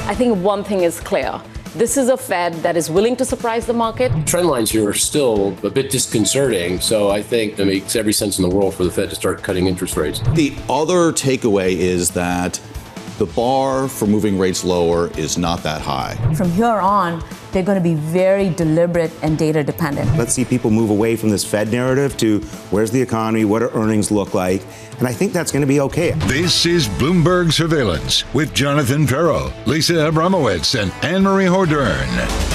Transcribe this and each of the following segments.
I think one thing is clear. This is a Fed that is willing to surprise the market. Trend lines here are still a bit disconcerting, so I think it makes every sense in the world for the Fed to start cutting interest rates. The other takeaway is that the bar for moving rates lower is not that high. From here on, they're going to be very deliberate and data dependent. Let's see people move away from this Fed narrative to where's the economy, what do earnings look like, and I think that's going to be okay. This is Bloomberg Surveillance with Jonathan Ferro, Lisa Abramowicz, and Annmarie Hordern.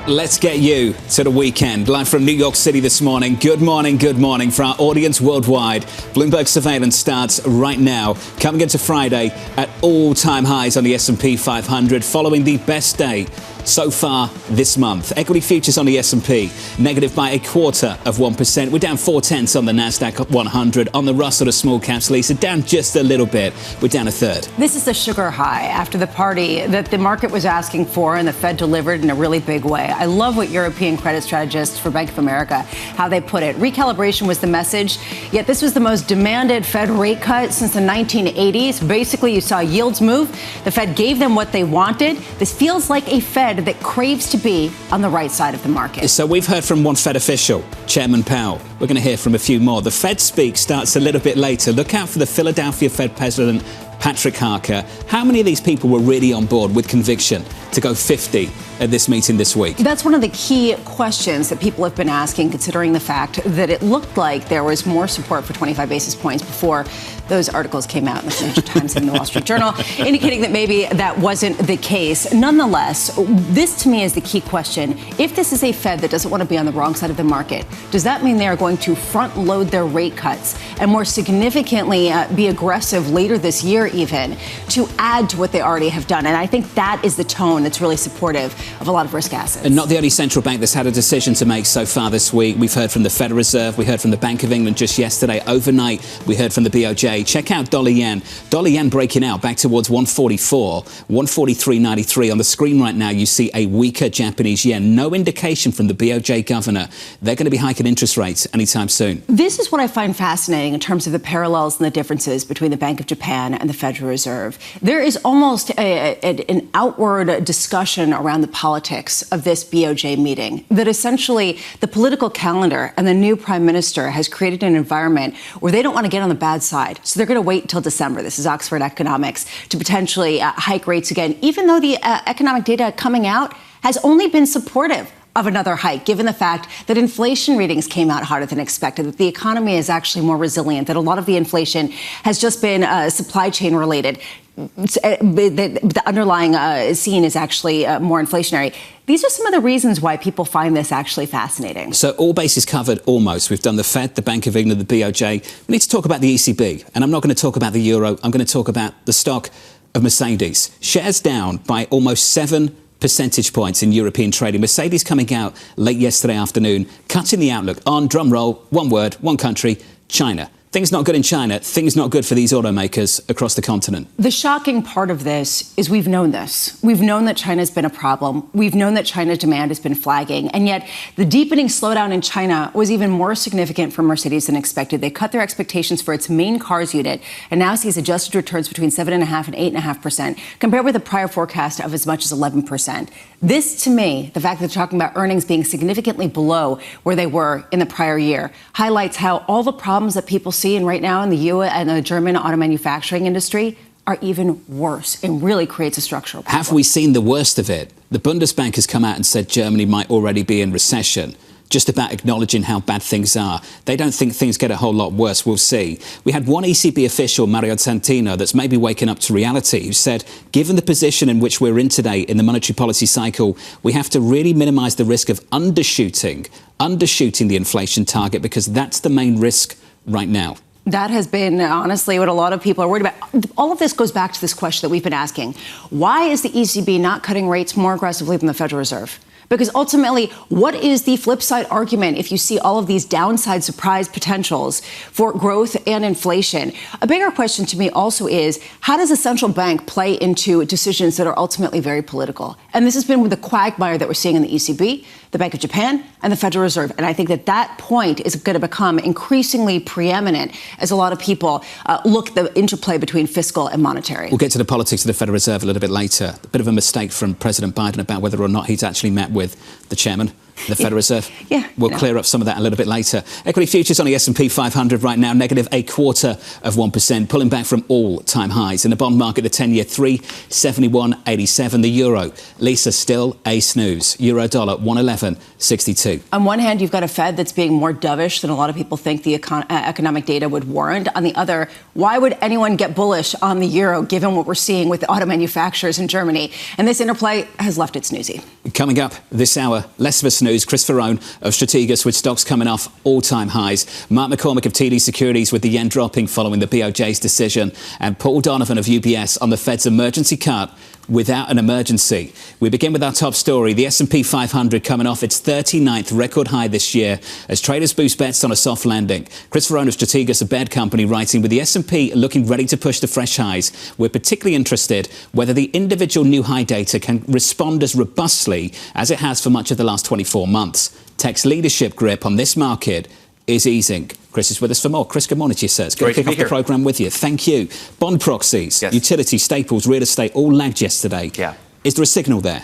Let's get you to the weekend. Live from New York City this morning. Good morning for our audience worldwide. Bloomberg Surveillance starts right now, coming into Friday at all-time highs on the S&P 500, following the best day so far this month. Equity futures on the S&P negative by 0.25%. We're down 0.4 on the Nasdaq 100. On the Russell, the small caps, Lisa, down just a little bit. We're down 1/3. This is the sugar high after the party that the market was asking for, and the Fed delivered in a really big way. I love what European credit strategists for Bank of America, how they put it. Recalibration was the message, yet this was the most demanded Fed rate cut since the 1980s. Basically, you saw yields move. The Fed gave them what they wanted. This feels like a Fed that craves to be on the right side of the market. So we've heard from one Fed official, Chairman Powell. We're going to hear from a few more. The Fed speak starts a little bit later. Look out for the Philadelphia Fed President, Patrick Harker. How many of these people were really on board with conviction to go 50 at this meeting this week? That's one of the key questions that people have been asking, considering the fact that it looked like there was more support for 25 basis points before those articles came out in the Financial Times and the Wall Street Journal, indicating that maybe that wasn't the case. Nonetheless, this to me is the key question. If this is a Fed that doesn't want to be on the wrong side of the market, does that mean they are going to front load their rate cuts and more significantly be aggressive later this year even to add to what they already have done? And I think that is the tone that's really supportive of a lot of risk assets. And not the only central bank that's had a decision to make so far this week. We've heard from the Federal Reserve. We heard from the Bank of England just yesterday. Overnight, we heard from the BOJ. Check out dollar yen. Dollar yen breaking out back towards 144, 143.93. On the screen right now, you see a weaker Japanese yen. No indication from the BOJ governor they're going to be hiking interest rates anytime soon. This is what I find fascinating in terms of the parallels and the differences between the Bank of Japan and the Federal Reserve. There is almost an outward discussion around the politics of this BOJ meeting, that essentially the political calendar and the new prime minister has created an environment where they don't want to get on the bad side. So they're going to wait until December. This is Oxford Economics, to potentially hike rates again, even though the economic data coming out has only been supportive of another hike, given the fact that inflation readings came out harder than expected, that the economy is actually more resilient, that a lot of the inflation has just been supply chain related. The underlying scene is actually more inflationary. These are some of the reasons why people find this actually fascinating. So all bases covered almost. We've done the Fed, the Bank of England, the BOJ. We need to talk about the ECB. And I'm not going to talk about the euro. I'm going to talk about the stock of Mercedes. Shares down by almost 7 percentage points in European trading. Mercedes coming out late yesterday afternoon, cutting the outlook on, drum roll, one word, one country, China. Things not good in China, things not good for these automakers across the continent. The shocking part of this is we've known this. We've known that China's been a problem. We've known that China's demand has been flagging. And yet the deepening slowdown in China was even more significant for Mercedes than expected. They cut their expectations for its main cars unit and now sees adjusted returns between 7.5% and 8.5%, compared with a prior forecast of as much as 11%. This, to me, the fact that they're talking about earnings being significantly below where they were in the prior year, highlights how all the problems that people see right now in the U.S. and the German auto manufacturing industry are even worse and really creates a structural problem. Have we seen the worst of it? The Bundesbank has come out and said Germany might already be in recession. Just about acknowledging how bad things are. They don't think things get a whole lot worse. We'll see. We had one ECB official, Mario Centeno, that's maybe waking up to reality, who said, given the position in which we're in today in the monetary policy cycle, we have to really minimise the risk of undershooting the inflation target, because that's the main risk right now. That has been, honestly, what a lot of people are worried about. All of this goes back to this question that we've been asking. Why is the ECB not cutting rates more aggressively than the Federal Reserve? Because ultimately, what is the flip side argument if you see all of these downside surprise potentials for growth and inflation? A bigger question to me also is, how does a central bank play into decisions that are ultimately very political? And this has been with the quagmire that we're seeing in the ECB, the Bank of Japan, and the Federal Reserve. And I think that that point is going to become increasingly preeminent as a lot of people look at the interplay between fiscal and monetary. We'll get to the politics of the Federal Reserve a little bit later. A bit of a mistake from President Biden about whether or not he's actually met with the chairman of the Federal Reserve. Yeah, we'll clear up some of that a little bit later. Equity futures on the S&P 500 right now, negative 0.25%, pulling back from all-time highs. In the bond market, the 10-year 371.87. The euro, Lisa, still a snooze. Euro dollar 111.62. On one hand, you've got a Fed that's being more dovish than a lot of people think the economic data would warrant. On the other, why would anyone get bullish on the euro given what we're seeing with auto manufacturers in Germany? And this interplay has left it snoozy. Coming up this hour, less of a snooze, Chris Verrone of Strategas with stocks coming off all-time highs. Mark McCormick of TD Securities with the yen dropping following the BOJ's decision. And Paul Donovan of UBS on the Fed's emergency cut without an emergency. We begin with our top story. The S&P 500 coming off its 39th record high this year as traders boost bets on a soft landing. Chris Verrone of Strategas, a bed company, writing, with the S&P looking ready to push to fresh highs, we're particularly interested whether the individual new high data can respond as robustly as it has for much of the last 24 months. Tech's leadership grip on this market is easing. Chris is with us for more. Chris, good morning to you, sir. It's great to kick off the programme with you. Thank you. Bond proxies, utilities, staples, real estate, all lagged yesterday. Yeah. Is there a signal there?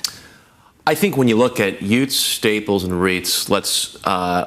I think when you look at Utes, staples, and REITs, let's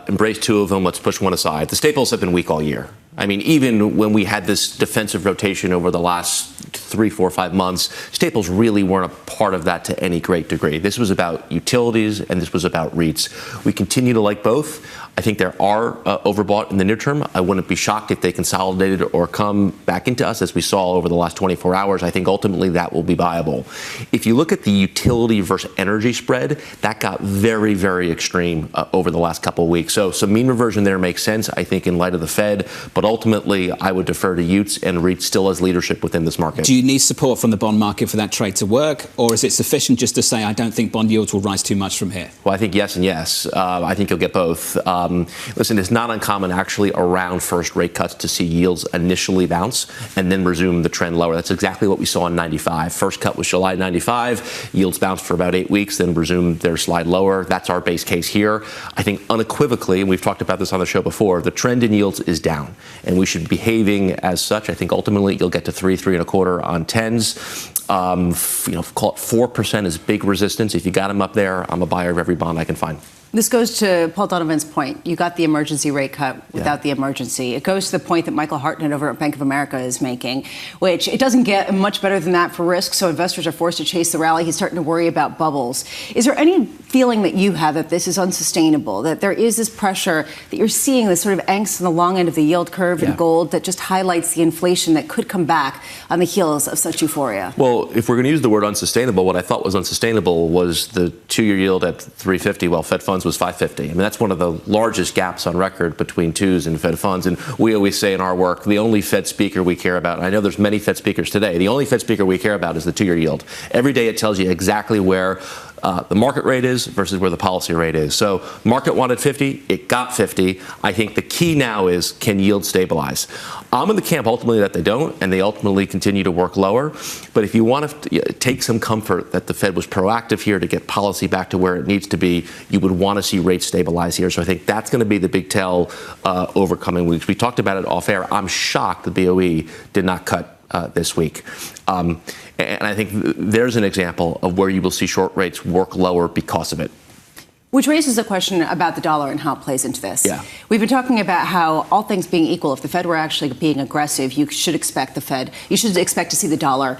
embrace two of them. Let's push one aside. The staples have been weak all year. I mean, even when we had this defensive rotation over the last 3, 4, 5 months, staples really weren't a part of that to any great degree. This was about utilities and this was about REITs. We continue to like both. I think there are overbought in the near term. I wouldn't be shocked if they consolidated or come back into us as we saw over the last 24 hours. I think ultimately that will be viable. If you look at the utility versus energy spread, that got very, very extreme over the last couple of weeks. So some mean reversion there makes sense, I think, in light of the Fed. But ultimately, I would defer to Utes and REITs still as leadership within this market. Do you need support from the bond market for that trade to work? Or is it sufficient just to say, I don't think bond yields will rise too much from here? Well, I think yes and yes. I think you'll get both. Listen, it's not uncommon actually around first rate cuts to see yields initially bounce and then resume the trend lower. That's exactly what we saw in 95. First cut was July 95. Yields bounced for about 8 weeks, then resumed their slide lower. That's our base case here. I think unequivocally, and we've talked about this on the show before, the trend in yields is down, and we should be behaving as such. I think ultimately you'll get to 3, 3.25 on 10s. Call it 4% is big resistance. If you got them up there, I'm a buyer of every bond I can find. This goes to Paul Donovan's point. You got the emergency rate cut without the emergency. It goes to the point that Michael Hartnett over at Bank of America is making, which it doesn't get much better than that for risk, so investors are forced to chase the rally. He's starting to worry about bubbles. Is there any feeling that you have that this is unsustainable, that there is this pressure, that you're seeing this sort of angst on the long end of the yield curve in gold that just highlights the inflation that could come back on the heels of such euphoria? Well, if we're going to use the word unsustainable, what I thought was unsustainable was the 2-year yield at 350 while Fed funds was 550. I mean, that's one of the largest gaps on record between twos and Fed funds. And we always say in our work, the only Fed speaker we care about, and I know there's many Fed speakers today, the only Fed speaker we care about is the 2-year yield. Every day it tells you exactly where the market rate is versus where the policy rate is. So market wanted 50, it got 50. I think the key now is, can yields stabilize? I'm in the camp ultimately that they don't, and they ultimately continue to work lower. But if you want to take some comfort that the Fed was proactive here to get policy back to where it needs to be, you would want to see rates stabilize here. So I think that's going to be the big tell over coming weeks. We talked about it off air. I'm shocked the BOE did not cut this week. And I think there's an example of where you will see short rates work lower because of it. Which raises a question about the dollar and how it plays into this. Yeah. We've been talking about how, all things being equal, if the Fed were actually being aggressive, you should expect to see the dollar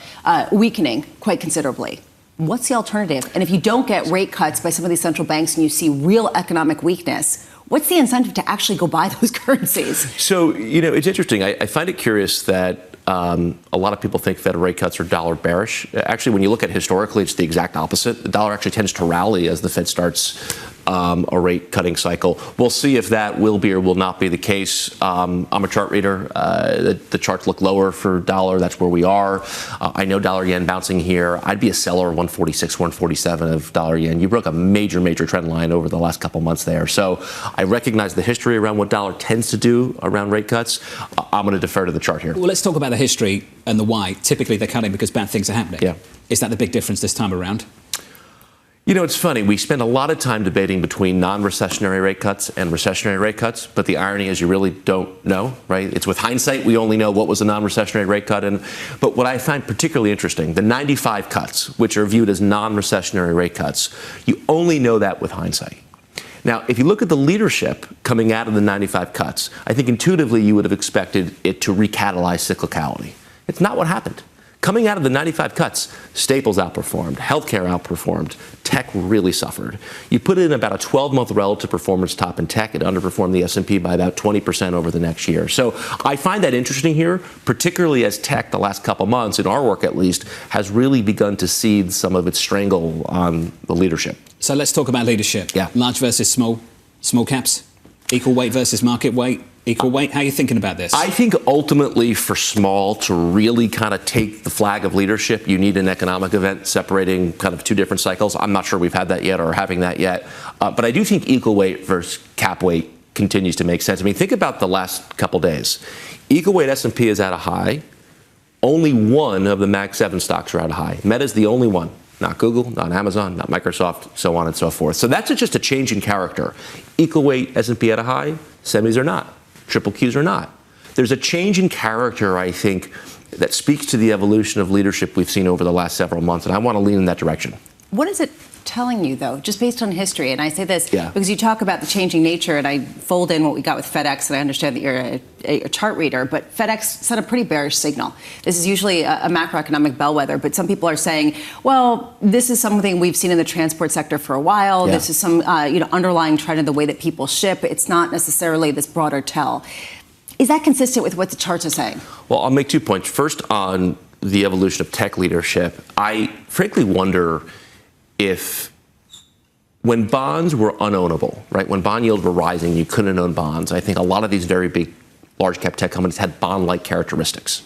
weakening quite considerably. What's the alternative? And if you don't get rate cuts by some of these central banks and you see real economic weakness, what's the incentive to actually go buy those currencies? So, it's interesting. I find it curious that a lot of people think Fed rate cuts are dollar bearish. Actually, when you look at it historically, it's the exact opposite. The dollar actually tends to rally as the Fed starts a rate cutting cycle. We'll see if that will be or will not be the case. I'm a chart reader. The charts look lower for dollar. That's where we are. I know dollar yen bouncing here. I'd be a seller 146, 147 of dollar yen. You broke a major trend line over the last couple months there. So I recognize the history around what dollar tends to do around rate cuts. I'm going to defer to the chart here. Well, let's talk about the history and the why. Typically, they're cutting because bad things are happening. Yeah. Is that the big difference this time around? You know, it's funny. We spend a lot of time debating between non-recessionary rate cuts and recessionary rate cuts, but the irony is you really don't know, right? It's with hindsight, we only know what was a non-recessionary rate cut. But what I find particularly interesting, the 95 cuts, which are viewed as non-recessionary rate cuts, you only know that with hindsight. Now, if you look at the leadership coming out of the 95 cuts, I think intuitively you would have expected it to recatalyze cyclicality. It's not what happened. Coming out of the 95 cuts, staples outperformed, healthcare outperformed, tech really suffered. You put it in about a 12-month relative performance top in tech, it underperformed the S&P by about 20% over the next year. So I find that interesting here, particularly as tech the last couple months, in our work at least, has really begun to cede some of its strangle on the leadership. So let's talk about leadership. Yeah. Large versus small caps, equal weight versus market weight. Equal weight? How are you thinking about this? I think ultimately for small to really kind of take the flag of leadership, you need an economic event separating kind of two different cycles. I'm not sure we've had that yet or are having that yet. But I do think equal weight versus cap weight continues to make sense. I mean, think about the last couple days. Equal weight S&P is at a high. Only one of the Mag 7 stocks are at a high. Meta's the only one. Not Google, not Amazon, not Microsoft, so on and so forth. So that's just a change in character. Equal weight S&P at a high, semis are not. Triple Qs are not. There's a change in character, I think, that speaks to the evolution of leadership we've seen over the last several months, and I want to lean in that direction. What is it telling you, though, just based on history? And I say this because you talk about the changing nature, and I fold in what we got with FedEx, and I understand that you're a chart reader, but FedEx sent a pretty bearish signal. This is usually a macroeconomic bellwether, but some people are saying, well, this is something we've seen in the transport sector for a while. Yeah. This is some underlying trend in the way that people ship. It's not necessarily this broader tell. Is that consistent with what the charts are saying? Well, I'll make 2 points. First, on the evolution of tech leadership, I frankly wonder if when bonds were unownable, right, when bond yields were rising, you couldn't own bonds. I think a lot of these very big, large cap tech companies had bond-like characteristics.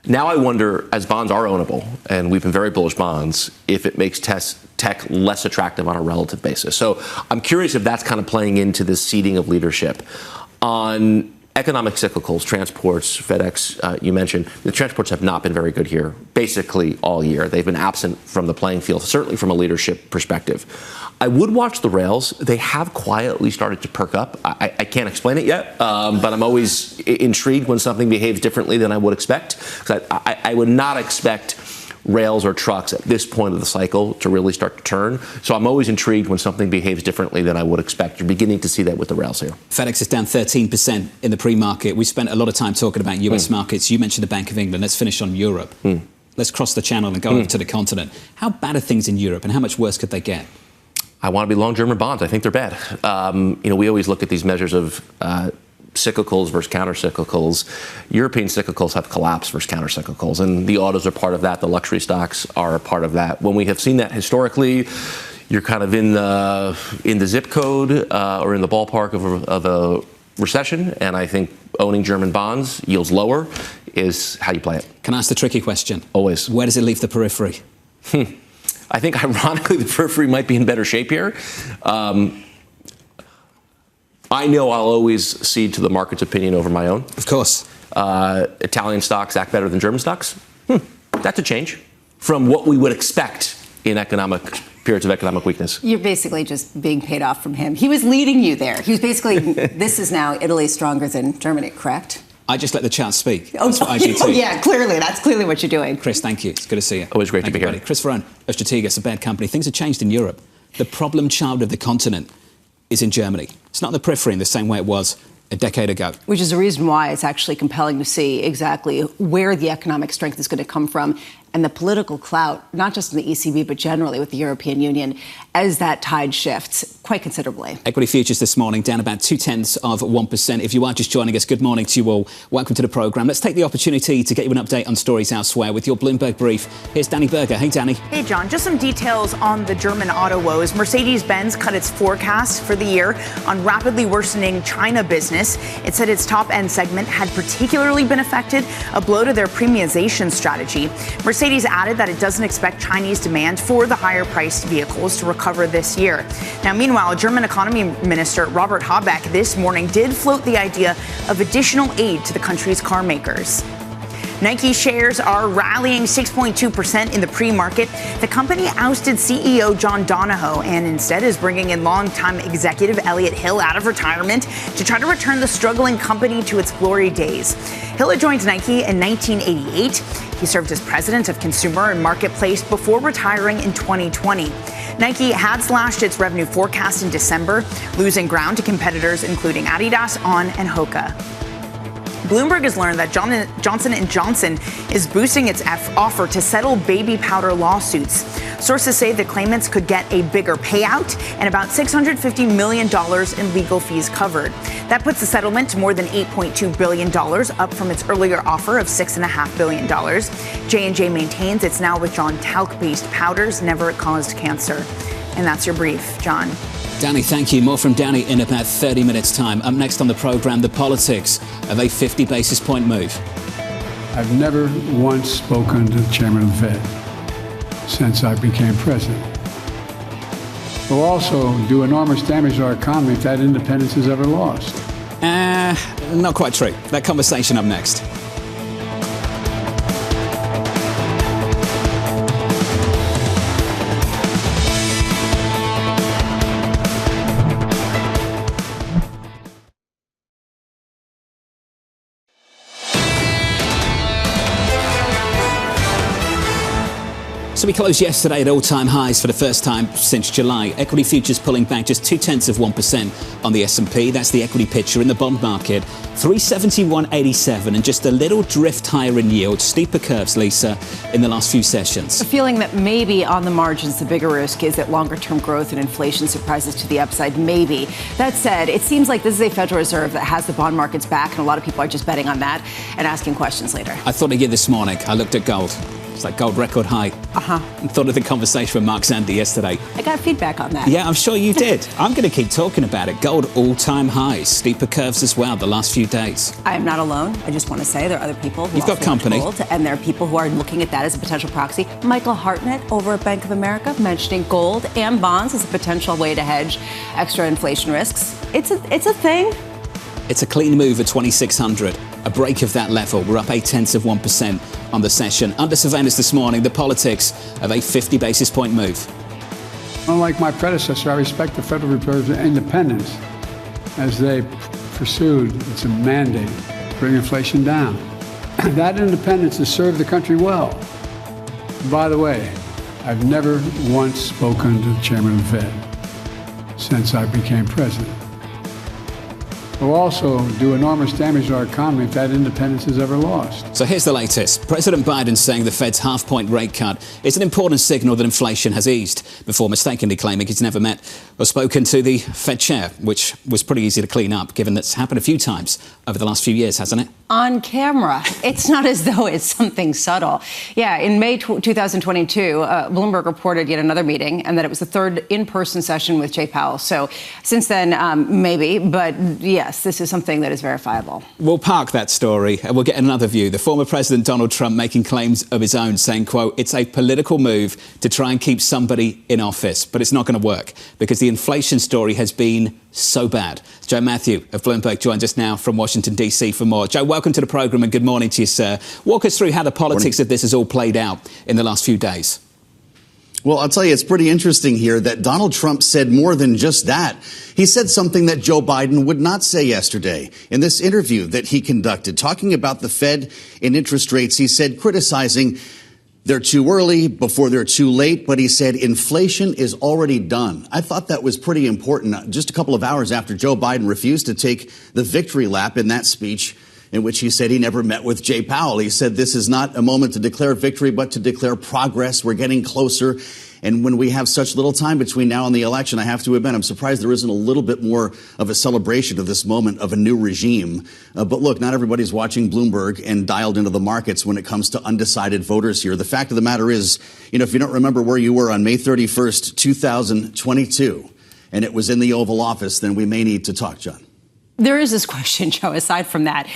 Now I wonder, as bonds are ownable, and we've been very bullish bonds, if it makes tech less attractive on a relative basis. So I'm curious if that's kind of playing into this seeding of leadership. On economic cyclicals, transports, FedEx, you mentioned, the transports have not been very good here, basically all year. They've been absent from the playing field, certainly from a leadership perspective. I would watch the rails. They have quietly started to perk up. I can't explain it yet, but I'm always intrigued when something behaves differently than I would expect. I would not expect rails or trucks at this point of the cycle to really start to turn. So I'm always intrigued when something behaves differently than I would expect. You're beginning to see that with the rails here. FedEx is down 13% in the pre-market. We spent a lot of time talking about US markets. You mentioned the Bank of England. Let's finish on Europe. Let's cross the channel and go over to the continent. How bad are things in Europe, and how much worse could they get? I want to be long German bonds. I think they're bad. We always look at these measures of cyclicals versus counter-cyclicals. European cyclicals have collapsed versus counter-cyclicals, and the autos are part of that. The luxury stocks are a part of that. When we have seen that historically, you're kind of in the zip code or in the ballpark of a recession, and I think owning German bonds, yields lower, is how you play it. Can I ask the tricky question? Always. Where does it leave the periphery? I think, ironically, the periphery might be in better shape here. I know I'll always cede to the market's opinion over my own. Of course. Italian stocks act better than German stocks. That's a change from what we would expect in periods of economic weakness. You're basically just being paid off from him. He was leading you there. He was basically, this is now Italy stronger than Germany, correct? I just let the chart speak. Oh, yeah, clearly. That's clearly what you're doing. Chris, thank you. It's good to see you. Always great to be here. Buddy. Chris Verrone of Strategas, a bad company. Things have changed in Europe. The problem child of the continent is in Germany. It's not in the periphery in the same way it was a decade ago. Which is the reason why it's actually compelling to see exactly where the economic strength is going to come from and the political clout, not just in the ECB, but generally with the European Union, as that tide shifts quite considerably. Equity futures this morning down about 0.2%. If you are just joining us, good morning to you all. Welcome to the programme. Let's take the opportunity to get you an update on stories elsewhere with your Bloomberg brief. Here's Danny Berger. Hey, Danny. Hey, John. Just some details on the German auto woes. Mercedes-Benz cut its forecast for the year on rapidly worsening China business. It said its top-end segment had particularly been affected, a blow to their premiumization strategy. Mercedes added that it doesn't expect Chinese demand for the higher-priced vehicles to recover this year. Now, meanwhile, German Economy Minister Robert Habeck this morning did float the idea of additional aid to the country's car makers. Nike shares are rallying 6.2% in the pre-market. The company ousted CEO John Donovan and instead is bringing in longtime executive Elliott Hill out of retirement to try to return the struggling company to its glory days. Hill had joined Nike in 1988. He served as president of consumer and marketplace before retiring in 2020. Nike had slashed its revenue forecast in December, losing ground to competitors including Adidas, On, and Hoka. Bloomberg has learned that Johnson & Johnson is boosting its offer to settle baby powder lawsuits. Sources say the claimants could get a bigger payout and about $650 million in legal fees covered. That puts the settlement to more than $8.2 billion, up from its earlier offer of $6.5 billion. J&J maintains it's now withdrawn talc-based powders never caused cancer. And that's your brief, John. Danny, thank you. More from Danny in about 30 minutes' time. Up next on the programme, the politics of a 50 basis point move. I've never once spoken to the chairman of the Fed since I became president. Will also do enormous damage to our economy if that independence is ever lost. Not quite true. That conversation up next. So we closed yesterday at all-time highs for the first time since July. Equity futures pulling back just 0.2% on the S&P. That's the equity picture in the bond market. 371.87 and just a little drift higher in yield. Steeper curves, Lisa, in the last few sessions. A feeling that maybe on the margins, the bigger risk is that longer-term growth and inflation surprises to the upside, maybe. That said, it seems like this is a Federal Reserve that has the bond markets back, and a lot of people are just betting on that and asking questions later. I thought of you this morning. I looked at gold. It's like gold record high. And thought of the conversation with Mark Zandi yesterday. I got feedback on that. Yeah, I'm sure you did. I'm going to keep talking about it. Gold all-time highs, steeper curves as well the last few days. I am not alone. I just want to say there are other people who You've got company. Gold, and there are people who are looking at that as a potential proxy. Michael Hartnett over at Bank of America mentioning gold and bonds as a potential way to hedge extra inflation risks. It's a thing. It's a clean move at 2,600. A break of that level. We're up 0.8% on the session. Under surveillance this morning, the politics of a 50 basis point move. Unlike my predecessor, I respect the Federal Reserve's independence as they pursued its mandate to bring inflation down. That independence has served the country well. By the way, I've never once spoken to the chairman of the Fed since I became president. Will also do enormous damage to our economy if that independence is ever lost. So here's the latest. President Biden saying the Fed's half-point rate cut is an important signal that inflation has eased, before mistakenly claiming he's never met or spoken to the Fed chair, which was pretty easy to clean up, given that's happened a few times over the last few years, hasn't it? On camera. It's not as though it's something subtle. Yeah, in May 2022, Bloomberg reported yet another meeting, and that it was the third in-person session with Jay Powell. So since then, maybe, but yes, this is something that is verifiable. We'll park that story and we'll get another view. The former President Donald Trump making claims of his own, saying, quote, it's a political move to try and keep somebody in office, but it's not going to work because the inflation story has been so bad. Joe Matthew of Bloomberg joins us now from Washington, D.C. for more. Joe, welcome to the programme and good morning to you, sir. Walk us through how the politics of this has all played out in the last few days. Well, I'll tell you, it's pretty interesting here that Donald Trump said more than just that. He said something that Joe Biden would not say yesterday. In this interview that he conducted, talking about the Fed and interest rates, he said, criticizing they're too early before they're too late, but he said inflation is already done. I thought that was pretty important. Just a couple of hours after Joe Biden refused to take the victory lap in that speech, in which he said he never met with Jay Powell. He said this is not a moment to declare victory, but to declare progress. We're getting closer. And when we have such little time between now and the election, I have to admit, I'm surprised there isn't a little bit more of a celebration of this moment of a new regime. But look, not everybody's watching Bloomberg and dialed into the markets when it comes to undecided voters here. The fact of the matter is, if you don't remember where you were on May 31st, 2022, and it was in the Oval Office, then we may need to talk, John. There is this question, Joe, aside from that,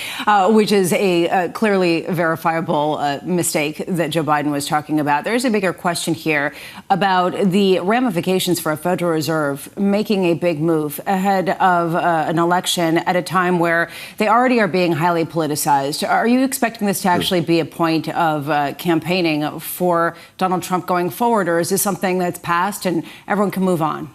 which is a clearly verifiable mistake that Joe Biden was talking about. There's a bigger question here about the ramifications for a Federal Reserve making a big move ahead of an election at a time where they already are being highly politicized. Are you expecting this to actually be a point of campaigning for Donald Trump going forward, or is this something that's passed and everyone can move on?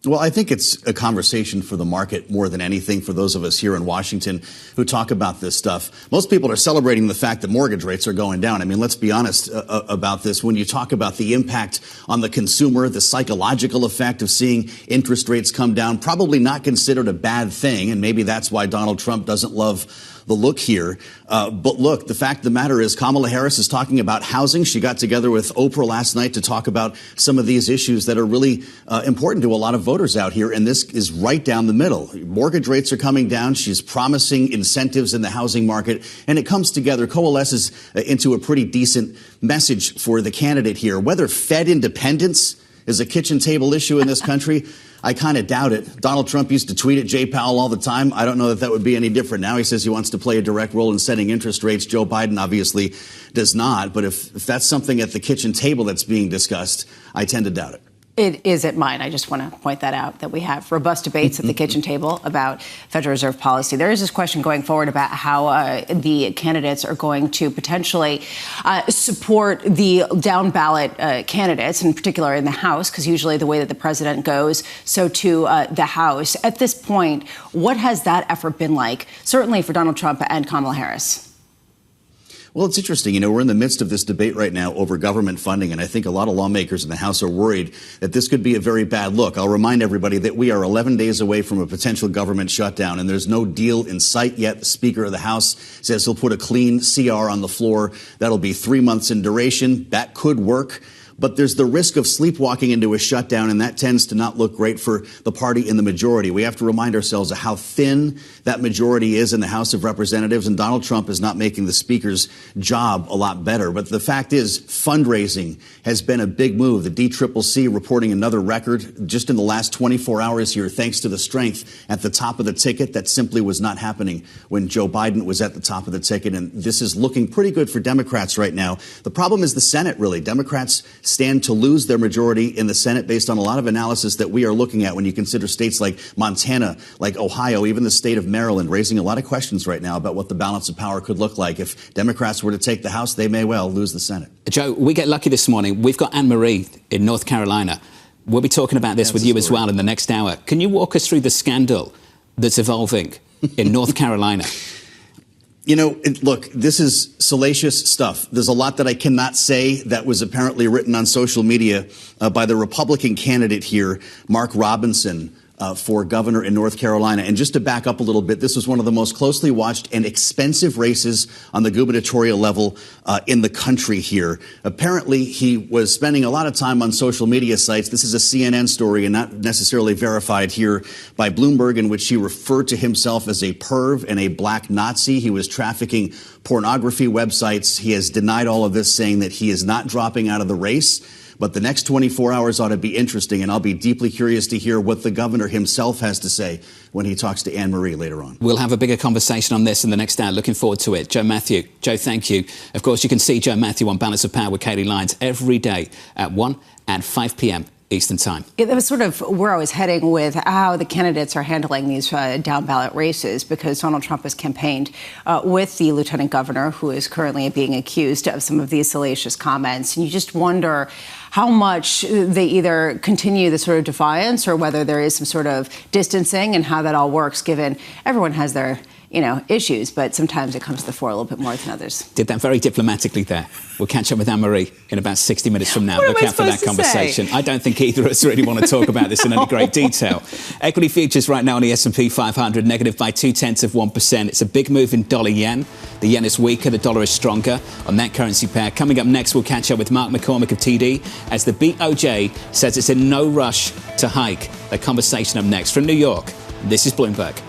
Well, I think it's a conversation for the market more than anything for those of us here in Washington who talk about this stuff. Most people are celebrating the fact that mortgage rates are going down. I mean, let's be honest about this. When you talk about the impact on the consumer, the psychological effect of seeing interest rates come down, probably not considered a bad thing. And maybe that's why Donald Trump doesn't love the look here. But look, the fact of the matter is Kamala Harris is talking about housing. She got together with Oprah last night to talk about some of these issues that are really important to a lot of voters out here. And this is right down the middle. Mortgage rates are coming down. She's promising incentives in the housing market. And it comes together, coalesces into a pretty decent message for the candidate here. Whether Fed independence is a kitchen table issue in this country, I kind of doubt it. Donald Trump used to tweet at Jay Powell all the time. I don't know that would be any different now. He says he wants to play a direct role in setting interest rates. Joe Biden obviously does not. But if that's something at the kitchen table that's being discussed, I tend to doubt it. It is at mine. I just want to point that out, that we have robust debates at the kitchen table about Federal Reserve policy. There is this question going forward about how the candidates are going to potentially support the down ballot candidates, in particular in the House, because usually the way that the president goes, so too the House. At this point, what has that effort been like, certainly for Donald Trump and Kamala Harris? Well, it's interesting. We're in the midst of this debate right now over government funding, and I think a lot of lawmakers in the House are worried that this could be a very bad look. I'll remind everybody that we are 11 days away from a potential government shutdown, and there's no deal in sight yet. The Speaker of the House says he'll put a clean CR on the floor. That'll be 3 months in duration. That could work. But there's the risk of sleepwalking into a shutdown, and that tends to not look great for the party in the majority. We have to remind ourselves of how thin that majority is in the House of Representatives, and Donald Trump is not making the Speaker's job a lot better. But the fact is, fundraising has been a big move. The DCCC reporting another record just in the last 24 hours here, thanks to the strength at the top of the ticket. That simply was not happening when Joe Biden was at the top of the ticket, and this is looking pretty good for Democrats right now. The problem is the Senate, really. Democrats stand to lose their majority in the Senate based on a lot of analysis that we are looking at when you consider states like Montana, like Ohio, even the state of Maryland, raising a lot of questions right now about what the balance of power could look like. If Democrats were to take the House, they may well lose the Senate. Joe, we get lucky this morning. We've got Annmarie in North Carolina. We'll be talking about this with you as well in the next hour. Can you walk us through the scandal that's evolving in North Carolina? Look, this is salacious stuff. There's a lot that I cannot say that was apparently written on social media by the Republican candidate here, Mark Robinson, for governor in North Carolina. And just to back up a little bit, this was one of the most closely watched and expensive races on the gubernatorial level in the country here. Apparently, he was spending a lot of time on social media sites. This is a CNN story and not necessarily verified here by Bloomberg, in which he referred to himself as a perv and a black Nazi. He was trafficking pornography websites. He has denied all of this, saying that he is not dropping out of the race. But the next 24 hours ought to be interesting, and I'll be deeply curious to hear what the governor himself has to say when he talks to Annmarie later on. We'll have a bigger conversation on this in the next hour. Looking forward to it. Joe Matthew. Joe, thank you. Of course, you can see Joe Matthew on Balance of Power with Katie Lyons every day at 1 and 5 p.m. Eastern Time. That was sort of where I was heading with how the candidates are handling these down-ballot races, because Donald Trump has campaigned with the lieutenant governor, who is currently being accused of some of these salacious comments. And you just wonder how much they either continue the sort of defiance or whether there is some sort of distancing, and how that all works, given everyone has their issues, but sometimes it comes to the fore a little bit more than others. Did that very diplomatically there. We'll catch up with Annmarie in about 60 minutes from now. Look out for that conversation. I don't think either of us really want to talk about this in any great detail. Equity futures right now on the S&P 500 negative by 0.2%. It's a big move in dollar yen. The yen is weaker, the dollar is stronger on that currency pair. Coming up next, we'll catch up with Mark McCormick of TD as the BOJ says it's in no rush to hike. The conversation up next from New York. This is Bloomberg.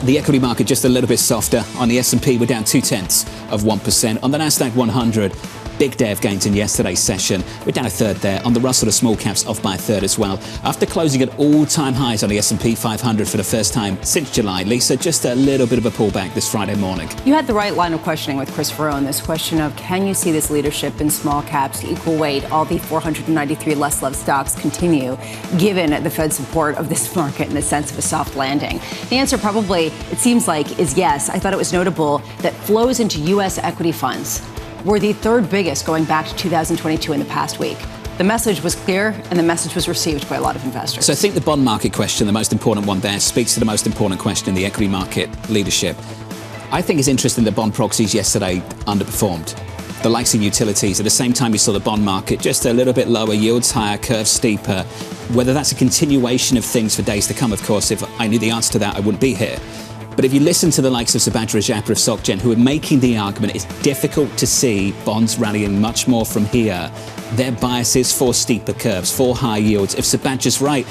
The equity market just a little bit softer. On the S&P, we're down 0.2%. On the Nasdaq 100, big day of gains in yesterday's session. We're down a third there. On the Russell, the small caps off by a third as well. After closing at all-time highs on the S&P 500 for the first time since July. Lisa, just a little bit of a pullback this Friday morning. You had the right line of questioning with Chris Verrone. This question of can you see this leadership in small caps equal weight, all the 493 less loved stocks continue, given the Fed's support of this market in the sense of a soft landing? The answer probably, it seems like, is yes. I thought it was notable that flows into U.S. equity funds were the third biggest going back to 2022 in the past week. The message was clear, and the message was received by a lot of investors. So I think the bond market question, the most important one there, speaks to the most important question in the equity market leadership. I think it's interesting that bond proxies yesterday underperformed. The likes of utilities. At the same time, you saw the bond market just a little bit lower, yields higher, curve steeper. Whether that's a continuation of things for days to come, of course, if I knew the answer to that, I wouldn't be here. But if you listen to the likes of Subhadra Japa of SocGen, who are making the argument it's difficult to see bonds rallying much more from here, their bias is for steeper curves, for high yields. If Subhadra's right,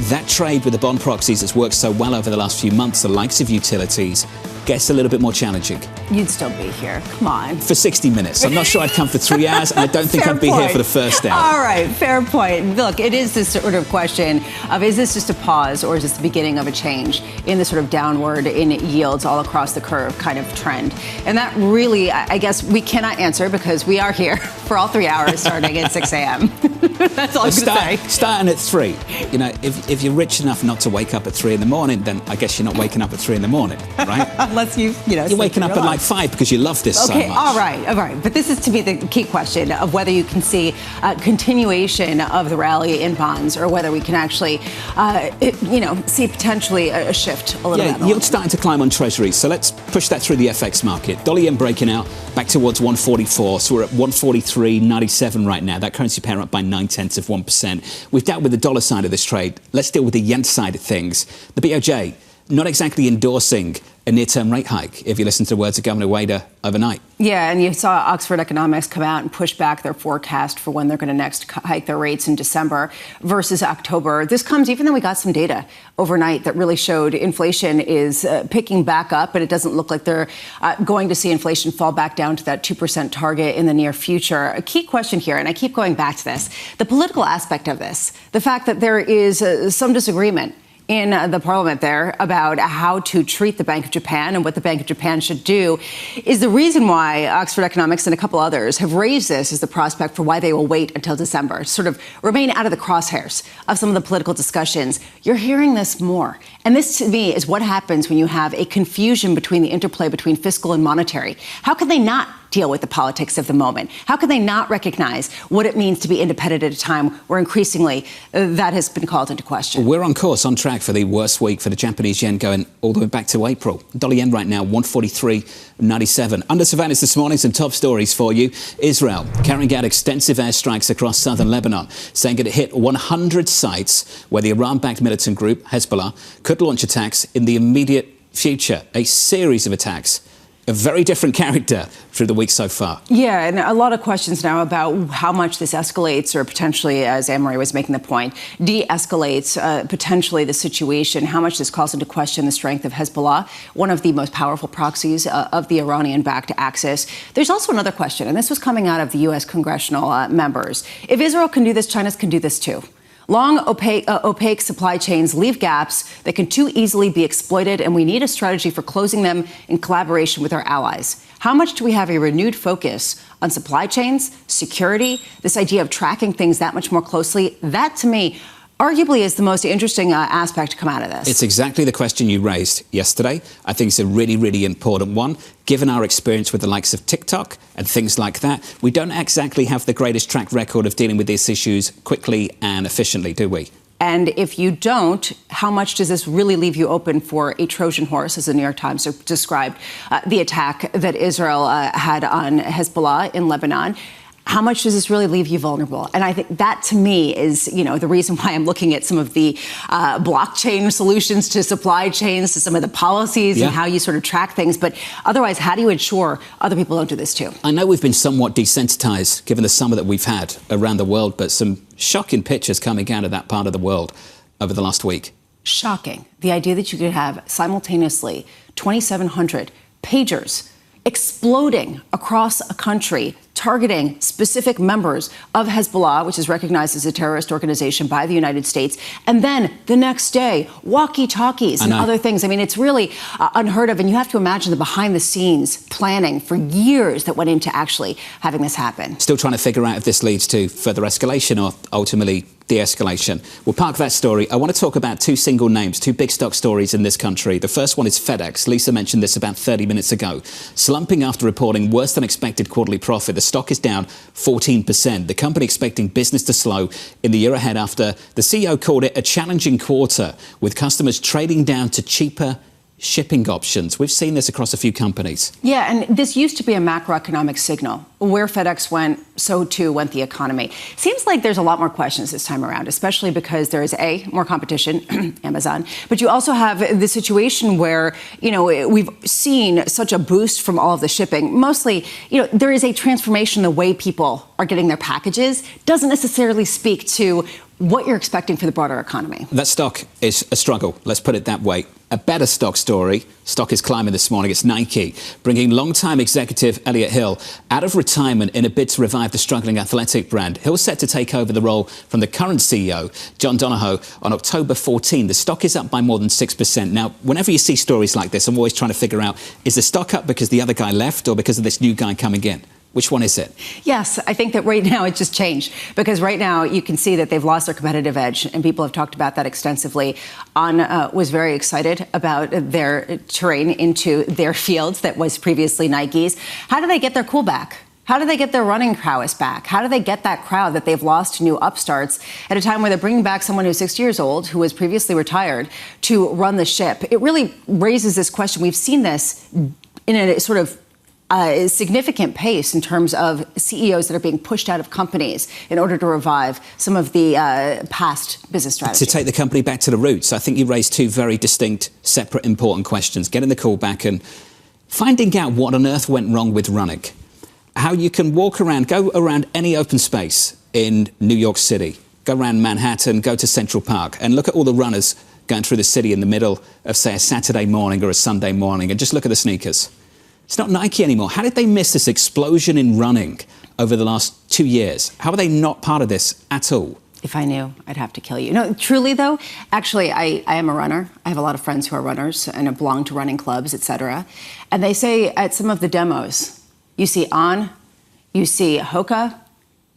that trade with the bond proxies that's worked so well over the last few months, the likes of utilities, gets a little bit more challenging. You'd still be here. Come on. For 60 minutes. I'm not sure I'd come for 3 hours, and I don't think I'd be here for the first hour. All right, fair point. Look, it is this sort of question of is this just a pause or is this the beginning of a change in the sort of downward in yields all across the curve kind of trend? And that really, I guess, we cannot answer because we are here for all 3 hours starting at 6 a.m. That's all I'm going to say. Starting at 3. You know, if you're rich enough not to wake up at 3 in the morning, then I guess you're not waking up at 3 in the morning, right? Unless you're waking up at like 5 because you love this so much. Okay, all right. But this is, to me, the key question of whether you can see continuation of the rally in bonds or whether we can actually, see potentially a shift a little bit. Yeah, yield's starting to climb on treasuries. So let's push that through the FX market. Dollar yen breaking out back towards 144. So we're at 143.97 right now. That currency pair up by 0.9%. We've dealt with the dollar side of this trade. Let's deal with the yen side of things. The BOJ not exactly endorsing a near-term rate hike, if you listen to the words of Governor Wader overnight. Yeah, and you saw Oxford Economics come out and push back their forecast for when they're going to next hike their rates in December versus October. This comes even though we got some data overnight that really showed inflation is picking back up, but it doesn't look like they're going to see inflation fall back down to that 2% target in the near future. A key question here, and I keep going back to this, the political aspect of this, the fact that there is some disagreement in the parliament there about how to treat the Bank of Japan and what the Bank of Japan should do is the reason why Oxford Economics and a couple others have raised this as the prospect for why they will wait until December, sort of remain out of the crosshairs of some of the political discussions. You're hearing this more. And this, to me, is what happens when you have a confusion between the interplay between fiscal and monetary. How can they not deal with the politics of the moment? How can they not recognize what it means to be independent at a time where increasingly that has been called into question? We're on course, on track for the worst week for the Japanese yen going all the way back to April. Dollar yen right now, 143.97. Under surveillance this morning, some top stories for you. Israel carrying out extensive airstrikes across southern Lebanon, saying it hit 100 sites where the Iran-backed militant group, Hezbollah, could launch attacks in the immediate future. A series of attacks. A very different character through the week so far. Yeah, and a lot of questions now about how much this escalates or potentially, as Annmarie was making the point, de-escalates potentially the situation, how much this calls into question the strength of Hezbollah, one of the most powerful proxies of the Iranian-backed axis. There's also another question, and this was coming out of the U.S. congressional members. If Israel can do this, China can do this too. Long, opaque supply chains leave gaps that can too easily be exploited, and we need a strategy for closing them in collaboration with our allies. How much do we have a renewed focus on supply chains, security, this idea of tracking things that much more closely? That, to me, arguably is the most interesting aspect to come out of this. It's exactly the question you raised yesterday. I think it's a really, really important one. Given our experience with the likes of TikTok and things like that, we don't exactly have the greatest track record of dealing with these issues quickly and efficiently, do we? And if you don't, how much does this really leave you open for a Trojan horse, as the New York Times described the attack that Israel had on Hezbollah in Lebanon? How much does this really leave you vulnerable? And I think that, to me, is, the reason why I'm looking at some of the blockchain solutions to supply chains, to some of the policies and how you sort of track things. But otherwise, how do you ensure other people don't do this too? I know we've been somewhat desensitized, given the summer that we've had around the world, but some shocking pictures coming out of that part of the world over the last week. Shocking. The idea that you could have simultaneously 2,700 pagers exploding across a country, targeting specific members of Hezbollah, which is recognized as a terrorist organization by the United States, and then the next day, walkie-talkies and other things. I mean, it's really unheard of, and you have to imagine the behind-the-scenes planning for years that went into actually having this happen. Still trying to figure out if this leads to further escalation or ultimately de-escalation. We'll park that story. I want to talk about two single names, two big stock stories in this country. The first one is FedEx. Lisa mentioned this about 30 minutes ago. Slumping after reporting worse than expected quarterly profit. The stock is down 14%. The company expecting business to slow in the year ahead after the CEO called it a challenging quarter, with customers trading down to cheaper shipping options. We've seen this across a few companies. Yeah, and this used to be a macroeconomic signal. Where FedEx went, so too went the economy. Seems like there's a lot more questions this time around, especially because there is more competition, Amazon, but you also have the situation where, we've seen such a boost from all of the shipping. Mostly, there is a transformation in the way people are getting their packages. Doesn't necessarily speak to what you're expecting for the broader economy. That stock is a struggle, let's put it that way. A better stock story. Stock is climbing this morning. It's Nike, bringing longtime executive Elliott Hill out of retirement in a bid to revive the struggling athletic brand. Hill's set to take over the role from the current CEO, John Donovan, on October 14. The stock is up by more than 6%. Now, whenever you see stories like this, I'm always trying to figure out, is the stock up because the other guy left or because of this new guy coming in? Which one is it? Yes, I think that right now it just changed, because right now you can see that they've lost their competitive edge, and people have talked about that extensively. On was very excited about their terrain into their fields that was previously Nike's. How do they get their cool back? How do they get their running prowess back? How do they get that crowd that they've lost to new upstarts at a time where they're bringing back someone who's 60 years old, who was previously retired, to run the ship? It really raises this question. We've seen this in a sort of a significant pace in terms of CEOs that are being pushed out of companies in order to revive some of the past business strategies. To take the company back to the roots, I think you raised two very distinct, separate, important questions. Getting the call back and finding out what on earth went wrong with running. How you can go around any open space in New York City, go around Manhattan, go to Central Park, and look at all the runners going through the city in the middle of, say, a Saturday morning or a Sunday morning, and just look at the sneakers. It's not Nike anymore. How did they miss this explosion in running over the last 2 years? How are they not part of this at all? If I knew, I'd have to kill you. No, truly, though, actually, I am a runner. I have a lot of friends who are runners and have belonged to running clubs, et cetera. And they say at some of the demos, you see On, you see Hoka,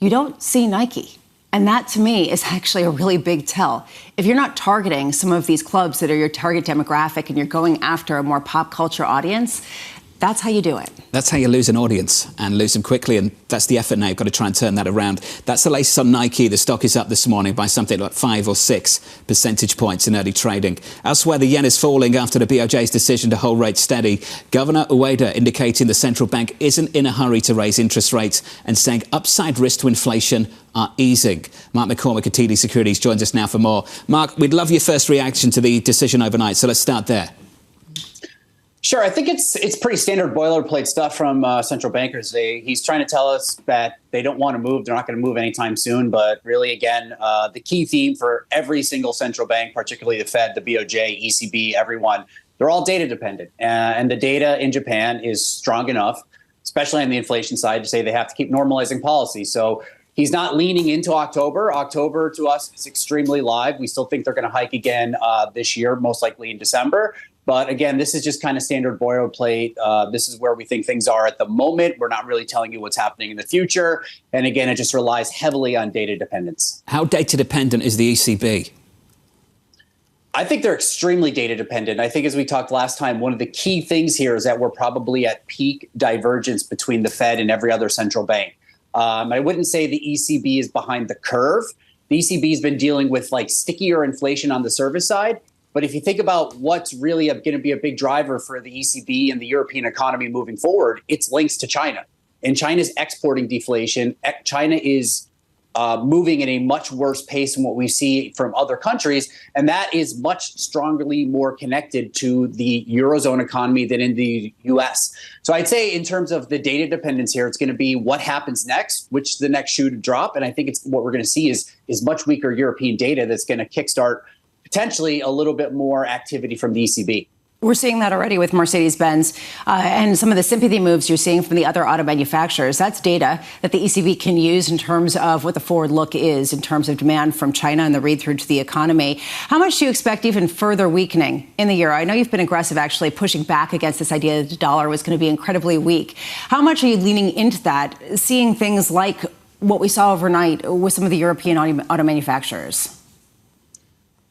you don't see Nike. And that, to me, is actually a really big tell. If you're not targeting some of these clubs that are your target demographic and you're going after a more pop culture audience, that's how you do it. That's how you lose an audience, and lose them quickly, and that's the effort now. You've got to try and turn that around. That's the latest on Nike. The stock is up this morning by something like 5 or 6 percentage points in early trading. Elsewhere, the yen is falling after the BOJ's decision to hold rates steady. Governor Ueda indicating the central bank isn't in a hurry to raise interest rates and saying upside risk to inflation are easing. Mark McCormick at TD Securities joins us now for more. Mark, we'd love your first reaction to the decision overnight, so let's start there. Sure. I think it's pretty standard boilerplate stuff from central bankers. He's trying to tell us that they don't want to move. They're not going to move anytime soon. But really, again, the key theme for every single central bank, particularly the Fed, the BOJ, ECB, everyone, they're all data dependent. And the data in Japan is strong enough, especially on the inflation side, to say they have to keep normalizing policy. So He's not leaning into October. October to us is extremely live. We still think they're going to hike again this year, most likely in December. But again, this is just kind of standard boilerplate. This is where we think things are at the moment. We're not really telling you what's happening in the future. And again, it just relies heavily on data dependence. How data dependent is the ECB? I think they're extremely data dependent. I think, as we talked last time, one of the key things here is that we're probably at peak divergence between the Fed and every other central bank. I wouldn't say the ECB is behind the curve. The ECB has been dealing with like stickier inflation on the service side. But if you think about what's really going to be a big driver for the ECB and the European economy moving forward, it's links to China. And China's exporting deflation. China is moving at a much worse pace than what we see from other countries. And that is much strongly more connected to the Eurozone economy than in the US. So I'd say in terms of the data dependence here, it's going to be what happens next, which is the next shoe to drop. And I think it's what we're going to see is much weaker European data that's going to kickstart potentially a little bit more activity from the ECB. We're seeing that already with Mercedes-Benz and some of the sympathy moves you're seeing from the other auto manufacturers. That's data that the ECB can use in terms of what the forward look is in terms of demand from China and the read-through to the economy. How much do you expect even further weakening in the euro? I know you've been aggressive actually pushing back against this idea that the dollar was going to be incredibly weak. How much are you leaning into that, seeing things like what we saw overnight with some of the European auto manufacturers?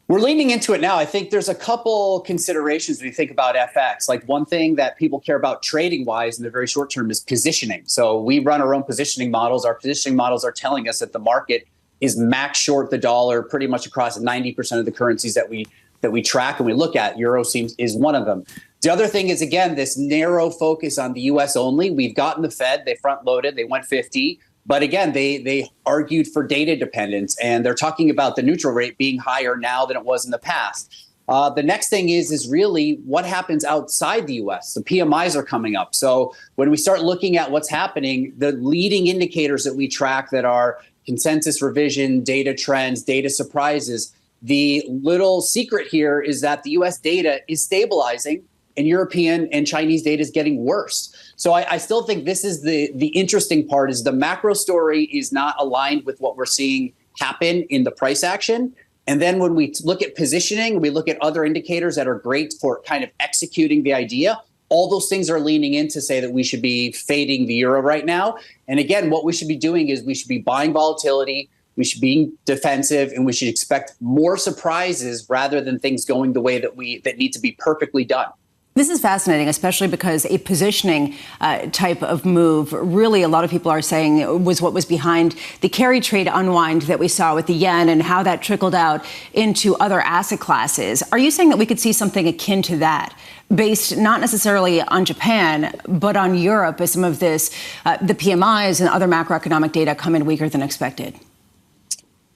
We're leaning into it now. I think there's a couple considerations when you think about FX. Like one thing that people care about trading wise in the very short term is positioning. So we run our own positioning models. Our positioning models are telling us that the market is max short the dollar pretty much across 90% of the currencies that we track and we look at. Euro is one of them. The other thing is, again, this narrow focus on the US only. We've gotten the Fed. They front loaded. They went 50. But again, they argued for data dependence, and they're talking about the neutral rate being higher now than it was in the past. The next thing is really what happens outside the U.S. The PMIs are coming up. So when we start looking at what's happening, the leading indicators that we track that are consensus revision, data trends, data surprises, the little secret here is that the U.S. data is stabilizing and European and Chinese data is getting worse. So I still think this is the interesting part is the macro story is not aligned with what we're seeing happen in the price action. And then when we look at positioning, we look at other indicators that are great for kind of executing the idea. All those things are leaning in to say that we should be fading the euro right now. And again, what we should be doing is we should be buying volatility. We should be defensive, and we should expect more surprises rather than things going the way that need to be perfectly done. This is fascinating, especially because a positioning type of move, really a lot of people are saying was what was behind the carry trade unwind that we saw with the yen and how that trickled out into other asset classes. Are you saying that we could see something akin to that, based not necessarily on Japan, but on Europe as some of this, the PMIs and other macroeconomic data come in weaker than expected?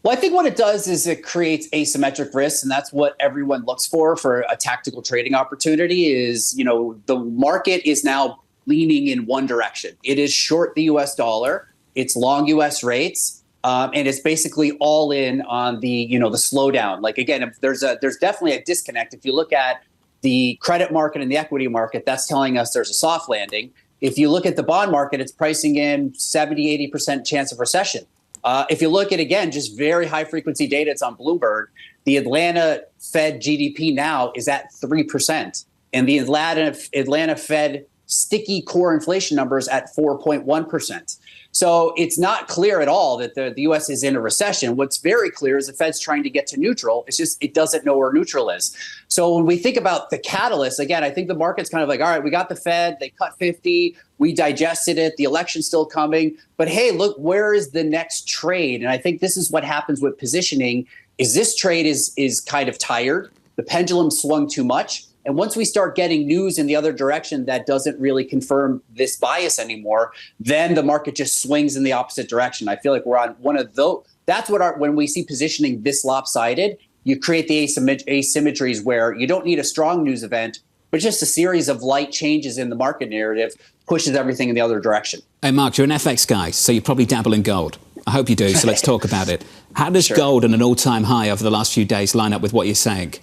Well, I think what it does is it creates asymmetric risks, and that's what everyone looks for a tactical trading opportunity is, the market is now leaning in one direction. It is short the U.S. dollar, it's long U.S. rates, and it's basically all in on the slowdown. Like, again, if there's definitely a disconnect. If you look at the credit market and the equity market, that's telling us there's a soft landing. If you look at the bond market, it's pricing in 70, 80% chance of recession. If you look at, again, just very high frequency data, it's on Bloomberg. The Atlanta Fed GDP now is at 3%. And the Atlanta Fed sticky core inflation numbers at 4.1%. So it's not clear at all that the U.S. is in a recession. What's very clear is the Fed's trying to get to neutral. It's just it doesn't know where neutral is. So when we think about the catalyst, again, I think the market's kind of like, all right, we got the Fed. They cut 50. We digested it. The election's still coming. But hey, look, where is the next trade? And I think this is what happens with positioning is this trade is kind of tired. The pendulum swung too much. And once we start getting news in the other direction that doesn't really confirm this bias anymore, then the market just swings in the opposite direction. I feel like we're on one of those. That's what when we see positioning this lopsided, you create the asymmetries where you don't need a strong news event, but just a series of light changes in the market narrative pushes everything in the other direction. Hey, Mark, you're an FX guy, so you probably dabble in gold. I hope you do, so let's talk about it. How does gold and an all-time high over the last few days line up with what you're saying?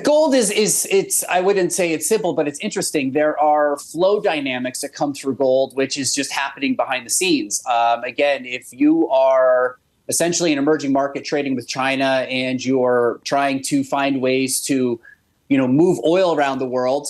Gold is it's I wouldn't say it's simple, but it's interesting. There are flow dynamics that come through gold, which is just happening behind the scenes. Again, if you are essentially an emerging market trading with China and you're trying to find ways to, move oil around the world,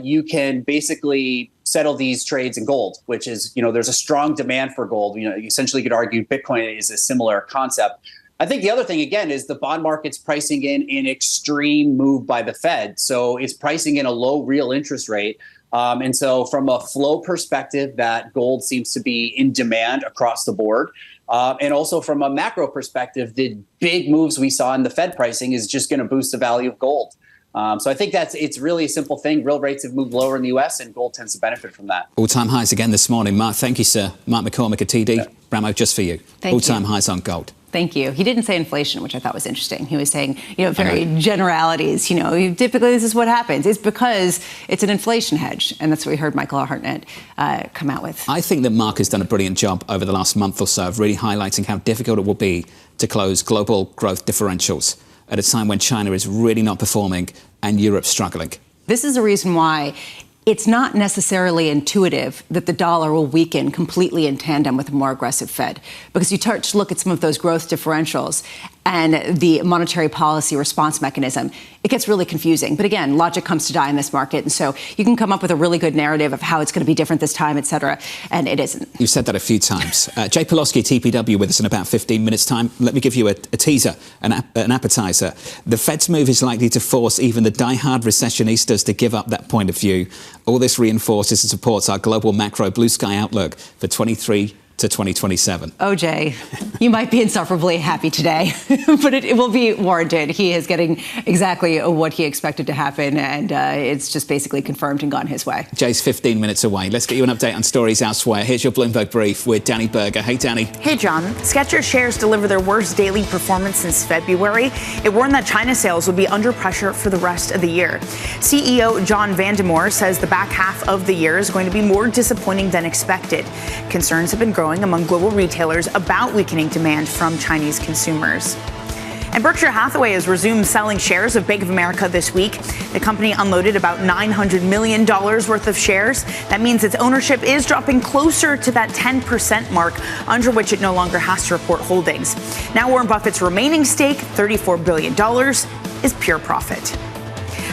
you can basically settle these trades in gold, which is, there's a strong demand for gold. You essentially could argue Bitcoin is a similar concept. I think the other thing, again, is the bond market's pricing in an extreme move by the Fed. So it's pricing in a low real interest rate. And so from a flow perspective, that gold seems to be in demand across the board. And also from a macro perspective, the big moves we saw in the Fed pricing is just going to boost the value of gold. So I think it's really a simple thing. Real rates have moved lower in the U.S. and gold tends to benefit from that. All-time highs again this morning. Mark, thank you, sir. Mark McCormick at TD. Yeah. Bramo, just for you. All-time highs on gold. Thank you. He didn't say inflation, which I thought was interesting. He was saying, very generalities. Typically this is what happens. It's because it's an inflation hedge. And that's what we heard Michael Hartnett come out with. I think that Mark has done a brilliant job over the last month or so of really highlighting how difficult it will be to close global growth differentials at a time when China is really not performing and Europe's struggling. This is a reason why it's not necessarily intuitive that the dollar will weaken completely in tandem with a more aggressive Fed, because you start to look at some of those growth differentials and the monetary policy response mechanism, it gets really confusing. But again, logic comes to die in this market. And so you can come up with a really good narrative of how it's going to be different this time, et cetera, and it isn't. You've said that a few times. Jay Pelosky, TPW, with us in about 15 minutes' time. Let me give you a teaser, an appetizer. The Fed's move is likely to force even the die-hard recessionistas to give up that point of view. All this reinforces and supports our global macro blue sky outlook for 23 to 2027. OJ, you might be insufferably happy today, but it will be warranted. He is getting exactly what he expected to happen, and it's just basically confirmed and gone his way. Jay's 15 minutes away. Let's get you an update on stories elsewhere. Here's your Bloomberg Brief with Danny Berger. Hey, Danny. Hey, John. Skechers shares deliver their worst daily performance since February. It warned that China sales would be under pressure for the rest of the year. CEO John Vandemore says the back half of the year is going to be more disappointing than expected. Concerns have been growing among global retailers about weakening demand from Chinese consumers. And Berkshire Hathaway has resumed selling shares of Bank of America this week. The company unloaded about $900 million worth of shares. That means its ownership is dropping closer to that 10% mark, under which it no longer has to report holdings. Now Warren Buffett's remaining stake, $34 billion, is pure profit.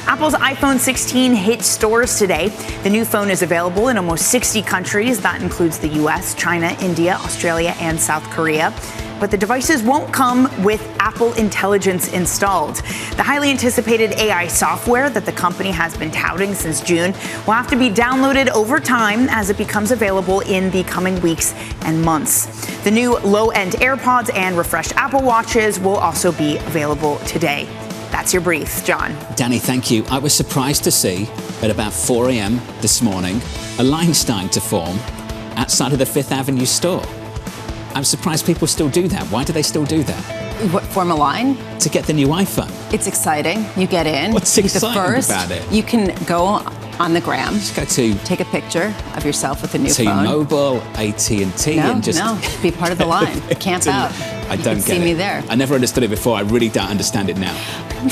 Apple's iPhone 16 hit stores today. The new phone is available in almost 60 countries. That includes the U.S., China, India, Australia, and South Korea. But the devices won't come with Apple Intelligence installed. The highly anticipated AI software that the company has been touting since June will have to be downloaded over time as it becomes available in the coming weeks and months. The new low-end AirPods and refreshed Apple Watches will also be available today. That's your brief, John. Danny, thank you. I was surprised to see at about 4 a.m. this morning a line starting to form outside of the Fifth Avenue store. I'm surprised people still do that. Why do they still do that? What, form a line? To get the new iPhone. It's exciting. You get in. What's exciting about it? You can go on the gram. Just go to take a picture of yourself with a new phone. T-Mobile, AT&T, and just be part of the line. Camp out. I don't get it. See me there. I never understood it before. I really don't understand it now.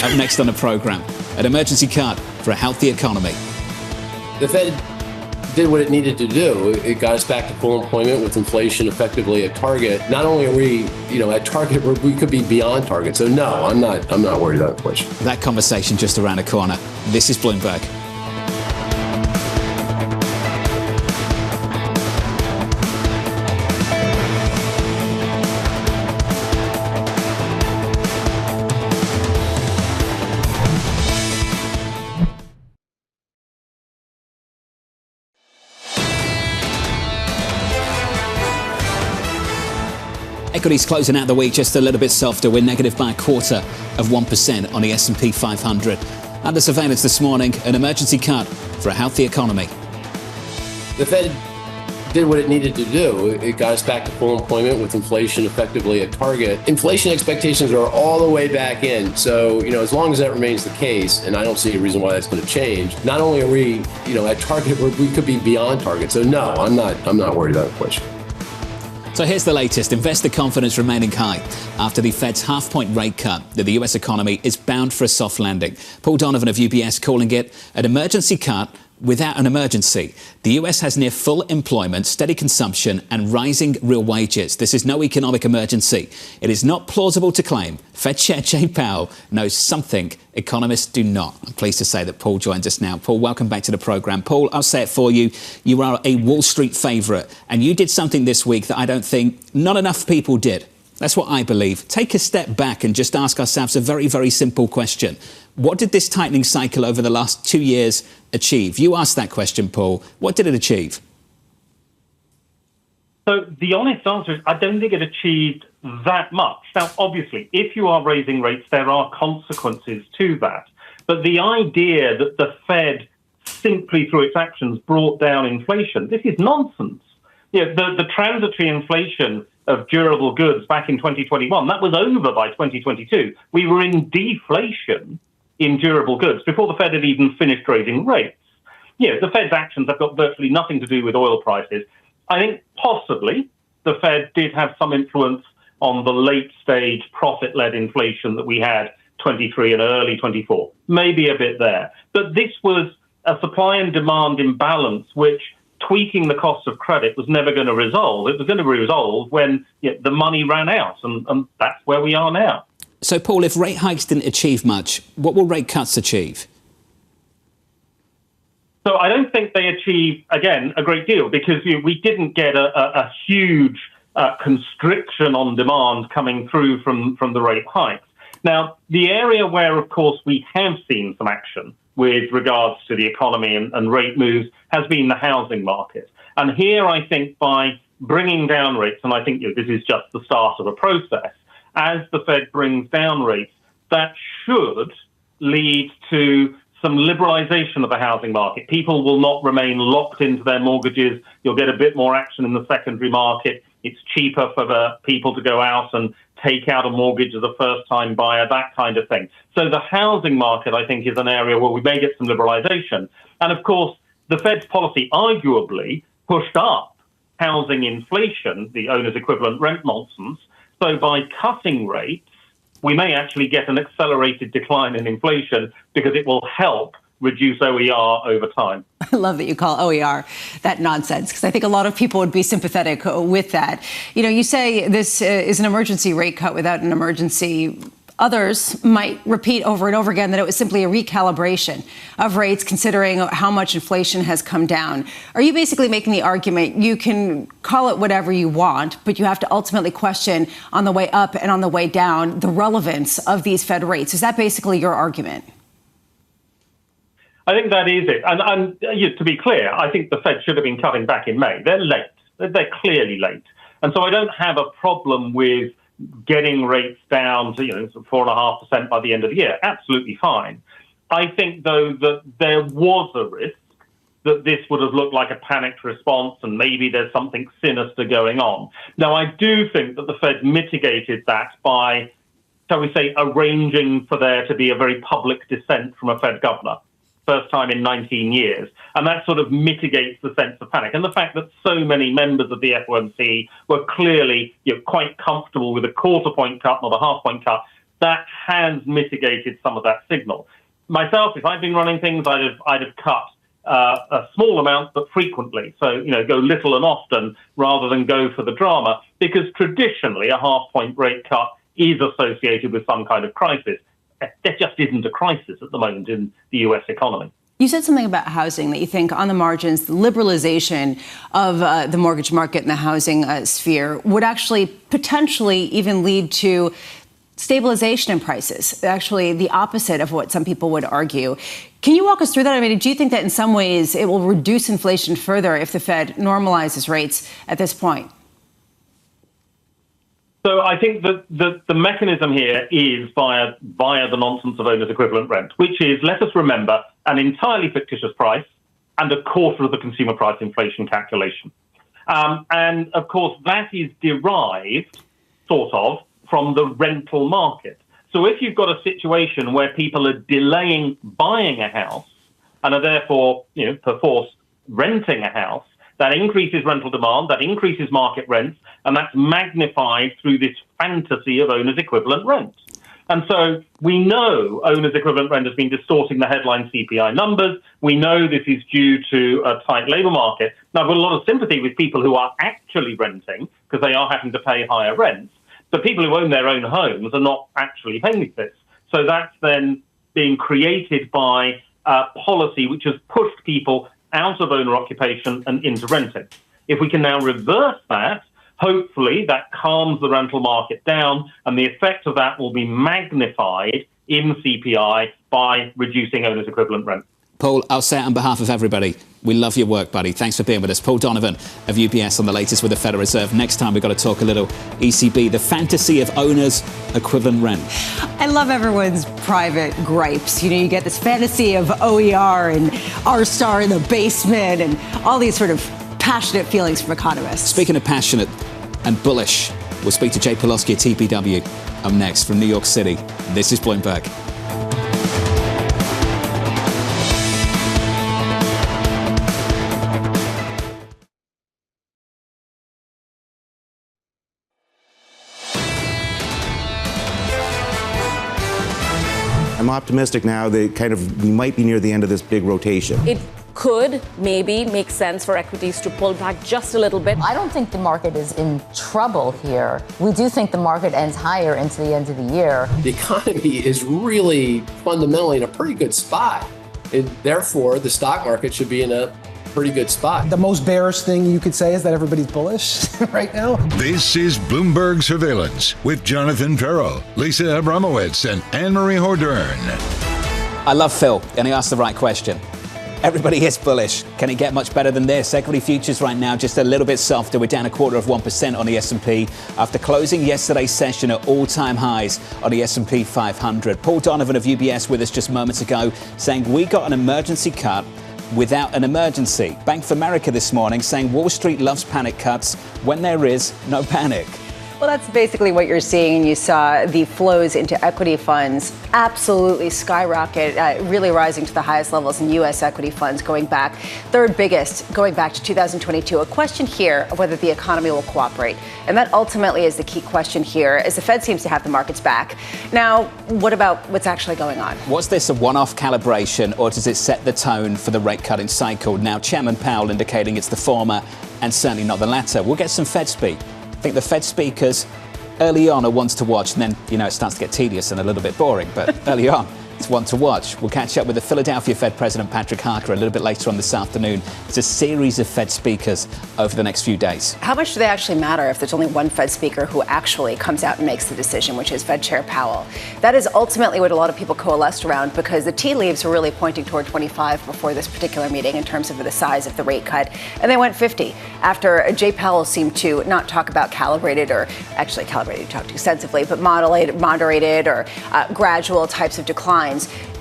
Up next on the program, an emergency cut for a healthy economy. The Fed did what it needed to do. It got us back to full employment with inflation effectively at target. Not only are we, at target, we could be beyond target. So no, I'm not worried about inflation. That conversation just around the corner. This is Bloomberg. Equities closing out the week just a little bit softer. We're negative by 0.25% on the S&P 500. Under surveillance this morning, an emergency cut for a healthy economy. The Fed did what it needed to do. It got us back to full employment with inflation effectively at target. Inflation expectations are all the way back in. So, as long as that remains the case, and I don't see a reason why that's going to change, not only are we, at target, we could be beyond target. So no, I'm not worried about inflation. So here's the latest. Investor confidence remaining high after the Fed's half-point rate cut. That the US economy is bound for a soft landing. Paul Donovan of UBS calling it an emergency cut without an emergency. The US has near full employment, steady consumption and rising real wages. This is no economic emergency. It is not plausible to claim Fed Chair Jay Powell knows something economists do not. I'm pleased to say that Paul joins us now. Paul, welcome back to the programme. Paul, I'll say it for you. You are a Wall Street favourite and you did something this week that I don't think not enough people did. That's what I believe. Take a step back and just ask ourselves a very, very simple question. What did this tightening cycle over the last 2 years achieve? You asked that question, Paul. What did it achieve? So the honest answer is I don't think it achieved that much. Now, obviously, if you are raising rates, there are consequences to that. But the idea that the Fed simply through its actions brought down inflation, this is nonsense. You know, the transitory inflation of durable goods back in 2021, that was over by 2022. We were in deflation in durable goods before the Fed had even finished raising rates. You know, the Fed's actions have got virtually nothing to do with oil prices. I think possibly the Fed did have some influence on the late-stage profit-led inflation that we had 23 and early 24. Maybe a bit there. But this was a supply and demand imbalance which tweaking the cost of credit was never going to resolve. It was going to be resolved when the money ran out, and that's where we are now. So, Paul, if rate hikes didn't achieve much, what will rate cuts achieve? So I don't think they achieve, again, a great deal because we didn't get a huge constriction on demand coming through from the rate hikes. Now, the area where, of course, we have seen some action with regards to the economy and rate moves has been the housing market. And here, I think, by bringing down rates, and I think this is just the start of a process, as the Fed brings down rates, that should lead to some liberalization of the housing market. People will not remain locked into their mortgages. You'll get a bit more action in the secondary market. It's cheaper for the people to go out and take out a mortgage as a first-time buyer, that kind of thing. So the housing market, I think, is an area where we may get some liberalization. And, of course, the Fed's policy arguably pushed up housing inflation, the owner's equivalent rent nonsense. So by cutting rates, we may actually get an accelerated decline in inflation because it will help reduce OER over time. I love that you call OER that nonsense, because I think a lot of people would be sympathetic with that. You know, you say this is an emergency rate cut without an emergency. Others might repeat over and over again that it was simply a recalibration of rates considering how much inflation has come down. Are you basically making the argument you can call it whatever you want, but you have to ultimately question on the way up and on the way down the relevance of these Fed rates? Is that basically your argument? I think that is it. And to be clear, I think the Fed should have been cutting back in May. They're late. They're clearly late. And so I don't have a problem with getting rates down to 4.5% by the end of the year. Absolutely fine. I think, though, that there was a risk that this would have looked like a panicked response and maybe there's something sinister going on. Now, I do think that the Fed mitigated that by, shall we say, arranging for there to be a very public dissent from a Fed governor. First time in 19 years. And that sort of mitigates the sense of panic. And the fact that so many members of the FOMC were clearly quite comfortable with a quarter-point cut, not a half-point cut, that has mitigated some of that signal. Myself, if I'd been running things, I'd have cut a small amount, but frequently. So, go little and often rather than go for the drama, because traditionally a half-point rate cut is associated with some kind of crisis. There just isn't a crisis at the moment in the US economy. You said something about housing, that you think on the margins, the liberalization of the mortgage market and the housing sphere would actually potentially even lead to stabilization in prices, actually the opposite of what some people would argue. Can you walk us through that? I mean, do you think that in some ways it will reduce inflation further if the Fed normalizes rates at this point? So I think that the mechanism here is via the nonsense of owner's equivalent rent, which is, let us remember, an entirely fictitious price and a quarter of the consumer price inflation calculation. And, of course, that is derived, sort of, from the rental market. So if you've got a situation where people are delaying buying a house and are therefore, perforce renting a house, That increases rental demand, that increases market rents, and that's magnified through this fantasy of owner's equivalent rent. And so we know owner's equivalent rent has been distorting the headline CPI numbers. We know this is due to a tight labour market. Now, I've got a lot of sympathy with people who are actually renting because they are having to pay higher rents. But people who own their own homes are not actually paying this. So that's then being created by policy which has pushed people out of owner occupation and into renting. If we can now reverse that, hopefully that calms the rental market down, and the effect of that will be magnified in CPI by reducing owner's equivalent rent. Paul, I'll say it on behalf of everybody. We love your work, buddy. Thanks for being with us. Paul Donovan of UBS on the latest with the Federal Reserve. Next time, we've got to talk a little ECB, the fantasy of owner's equivalent rent. I love everyone's private gripes. You know, you get this fantasy of OER and R-Star in the basement and all these sort of passionate feelings from economists. Speaking of passionate and bullish, we'll speak to Jay Pelosky at TPW up next from New York City. This is Bloomberg. I'm optimistic now that we might be near the end of this big rotation. It could maybe make sense for equities to pull back just a little bit. I don't think the market is in trouble here. We do think the market ends higher into the end of the year. The economy is really fundamentally in a pretty good spot. And therefore, the stock market should be in a pretty good spot. The most bearish thing you could say is that everybody's bullish right now. This is Bloomberg Surveillance with Jonathan Ferro, Lisa Abramowicz, and Annmarie Hordern. I love Phil, and he asked the right question. Everybody is bullish. Can it get much better than this? Equity futures right now just a little bit softer. We're down 0.25% on the S&P after closing yesterday's session at all-time highs on the S&P 500. Paul Donovan of UBS with us just moments ago saying we got an emergency cut without an emergency. Bank of America this morning saying Wall Street loves panic cuts when there is no panic. Well, that's basically what you're seeing. You saw the flows into equity funds absolutely skyrocket, really rising to the highest levels in U.S. equity funds, going back, third biggest, going back to 2022. A question here of whether the economy will cooperate. And that ultimately is the key question here, as the Fed seems to have the markets back. Now, what about what's actually going on? Was this a one-off calibration, or does it set the tone for the rate-cutting cycle? Now, Chairman Powell indicating it's the former and certainly not the latter. We'll get some Fed speak. I think the Fed speakers early on are ones to watch, and then, it starts to get tedious and a little bit boring, but early on, it's one to watch. We'll catch up with the Philadelphia Fed President Patrick Harker a little bit later on this afternoon. It's a series of Fed speakers over the next few days. How much do they actually matter if there's only one Fed speaker who actually comes out and makes the decision, which is Fed Chair Powell? That is ultimately what a lot of people coalesced around, because the tea leaves were really pointing toward 25 before this particular meeting in terms of the size of the rate cut. And they went 50 after Jay Powell seemed to not talk about calibrated, or actually calibrated, talked extensively, but moderated or gradual types of declines.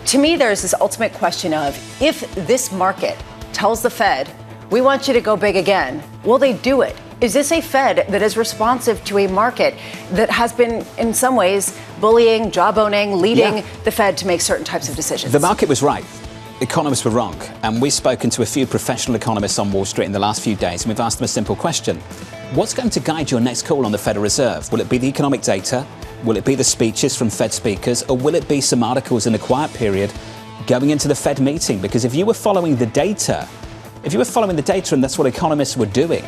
To me, there's this ultimate question of, if this market tells the Fed, we want you to go big again, will they do it? Is this a Fed that is responsive to a market that has been, in some ways, bullying, job-owning, leading the Fed to make certain types of decisions? The market was right. Economists were wrong. And we've spoken to a few professional economists on Wall Street in the last few days, and we've asked them a simple question. What's going to guide your next call on the Federal Reserve? Will it be the economic data? Will it be the speeches from Fed speakers? Or will it be some articles in the quiet period going into the Fed meeting? Because if you were following the data, and that's what economists were doing,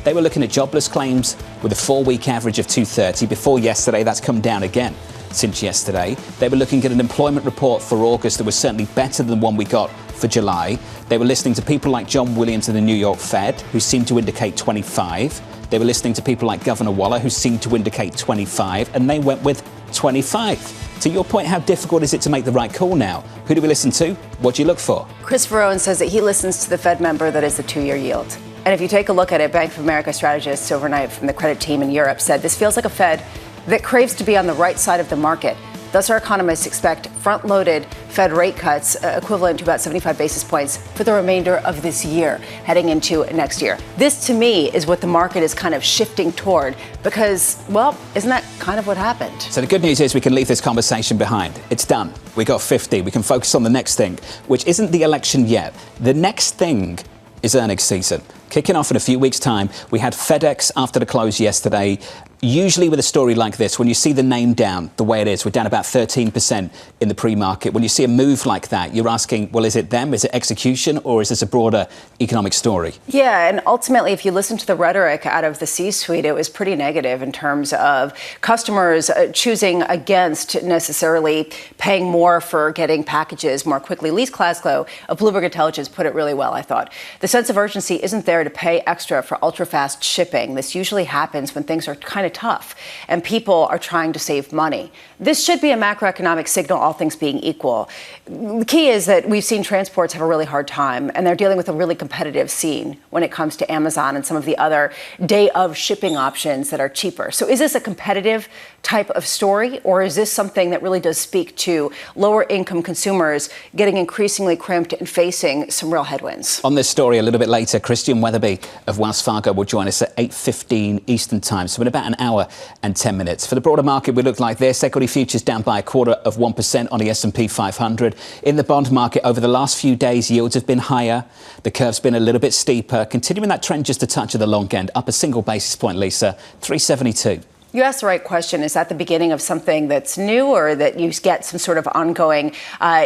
they were looking at jobless claims with a 4-week average of 230. Before yesterday, that's come down again since yesterday. They were looking at an employment report for August that was certainly better than one we got for July. They were listening to people like John Williams of the New York Fed, who seemed to indicate 25. They were listening to people like Governor Waller, who seemed to indicate 25, and they went with 25. To your point, how difficult is it to make the right call now? Who do we listen to? What do you look for? Chris Verrone says that he listens to the Fed member that is the 2-year yield. And if you take a look at it, Bank of America strategist overnight from the credit team in Europe said this feels like a Fed that craves to be on the right side of the market. Thus, our economists expect front-loaded Fed rate cuts equivalent to about 75 basis points for the remainder of this year, heading into next year. This, to me, is what the market is kind of shifting toward because, well, isn't that kind of what happened? So the good news is we can leave this conversation behind. It's done. We got 50. We can focus on the next thing, which isn't the election yet. The next thing is earnings season. Kicking off in a few weeks' time, we had FedEx after the close yesterday. Usually with a story like this, when you see the name down the way it is, we're down about 13% in the pre-market. When you see a move like that, you're asking, well, is it them? Is it execution? Or is this a broader economic story? Yeah, and ultimately, if you listen to the rhetoric out of the C-suite, it was pretty negative in terms of customers choosing against necessarily paying more for getting packages more quickly. Lise Glasgow of Bloomberg Intelligence put it really well, I thought. The sense of urgency isn't there to pay extra for ultra-fast shipping. This usually happens when things are kind of tough and people are trying to save money. This should be a macroeconomic signal, all things being equal. The key is that we've seen transports have a really hard time, and they're dealing with a really competitive scene when it comes to Amazon and some of the other day of shipping options that are cheaper. So is this a competitive type of story, or is this something that really does speak to lower income consumers getting increasingly crimped and facing some real headwinds? On this story a little bit later, Christian Wetherbee of Wells Fargo will join us at 8:15 Eastern time, so in about an hour and 10 minutes. For the broader market, we look like this. Equity futures down by 0.25% on the S&P 500. In the bond market over the last few days, yields have been higher. The curve's been a little bit steeper, continuing that trend just a touch at the long end, up a single basis point, Lisa, 372. You asked the right question. Is that the beginning of something that's new, or that you get some sort of ongoing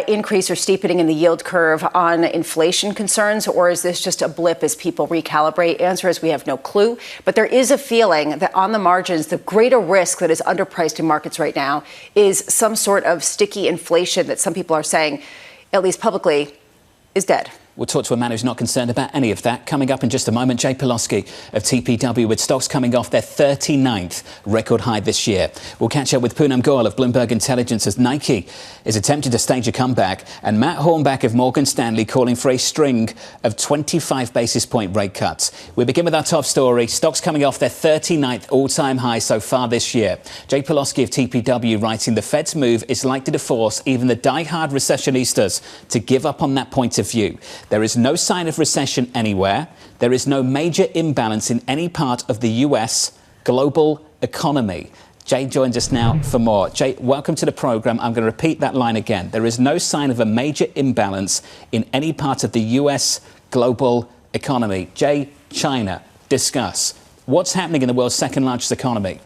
increase or steepening in the yield curve on inflation concerns, or is this just a blip as people recalibrate? Answer is we have no clue. But there is a feeling that on the margins, the greater risk that is underpriced in markets right now is some sort of sticky inflation that some people are saying, at least publicly, is dead. We'll talk to a man who's not concerned about any of that. Coming up in just a moment, Jay Pelosky of TPW, with stocks coming off their 39th record high this year. We'll catch up with Poonam Goyal of Bloomberg Intelligence as Nike is attempting to stage a comeback, and Matt Hornbach of Morgan Stanley calling for a string of 25 basis point rate cuts. We begin with our top story. Stocks coming off their 39th all-time high so far this year. Jay Pelosky of TPW writing the Fed's move is likely to force even the die-hard recessionistas to give up on that point of view. There is no sign of recession anywhere. There is no major imbalance in any part of the US global economy. Jay joins us now for more. Jay, welcome to the program. I'm going to repeat that line again. There is no sign of a major imbalance in any part of the US global economy. Jay, China, discuss. What's happening in the world's second largest economy?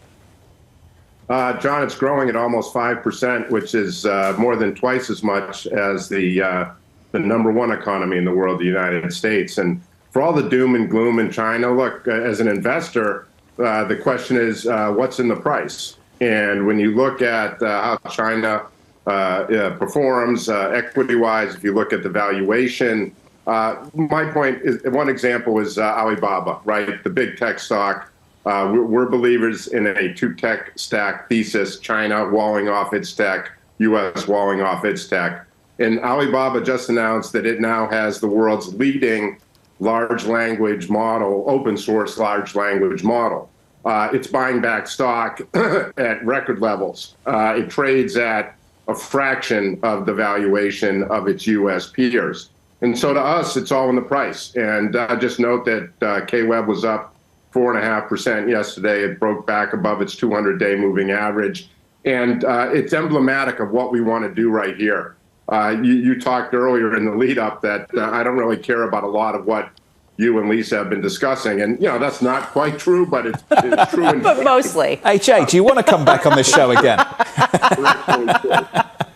John, it's growing at almost 5%, which is more than twice as much as the number one economy in the world, the United States. And for all the doom and gloom in China, look, as an investor, the question is, what's in the price? And when you look at how China performs equity-wise, if you look at the valuation, my point is, one example is Alibaba, right? The big tech stock. We're believers in a two-tech stack thesis, China walling off its tech, U.S. walling off its tech. And Alibaba just announced that it now has the world's leading large language model, open source large language model. It's buying back stock at record levels. It trades at a fraction of the valuation of its U.S. peers. And so to us, it's all in the price. And just note that K-Web was up 4.5% yesterday. It broke back above its 200-day moving average. And it's emblematic of what we want to do right here. You talked earlier in the lead up that I don't really care about a lot of what you and Lisa have been discussing. And, you know, that's not quite true, but it's true. But mostly. Hey, Jay, do you want to come back on this show again?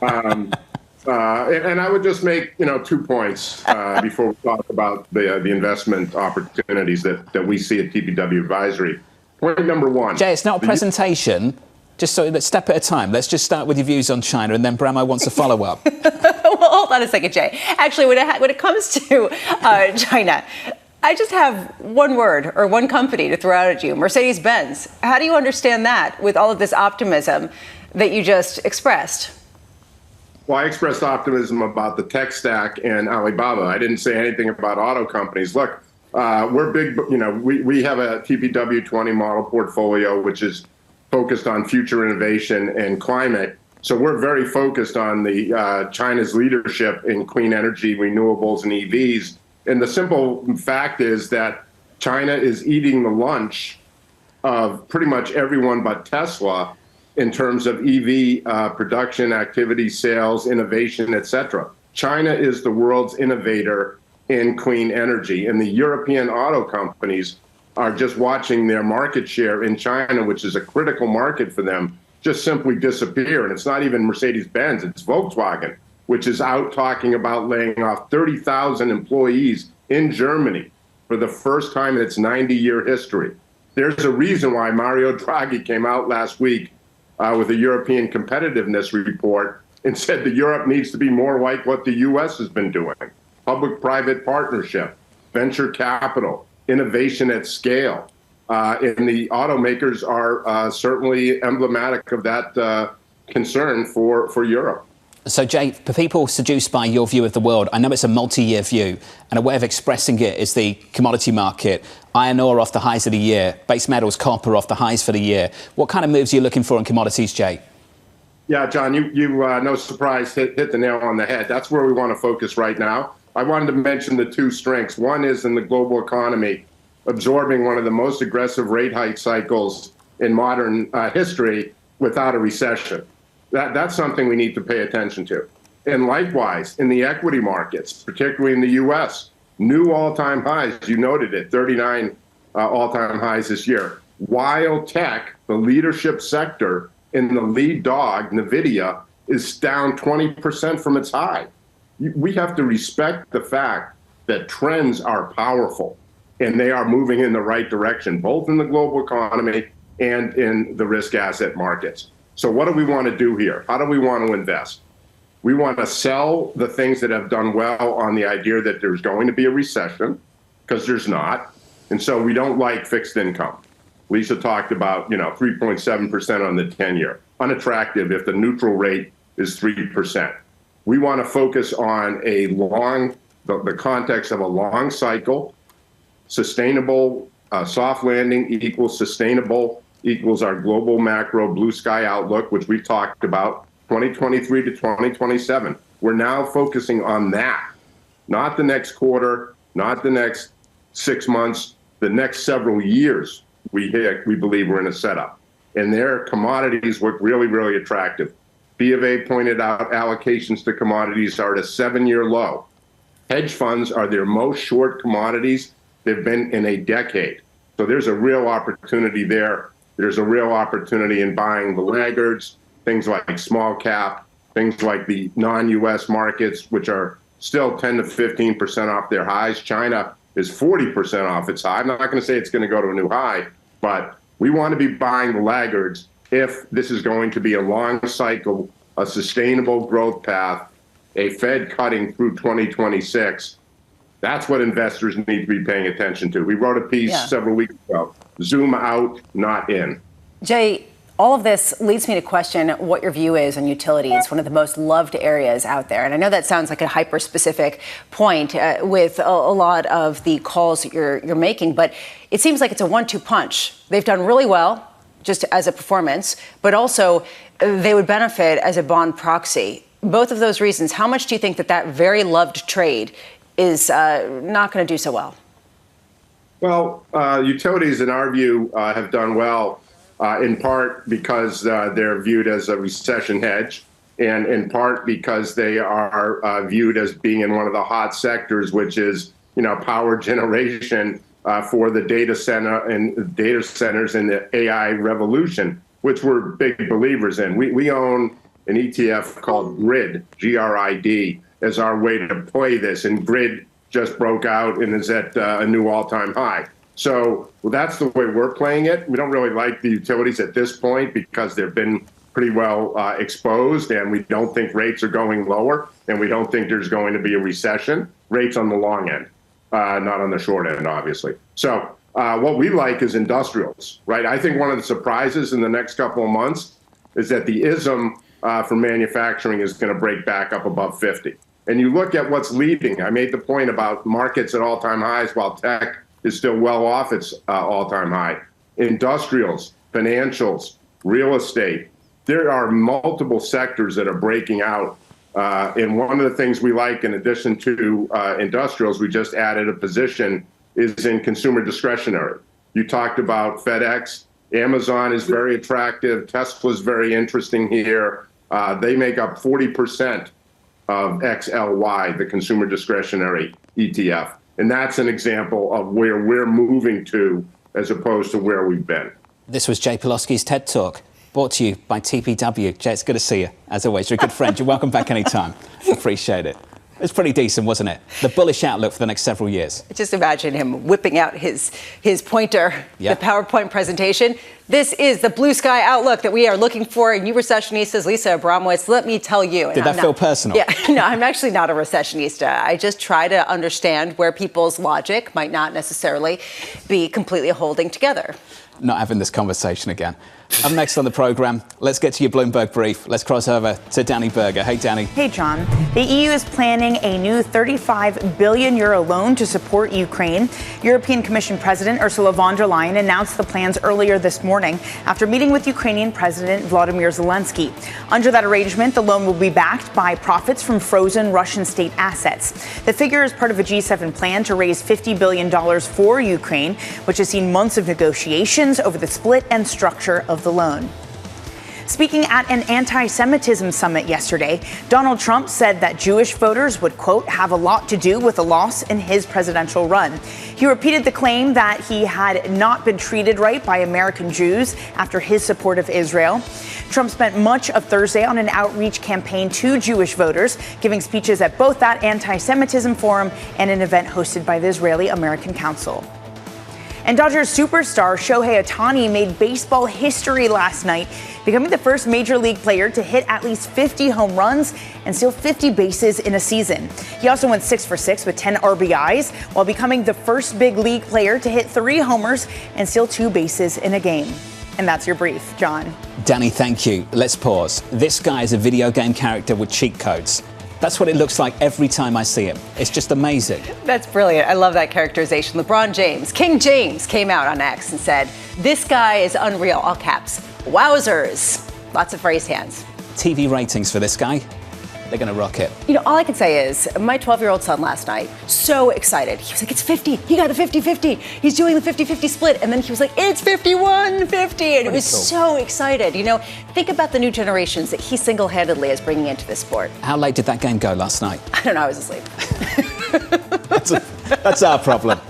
And I would just make, 2 points before we talk about the investment opportunities that we see at TPW Advisory. Point number one. Jay, it's not a presentation. Just so let's step at a time. Let's just start with your views on China, and then Bramo wants a follow-up. Well, hold on a second, Jay. Actually, when it comes to China, I just have one word or one company to throw out at you, Mercedes-Benz. How do you understand that with all of this optimism that you just expressed? Well, I expressed optimism about the tech stack and Alibaba. I didn't say anything about auto companies. Look, we're big, we have a TPW 20 model portfolio, which is focused on future innovation and climate. So we're very focused on the China's leadership in clean energy, renewables, and EVs. And the simple fact is that China is eating the lunch of pretty much everyone but Tesla in terms of EV production, activity, sales, innovation, et cetera. China is the world's innovator in clean energy. And the European auto companies are just watching their market share in China, which is a critical market for them, just simply disappear. And it's not even Mercedes-Benz, it's Volkswagen, which is out talking about laying off 30,000 employees in Germany for the first time in its 90-year history. There's a reason why Mario Draghi came out last week with a European competitiveness report and said that Europe needs to be more like what the U.S. has been doing. Public-private partnership, venture capital, innovation at scale. And the automakers are certainly emblematic of that concern for Europe. So, Jay, for people seduced by your view of the world, I know it's a multi-year view, and a way of expressing it is the commodity market. Iron ore off the highs of the year, base metals, copper off the highs for the year. What kind of moves are you looking for in commodities, Jay? Yeah, John, you no surprise, hit the nail on the head. That's where we want to focus right now. I wanted to mention the two strengths. One is in the global economy, absorbing one of the most aggressive rate hike cycles in modern history without a recession. That's something we need to pay attention to. And likewise, in the equity markets, particularly in the U.S., new all-time highs. You noted it, 39 all-time highs this year. While tech, the leadership sector in the lead dog, NVIDIA, is down 20% from its high. We have to respect the fact that trends are powerful and they are moving in the right direction, both in the global economy and in the risk asset markets. So what do we want to do here? How do we want to invest? We want to sell the things that have done well on the idea that there's going to be a recession, because there's not. And so we don't like fixed income. Lisa talked about, 3.7% on the 10-year. Unattractive if the neutral rate is 3%. We want to focus on the context of a long cycle, sustainable, soft landing equals sustainable equals our global macro blue sky outlook, which we've talked about, 2023 to 2027. We're now focusing on that, not the next quarter, not the next 6 months, the next several years. We believe we're in a setup. And their commodities look really, really attractive. B of A pointed out allocations to commodities are at a 7-year low. Hedge funds are their most short commodities they've been in a decade. So there's a real opportunity there. There's a real opportunity in buying the laggards, things like small cap, things like the non-U.S. markets, which are still 10 to 15% off their highs. China is 40% off its high. I'm not going to say it's going to go to a new high, but we want to be buying the laggards if this is going to be a long cycle, a sustainable growth path, a Fed cutting through 2026. That's what investors need to be paying attention to. We wrote a piece several weeks ago, zoom out, not in. Jay, all of this leads me to question what your view is on utilities, one of the most loved areas out there. And I know that sounds like a hyper-specific point with a lot of the calls that you're making, but it seems like it's a 1-2 punch. They've done really well just as a performance, but also they would benefit as a bond proxy. Both of those reasons, how much do you think that very loved trade is not going to do so well? Well, utilities, in our view, have done well, in part because they're viewed as a recession hedge, and in part because they are viewed as being in one of the hot sectors, which is, power generation for the data center and data centers in the AI revolution, which we're big believers in. We own an ETF called GRID, G-R-I-D, as our way to play this. And GRID just broke out and is at a new all-time high. So that's the way we're playing it. We don't really like the utilities at this point because they've been pretty well exposed, and we don't think rates are going lower, and we don't think there's going to be a recession. Rates on the long end, not on the short end, obviously. So what we like is industrials, right? I think one of the surprises in the next couple of months is that the ISM for manufacturing is going to break back up above 50. And you look at what's leading. I made the point about markets at all-time highs while tech is still well off its all-time high. Industrials, financials, real estate. There are multiple sectors that are breaking out. And one of the things we like, in addition to industrials, we just added a position, is in consumer discretionary. You talked about FedEx. Amazon is very attractive. Tesla's very interesting here. They make up 40% of XLY, the consumer discretionary ETF. And that's an example of where we're moving to as opposed to where we've been. This was Jay Pelosky's TED Talk, brought to you by TPW. Jay, it's good to see you. As always, you're a good friend. You're welcome back anytime. Appreciate it. It was pretty decent, wasn't it? The bullish outlook for the next several years. Just imagine him whipping out his pointer, Yeah. the PowerPoint presentation. This is the blue sky outlook that we are looking for. And you recessionistas, Lisa Abramowicz, let me tell you. Did that feel personal? Yeah, no, I'm actually not a recessionista. I just try to understand where people's logic might not necessarily be completely holding together. Not having this conversation again. Up next on the programme, let's get to your Bloomberg brief. Let's cross over to Danny Berger. Hey, Danny. Hey, John. The EU is planning a new 35 billion euro loan to support Ukraine. European Commission President Ursula von der Leyen announced the plans earlier this morning after meeting with Ukrainian President Volodymyr Zelensky. Under that arrangement, the loan will be backed by profits from frozen Russian state assets. The figure is part of a G7 plan to raise $50 billion for Ukraine, which has seen months of negotiations over the split and structure of the loan. Speaking at an anti-Semitism summit yesterday, Donald Trump said that Jewish voters would, quote, have a lot to do with the loss in his presidential run. He repeated the claim that he had not been treated right by American Jews after his support of Israel. Trump spent much of Thursday on an outreach campaign to Jewish voters, giving speeches at both that anti-Semitism forum and an event hosted by the Israeli American Council. And Dodgers superstar Shohei Ohtani made baseball history last night, becoming the first major league player to hit at least 50 home runs and steal 50 bases in a season. He also went 6 for 6 with 10 RBIs, while becoming the first big league player to hit 3 homers and steal 2 bases in a game. And that's your brief, John. Danny, thank you. Let's pause. This guy is a video game character with cheat codes. That's what it looks like every time I see him. It's just amazing. That's brilliant. I love that characterization. LeBron James, King James, came out on X and said, "This guy is unreal," all caps. Wowzers. Lots of raised hands. TV ratings for this guy, they're going to rock it. You know, all I can say is my 12-year-old son last night, so excited. He was like, it's 50. He got a 50-50. He's doing the 50-50 split. And then he was like, it's 51-50. And it was so excited. You know, think about the new generations that he single-handedly is bringing into this sport. How late did that game go last night? I don't know. I was asleep. That's our problem,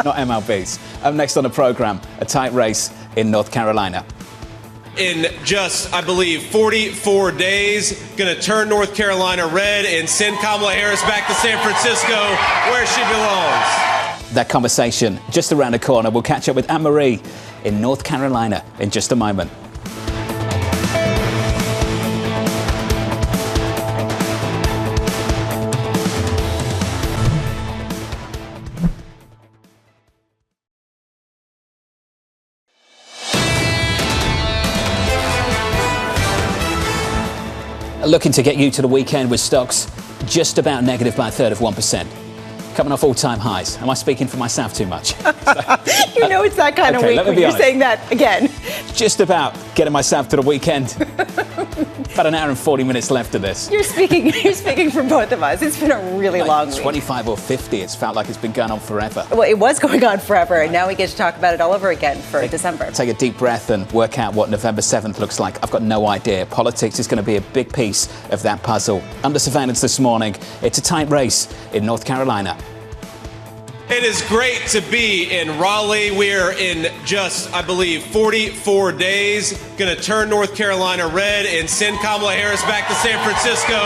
not MLB's. Up next on the program, a tight race in North Carolina. In just, I believe, 44 days, going to turn North Carolina red and send Kamala Harris back to San Francisco, where she belongs. That conversation just around the corner. We'll catch up with Annmarie in North Carolina in just a moment. Looking to get you to the weekend with stocks just about negative by a third of 1%. Coming off all-time highs. Am I speaking for myself too much? You know it's that kind of week when you're saying that again. Just about getting myself to the weekend. About an hour and 40 minutes left of this. You're speaking for both of us. It's been a really long week. 25 or 50. It's felt like it's been going on forever. Well, it was going on forever, and now we get to talk about it all over again for December. Take a deep breath and work out what November 7th looks like. I've got no idea. Politics is going to be a big piece of that puzzle. Under surveillance this morning, it's a tight race in North Carolina. It is great to be in Raleigh. We're in just, I believe, 44 days. Going to turn North Carolina red and send Kamala Harris back to San Francisco,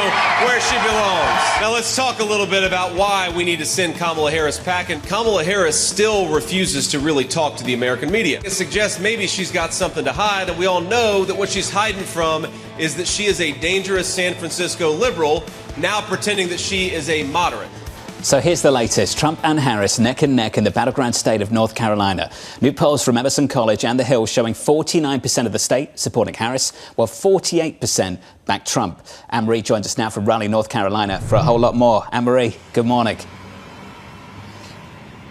where she belongs. Now let's talk a little bit about why we need to send Kamala Harris back. And Kamala Harris still refuses to really talk to the American media. It suggests maybe she's got something to hide, and we all know that what she's hiding from is that she is a dangerous San Francisco liberal, now pretending that she is a moderate. So here's the latest. Trump and Harris neck and neck in the battleground state of North Carolina. New polls from Emerson College and The Hill showing 49% of the state supporting Harris, while 48% back Trump. Annmarie joins us now from Raleigh, North Carolina for a whole lot more. Annmarie, good morning.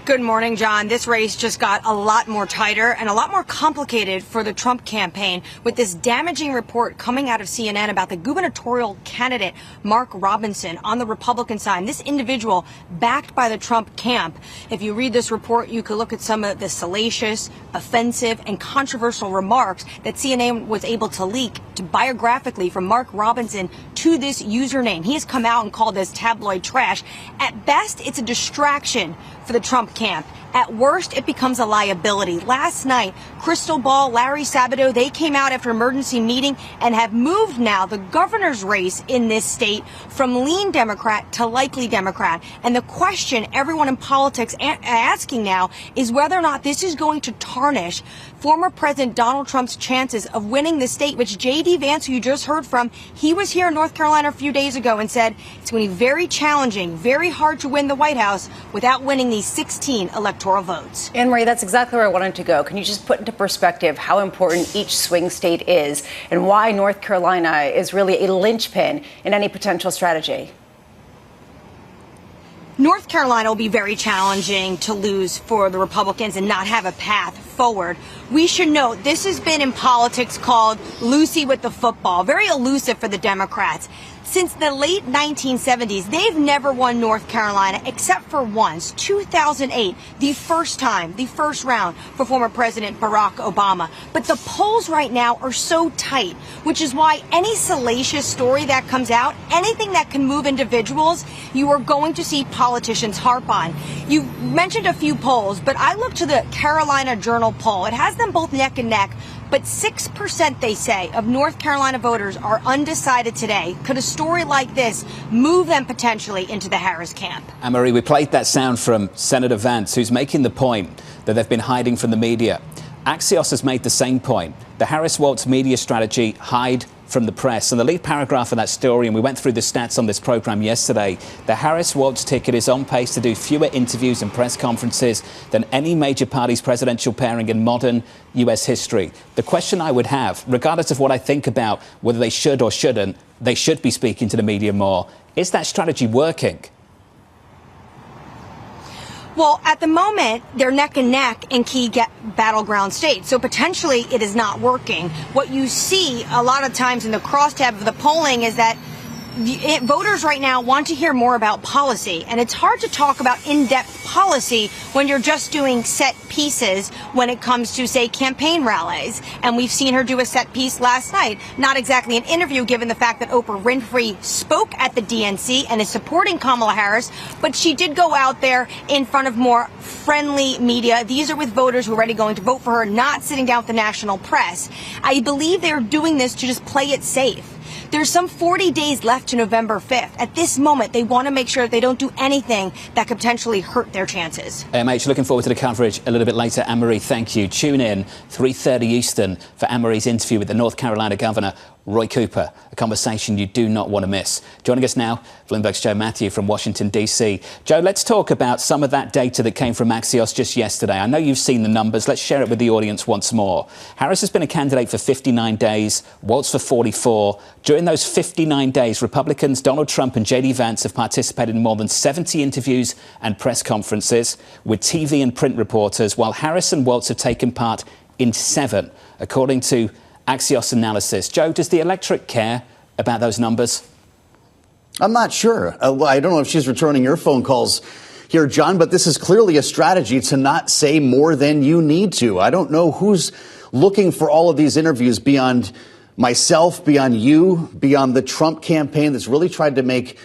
Good morning, John. This race just got a lot more tighter and a lot more complicated for the Trump campaign with this damaging report coming out of CNN about the gubernatorial candidate, Mark Robinson, on the Republican side. This individual backed by the Trump camp. If you read this report, you could look at some of the salacious, offensive, and controversial remarks that CNN was able to leak biographically from Mark Robinson to this username. He has come out and called this tabloid trash. At best, it's a distraction for the Trump camp. At worst, it becomes a liability. Last night, Crystal Ball, Larry Sabato, they came out after emergency meeting and have moved now the governor's race in this state from lean Democrat to likely Democrat. And the question everyone in politics asking now is whether or not this is going to tarnish former President Donald Trump's chances of winning the state, which J.D. Vance, who you just heard from, he was here in North Carolina a few days ago and said it's going to be very challenging, very hard to win the White House without winning these 16 electoral votes. Annmarie, that's exactly where I wanted to go. Can you just put into perspective how important each swing state is and why North Carolina is really a linchpin in any potential strategy? North Carolina will be very challenging to lose for the Republicans and not have a path forward. We should note this has been in politics called Lucy with the football, very elusive for the Democrats. Since the late 1970s, they've never won North Carolina except for once, 2008, the first time, the first round for former President Barack Obama. But the polls right now are so tight, which is why any salacious story that comes out, anything that can move individuals, you are going to see politicians harp on. You mentioned a few polls, but I look to the Carolina Journal poll. It has them both neck and neck. But 6%, they say, of North Carolina voters are undecided today. Could a story like this move them potentially into the Harris camp? Annmarie, we played that sound from Senator Vance, who's making the point that they've been hiding from the media. Axios has made the same point. The Harris-Walz media strategy, hide from the press. And the lead paragraph of that story, and we went through the stats on this program yesterday, the Harris-Walz ticket is on pace to do fewer interviews and press conferences than any major party's presidential pairing in modern U.S. history. The question I would have, regardless of what I think about whether they should or shouldn't, they should be speaking to the media more. Is that strategy working? Well, at the moment, they're neck and neck in key battleground states. So potentially it is not working. What you see a lot of times in the crosstab of the polling is that voters right now want to hear more about policy. And it's hard to talk about in-depth policy when you're just doing set pieces when it comes to, say, campaign rallies. And we've seen her do a set piece last night. Not exactly an interview, given the fact that Oprah Winfrey spoke at the DNC and is supporting Kamala Harris. But she did go out there in front of more friendly media. These are with voters who are already going to vote for her, not sitting down with the national press. I believe they're doing this to just play it safe. There's some 40 days left to November 5th. At this moment, they want to make sure that they don't do anything that could potentially hurt their chances. AMH, looking forward to the coverage a little bit later. Annmarie, thank you. Tune in 3:30 Eastern for Anne-Marie's interview with the North Carolina Governor, Roy Cooper, a conversation you do not want to miss. Joining us now, Bloomberg's Joe Matthew from Washington, D.C. Joe, let's talk about some of that data that came from Axios just yesterday. I know you've seen the numbers. Let's share it with the audience once more. Harris has been a candidate for 59 days, Walz for 44. During those 59 days, Republicans Donald Trump and J.D. Vance have participated in more than 70 interviews and press conferences with TV and print reporters, while Harris and Walz have taken part in 7, according to Axios analysis. Joe, does the electorate care about those numbers? I'm not sure. I don't know if she's returning your phone calls here, John, but this is clearly a strategy to not say more than you need to. I don't know who's looking for all of these interviews beyond myself, beyond you, beyond the Trump campaign that's really tried to make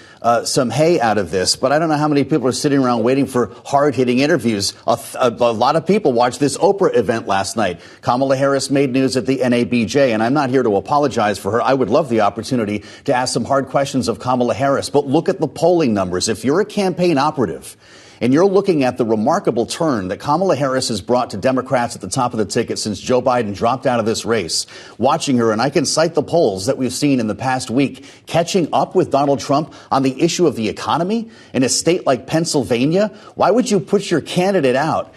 some hay out of this. But I don't know how many people are sitting around waiting for hard-hitting interviews. A lot of people watched this Oprah event last night. Kamala Harris made news at the NABJ, and I'm not here to apologize for her. I would love the opportunity to ask some hard questions of Kamala Harris. But look at the polling numbers. If you're a campaign operative, and you're looking at the remarkable turn that Kamala Harris has brought to Democrats at the top of the ticket since Joe Biden dropped out of this race, watching her, and I can cite the polls that we've seen in the past week, catching up with Donald Trump on the issue of the economy in a state like Pennsylvania. Why would you put your candidate out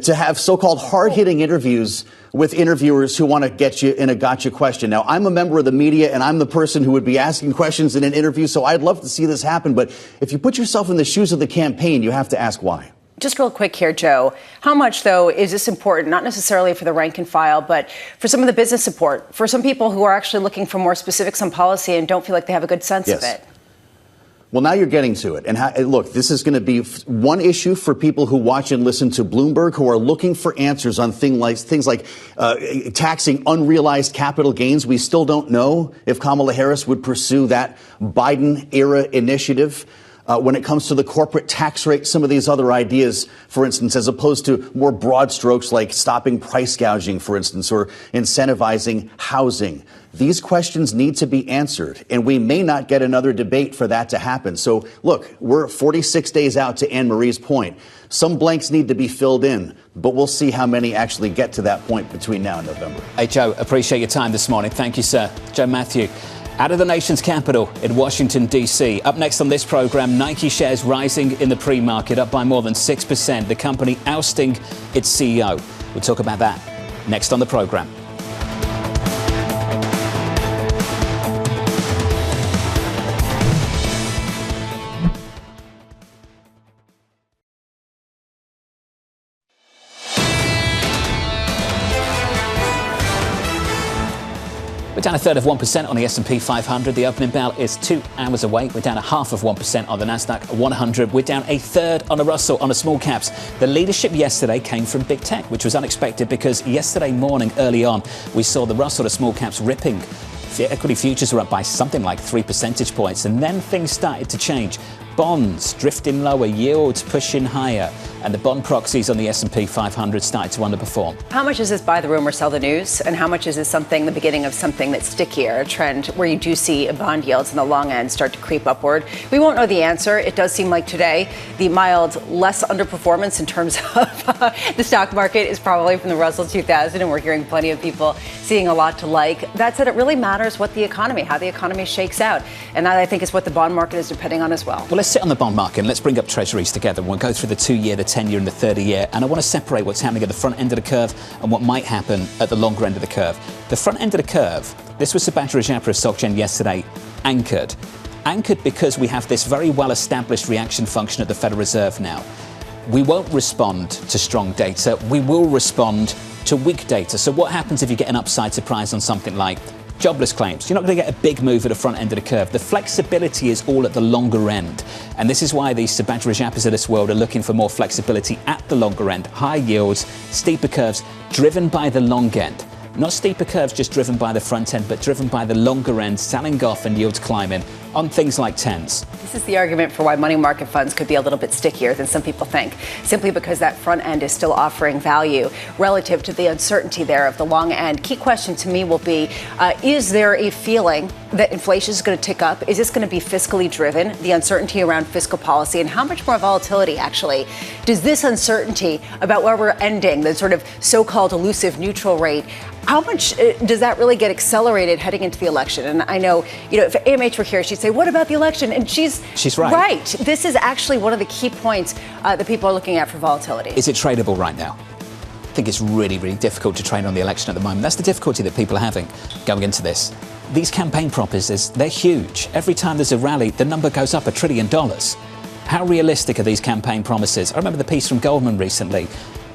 to have so-called hard-hitting interviews with interviewers who want to get you in a gotcha question? Now, I'm a member of the media, and I'm the person who would be asking questions in an interview, so I'd love to see this happen. But if you put yourself in the shoes of the campaign, you have to ask why. Just real quick here, Joe. How much, though, is this important, not necessarily for the rank and file, but for some of the business support, for some people who are actually looking for more specifics on policy and don't feel like they have a good sense of it? Well, now you're getting to it. And look, this is going to be one issue for people who watch and listen to Bloomberg, who are looking for answers on things like taxing unrealized capital gains. We still don't know if Kamala Harris would pursue that Biden-era initiative. When it comes to the corporate tax rate, some of these other ideas, for instance, as opposed to more broad strokes like stopping price gouging, for instance, or incentivizing housing. These questions need to be answered, and we may not get another debate for that to happen. So, look, we're 46 days out to Anne-Marie's point. Some blanks need to be filled in, but we'll see how many actually get to that point between now and November. Hey, Joe, appreciate your time this morning. Thank you, sir. Joe Matthew. Out of the nation's capital in Washington, D.C. Up next on this program, Nike shares rising in the pre-market, up by more than 6%. The company ousting its CEO. We'll talk about that next on the program. We're down a third of 1% on the S&P 500. The opening bell is 2 hours away. We're down a half of 1% on the Nasdaq 100. We're down a third on the Russell on the small caps. The leadership yesterday came from big tech, which was unexpected because yesterday morning, early on, we saw the Russell, the small caps ripping. The equity futures were up by something like 3 percentage points, and then things started to change. Bonds drifting lower, yields pushing higher, and the bond proxies on the S&P 500 started to underperform. How much is this buy the rumor, sell the news? And how much is this the beginning of something that's stickier, a trend where you do see bond yields in the long end start to creep upward? We won't know the answer. It does seem like today the mild, less underperformance in terms of the stock market is probably from the Russell 2000, and we're hearing plenty of people seeing a lot to like. That said, it really matters what the economy, how the economy shakes out. And that, I think, is what the bond market is depending on as well. Well, let's sit on the bond market and let's bring up treasuries together. We'll go through the 2-year, the 10-year and the 30-year. And I want to separate what's happening at the front end of the curve and what might happen at the longer end of the curve. The front end of the curve, this was Subhadra Rajapaksa of SocGen yesterday, anchored. Anchored because we have this very well-established reaction function at the Federal Reserve now. We won't respond to strong data. We will respond to weak data. So what happens if you get an upside surprise on something like jobless claims? You're not going to get a big move at the front end of the curve. The flexibility is all at the longer end. And this is why these Subhadra Rajapaksas of this world are looking for more flexibility at the longer end. High yields, steeper curves, driven by the long end. Not steeper curves just driven by the front end, but driven by the longer end, selling off and yields climbing on things like 10s. This is the argument for why money market funds could be a little bit stickier than some people think, simply because that front end is still offering value relative to the uncertainty there of the long end. Key question to me will be, is there a feeling that inflation is going to tick up? Is this going to be fiscally driven, the uncertainty around fiscal policy, and how much more volatility, actually, does this uncertainty about where we're ending, the sort of so-called elusive neutral rate, how much does that really get accelerated heading into the election? And I know, if AMH were here, she'd say, what about the election? And she's right. Right. This is actually one of the key points that people are looking at for volatility. Is it tradable right now? I think it's really, really difficult to trade on the election at the moment. That's the difficulty that people are having going into this. These campaign promises, they're huge. Every time there's a rally, the number goes up $1 trillion. How realistic are these campaign promises? I remember the piece from Goldman recently.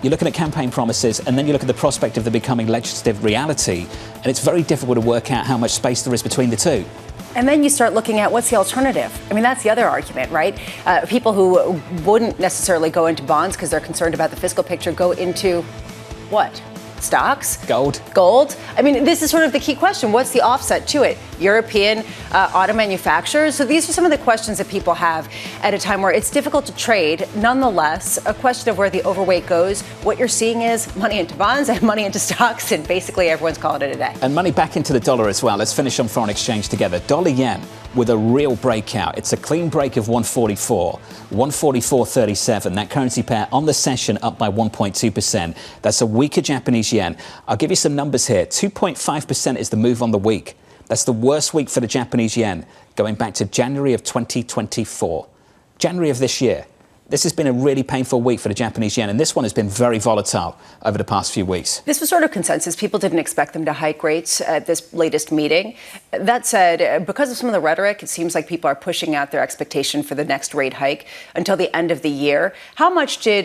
You're looking at campaign promises, and then you look at the prospect of them becoming legislative reality, and it's very difficult to work out how much space there is between the two. And then you start looking at what's the alternative. I mean, that's the other argument, right? People who wouldn't necessarily go into bonds because they're concerned about the fiscal picture go into what? Stocks? Gold. I mean, this is sort of the key question. What's the offset to it? European auto manufacturers? So these are some of the questions that people have at a time where it's difficult to trade. Nonetheless, a question of where the overweight goes. What you're seeing is money into bonds and money into stocks, and basically everyone's calling it a day. And money back into the dollar as well. Let's finish on foreign exchange together. Dollar yen with a real breakout. It's a clean break of 144, 144.37. That currency pair on the session up by 1.2%. That's a weaker Japanese yen. I'll give you some numbers here. 2.5% is the move on the week. That's the worst week for the Japanese yen going back to January of 2024. January of this year. This has been a really painful week for the Japanese yen, and this one has been very volatile over the past few weeks. This was sort of consensus. People didn't expect them to hike rates at this latest meeting. That said, because of some of the rhetoric, it seems like people are pushing out their expectation for the next rate hike until the end of the year. How much did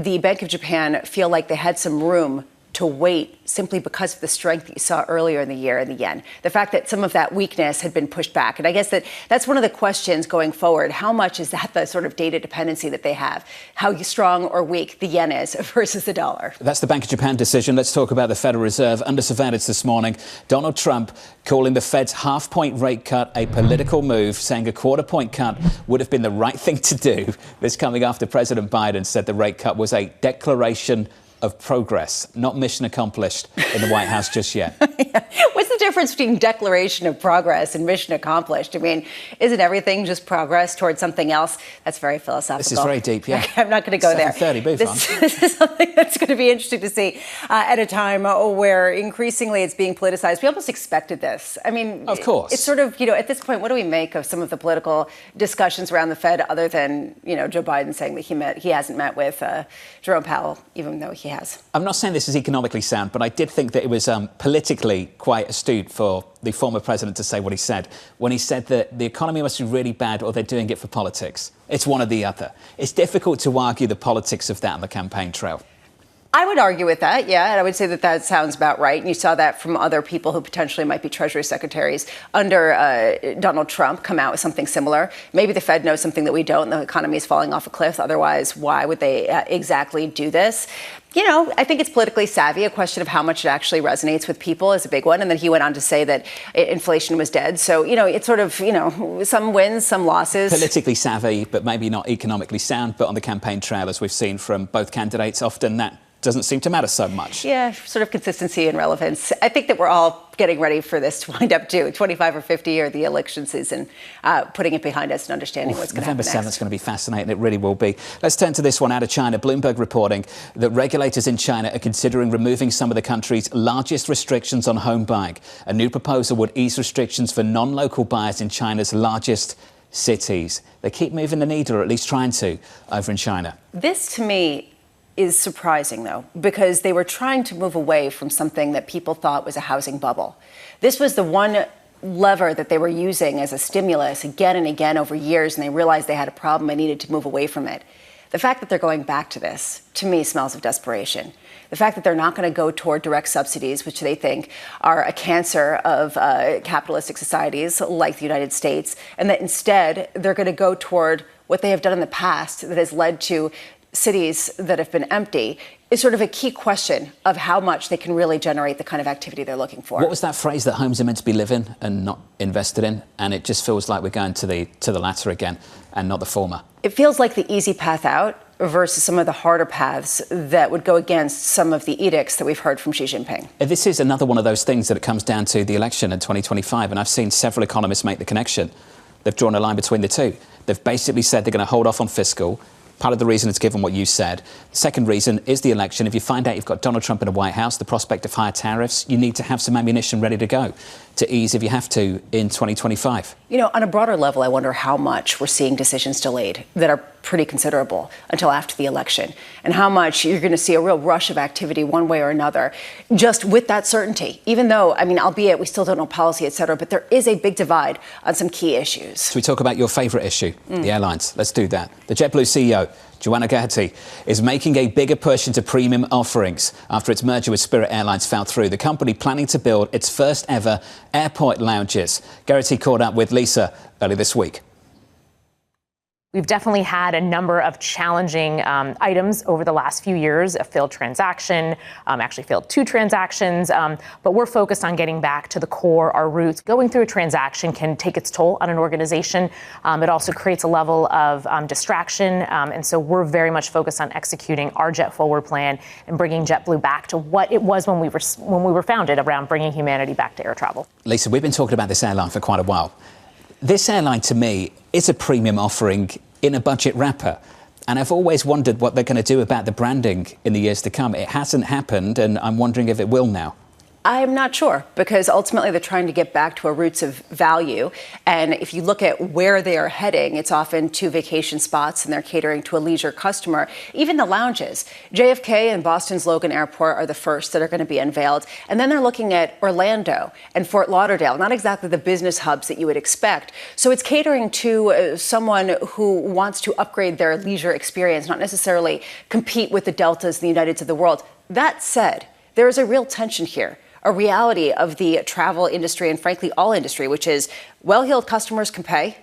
the Bank of Japan feel like they had some room to wait simply because of the strength that you saw earlier in the year in the yen. The fact that some of that weakness had been pushed back. And I guess that's one of the questions going forward. How much is that the sort of data dependency that they have? How strong or weak the yen is versus the dollar? That's the Bank of Japan decision. Let's talk about the Federal Reserve. Under surveillance this morning, Donald Trump calling the Fed's half-point rate cut a political move, saying a quarter-point cut would have been the right thing to do. This coming after President Biden said the rate cut was a declaration of progress, not mission accomplished in the White House just yet. What's the difference between declaration of progress and mission accomplished? I mean, isn't everything just progress towards something else? That's very philosophical. This is very deep, yeah. I'm not going to go there. 7:30, move on. This is something that's going to be interesting to see at a time where increasingly it's being politicized. We almost expected this. I mean, of course. It's sort of, at this point, what do we make of some of the political discussions around the Fed other than, Joe Biden saying that he hasn't met with Jerome Powell, even though he has? I'm not saying this is economically sound, but I did think that it was politically quite astute for the former president to say what he said when he said that the economy must be really bad or they're doing it for politics. It's one or the other. It's difficult to argue the politics of that on the campaign trail. I would argue with that, yeah, and I would say that sounds about right. And you saw that from other people who potentially might be Treasury secretaries under Donald Trump come out with something similar. Maybe the Fed knows something that we don't, and the economy is falling off a cliff. Otherwise, why would they exactly do this? I think it's politically savvy. A question of how much it actually resonates with people is a big one. And then he went on to say that inflation was dead. So, it's sort of, some wins, some losses. Politically savvy, but maybe not economically sound. But on the campaign trail, as we've seen from both candidates, often that doesn't seem to matter so much. Yeah, sort of consistency and relevance. I think that we're all getting ready for this to wind up too. 25 or 50 or the election season, putting it behind us and understanding what's going to happen next. November 7th is going to be fascinating. It really will be. Let's turn to this one out of China. Bloomberg reporting that regulators in China are considering removing some of the country's largest restrictions on home buying. A new proposal would ease restrictions for non-local buyers in China's largest cities. They keep moving the needle, or at least trying to, over in China. This, to me, is surprising, though, because they were trying to move away from something that people thought was a housing bubble. This was the one lever that they were using as a stimulus again and again over years, and they realized they had a problem and needed to move away from it. The fact that they're going back to this, to me, smells of desperation. The fact that they're not going to go toward direct subsidies, which they think are a cancer of capitalistic societies like the United States, and that instead they're going to go toward what they have done in the past that has led to cities that have been empty, is sort of a key question of how much they can really generate the kind of activity they're looking for. What was that phrase that homes are meant to be live in and not invested in? And it just feels like we're going to the latter again and not the former. It feels like the easy path out versus some of the harder paths that would go against some of the edicts that we've heard from Xi Jinping. This is another one of those things that it comes down to the election in 2025, and I've seen several economists make the connection. They've drawn a line between the two. They've basically said they're going to hold off on fiscal. Part of the reason is given what you said. The second reason is the election. If you find out you've got Donald Trump in the White House, the prospect of higher tariffs, you need to have some ammunition ready to go to ease if you have to in 2025. On a broader level, I wonder how much we're seeing decisions delayed that are pretty considerable until after the election, and how much you're going to see a real rush of activity one way or another, just with that certainty. Even though, albeit we still don't know policy, et cetera, but there is a big divide on some key issues. So we talk about your favourite issue, the airlines. Let's do that. The JetBlue CEO, Joanna Geraghty, is making a bigger push into premium offerings after its merger with Spirit Airlines fell through. The company planning to build its first ever airport lounges. Geraghty caught up with Lisa early this week. We've definitely had a number of challenging items over the last few years, a failed transaction, actually failed 2 transactions, but we're focused on getting back to the core, our roots. Going through a transaction can take its toll on an organization. It also creates a level of distraction, and so we're very much focused on executing our Jet Forward plan and bringing JetBlue back to what it was when we were founded, around bringing humanity back to air travel. Lisa, we've been talking about this airline for quite a while. This airline, to me, is a premium offering in a budget wrapper. And I've always wondered what they're going to do about the branding in the years to come. It hasn't happened, and I'm wondering if it will now. I'm not sure, because ultimately they're trying to get back to our roots of value. And if you look at where they are heading, it's often to vacation spots, and they're catering to a leisure customer. Even the lounges. JFK and Boston's Logan Airport are the first that are going to be unveiled. And then they're looking at Orlando and Fort Lauderdale, not exactly the business hubs that you would expect. So it's catering to someone who wants to upgrade their leisure experience, not necessarily compete with the Deltas and the Uniteds of the world. That said, there is a real tension here, a reality of the travel industry and frankly all industry, which is well-heeled customers can pay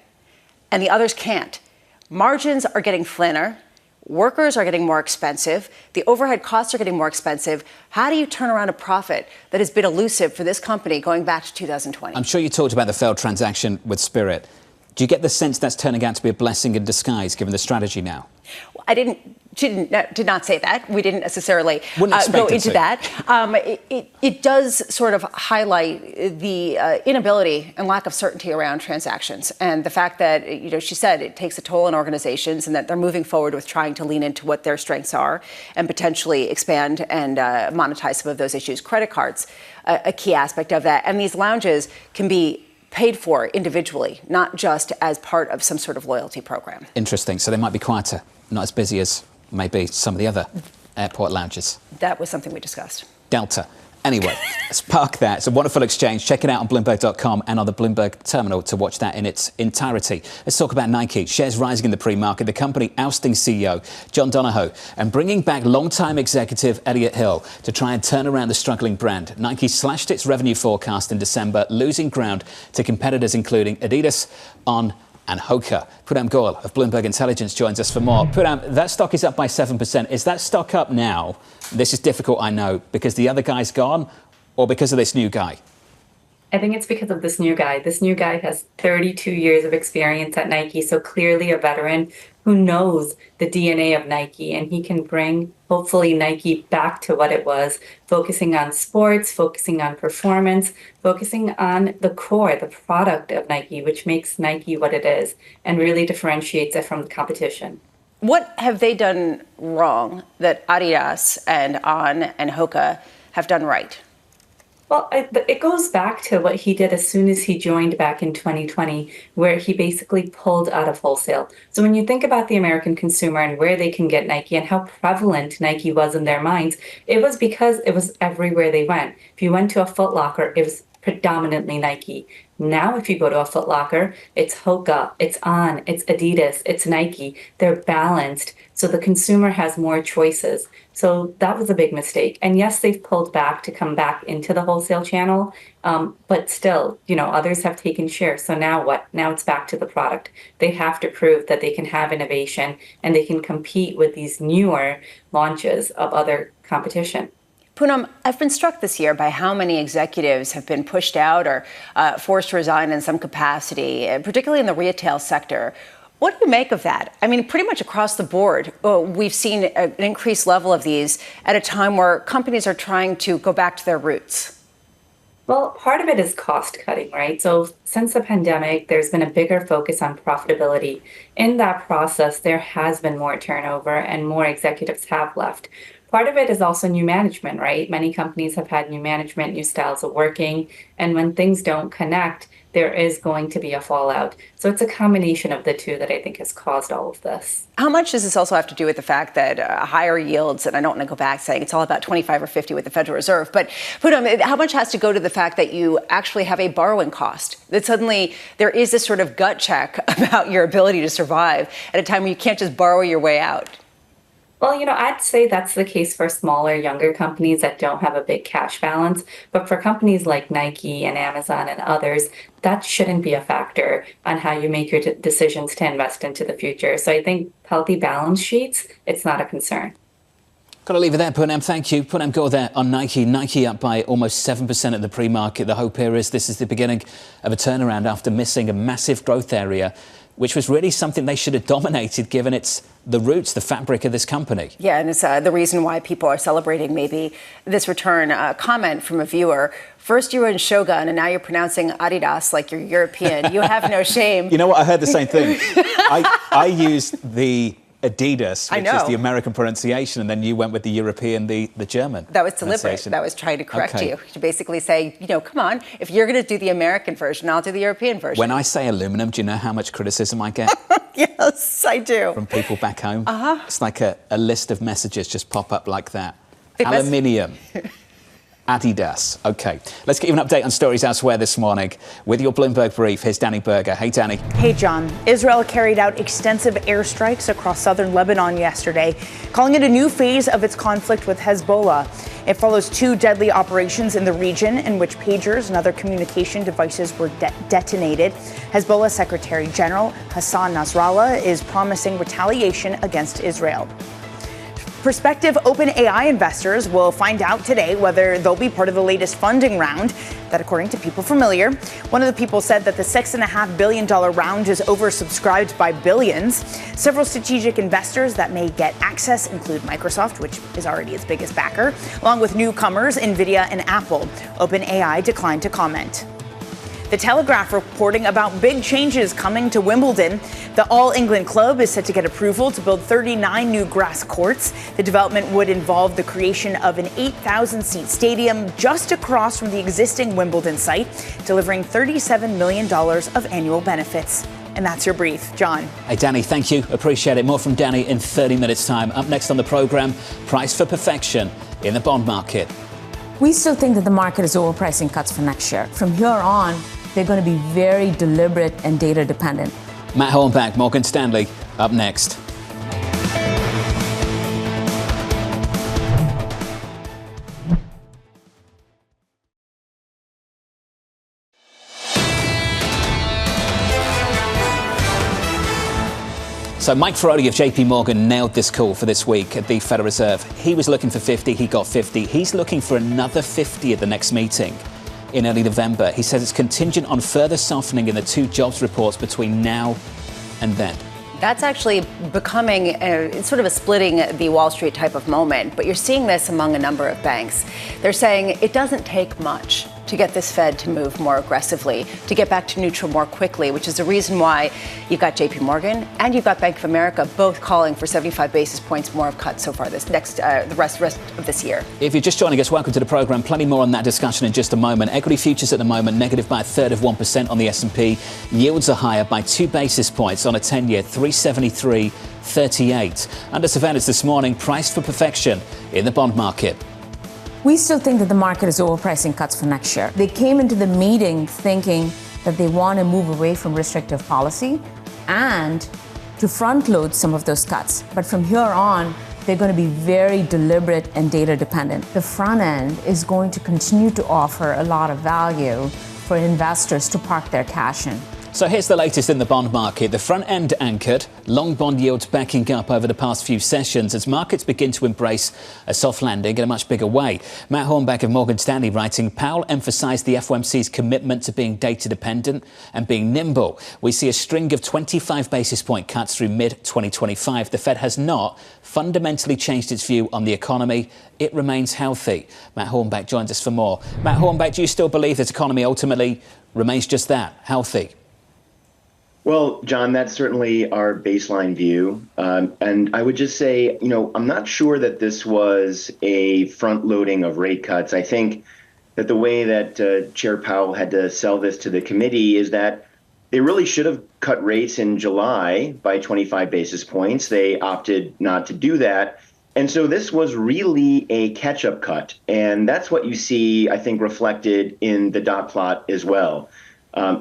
and the others can't. Margins are getting thinner. Workers are getting more expensive. The overhead costs are getting more expensive. How do you turn around a profit that has been elusive for this company going back to 2020? I'm sure you talked about the failed transaction with Spirit. Do you get the sense that's turning out to be a blessing in disguise, given the strategy now? Did not say that. We didn't necessarily go into to. that. It does sort of highlight the inability and lack of certainty around transactions, and the fact that she said it takes a toll on organizations, and that they're moving forward with trying to lean into what their strengths are and potentially expand and monetize some of those issues. Credit cards, a key aspect of that, and these lounges can be paid for individually, not just as part of some sort of loyalty program. Interesting. So they might be quieter, not as busy as maybe some of the other airport lounges. That was something we discussed. Delta. Anyway, let's park that. It's a wonderful exchange. Check it out on Bloomberg.com and on the Bloomberg terminal to watch that in its entirety. Let's talk about Nike. Shares rising in the pre-market. The company ousting CEO John Donovan and bringing back longtime executive Elliott Hill to try and turn around the struggling brand. Nike slashed its revenue forecast in December, losing ground to competitors including Adidas, On, and Hoka. Pudam Goel of Bloomberg Intelligence joins us for more. Pudam, that stock is up by 7%. Is that stock up now? This is difficult, I know, because the other guy's gone or because of this new guy? I think it's because of this new guy. This new guy has 32 years of experience at Nike, so clearly a veteran who knows the DNA of Nike, and he can bring, hopefully, Nike back to what it was, focusing on sports, focusing on performance, focusing on the core, the product of Nike, which makes Nike what it is and really differentiates it from the competition. What have they done wrong that Adidas and On and Hoka have done right? Well, it goes back to what he did as soon as he joined back in 2020, where he basically pulled out of wholesale. So when you think about the American consumer and where they can get Nike and how prevalent Nike was in their minds, it was because it was everywhere they went. If you went to a Foot Locker, it was predominantly Nike. Now, if you go to a Foot Locker, it's Hoka, it's On, it's Adidas, it's Nike. They're balanced, so the consumer has more choices. So that was a big mistake. And yes, they've pulled back to come back into the wholesale channel, but still, others have taken share. So now what? Now it's back to the product. They have to prove that they can have innovation and they can compete with these newer launches of other competition. Poonam, I've been struck this year by how many executives have been pushed out or forced to resign in some capacity, particularly in the retail sector. What do you make of that? I mean, pretty much across the board, we've seen an increased level of these at a time where companies are trying to go back to their roots. Well, part of it is cost cutting, right? So since the pandemic, there's been a bigger focus on profitability. In that process, there has been more turnover and more executives have left. Part of it is also new management, right? Many companies have had new management, new styles of working, and when things don't connect, there is going to be a fallout. So it's a combination of the two that I think has caused all of this. How much does this also have to do with the fact that higher yields, and I don't want to go back saying it's all about 25 or 50 with the Federal Reserve, but how much has to go to the fact that you actually have a borrowing cost? That suddenly there is this sort of gut check about your ability to survive at a time when you can't just borrow your way out? Well, I'd say that's the case for smaller, younger companies that don't have a big cash balance. But for companies like Nike and Amazon and others, that shouldn't be a factor on how you make your decisions to invest into the future. So I think healthy balance sheets, it's not a concern. Got to leave it there, Poonam. Thank you. Poonam Goel there on Nike. Nike up by almost 7% at the pre-market. The hope here is this is the beginning of a turnaround after missing a massive growth area, which was really something they should have dominated given it's the roots, the fabric of this company. Yeah, and it's the reason why people are celebrating maybe this return. Comment from a viewer. First you were in Shogun and now you're pronouncing Adidas like you're European. You have no shame. You know what? I heard the same thing. I used the Adidas, which is the American pronunciation, and then you went with the European, the German. That was deliberate. That was trying to correct you. To basically say, come on, if you're going to do the American version, I'll do the European version. When I say aluminum, do you know how much criticism I get? Yes, I do. From people back home. It's like a list of messages just pop up like that. Aluminium. Adidas. OK, let's get you an update on stories elsewhere this morning with your Bloomberg Brief. Here's Danny Berger. Hey, Danny. Hey, John. Israel carried out extensive airstrikes across southern Lebanon yesterday, calling it a new phase of its conflict with Hezbollah. It follows two deadly operations in the region in which pagers and other communication devices were detonated. Hezbollah Secretary General Hassan Nasrallah is promising retaliation against Israel. Prospective OpenAI investors will find out today whether they'll be part of the latest funding round. That, according to people familiar. One of the people said that the $6.5 billion round is oversubscribed by billions. Several strategic investors that may get access include Microsoft, which is already its biggest backer, along with newcomers NVIDIA and Apple. OpenAI declined to comment. The Telegraph reporting about big changes coming to Wimbledon. The All England club is set to get approval to build 39 new grass courts. The development would involve the creation of an 8,000-seat stadium just across from the existing Wimbledon site, delivering $37 million of annual benefits. And that's your brief. John. Hey, Danny, thank you. Appreciate it. More from Danny in 30 minutes' time. Up next on the programme, price for perfection in the bond market. We still think that the market is overpricing cuts for next year. From here on, they're going to be very deliberate and data dependent. Matt Hornbach, Morgan Stanley, up next. So Mike Verrone of JP Morgan nailed this call for this week at the Federal Reserve. He was looking for 50, he got 50. He's looking for another 50 at the next meeting in early November. He says it's contingent on further softening in the two jobs reports between now and then. That's actually becoming it's sort of a splitting the Wall Street type of moment. But you're seeing this among a number of banks. They're saying it doesn't take much to get this Fed to move more aggressively, to get back to neutral more quickly, which is the reason why you've got JP Morgan and you've got Bank of America both calling for 75 basis points more of cuts so far the rest of this year. If you're just joining us, welcome to the program. Plenty more on that discussion in just a moment. Equity futures at the moment negative by a third of 1% on the S&P. Yields are higher by 2 basis points on a 10-year, 373.38. Under surveillance this morning, price for perfection in the bond market. We still think that the market is overpricing cuts for next year. They came into the meeting thinking that they want to move away from restrictive policy and to front load some of those cuts. But from here on, they're going to be very deliberate and data dependent. The front end is going to continue to offer a lot of value for investors to park their cash in. So here's the latest in the bond market. The front end anchored, long bond yields backing up over the past few sessions as markets begin to embrace a soft landing in a much bigger way. Matt Hornbach of Morgan Stanley writing, Powell emphasized the FOMC's commitment to being data dependent and being nimble. We see a string of 25 basis point cuts through mid-2025. The Fed has not fundamentally changed its view on the economy. It remains healthy. Matt Hornbach joins us for more. Matt Hornbach, do you still believe this economy ultimately remains just that, healthy? Well, John, that's certainly our baseline view. And I would just say, I'm not sure that this was a front loading of rate cuts. I think that the way that Chair Powell had to sell this to the committee is that they really should have cut rates in July by 25 basis points. They opted not to do that. And so this was really a catch-up cut. And that's what you see, I think, reflected in the dot plot as well.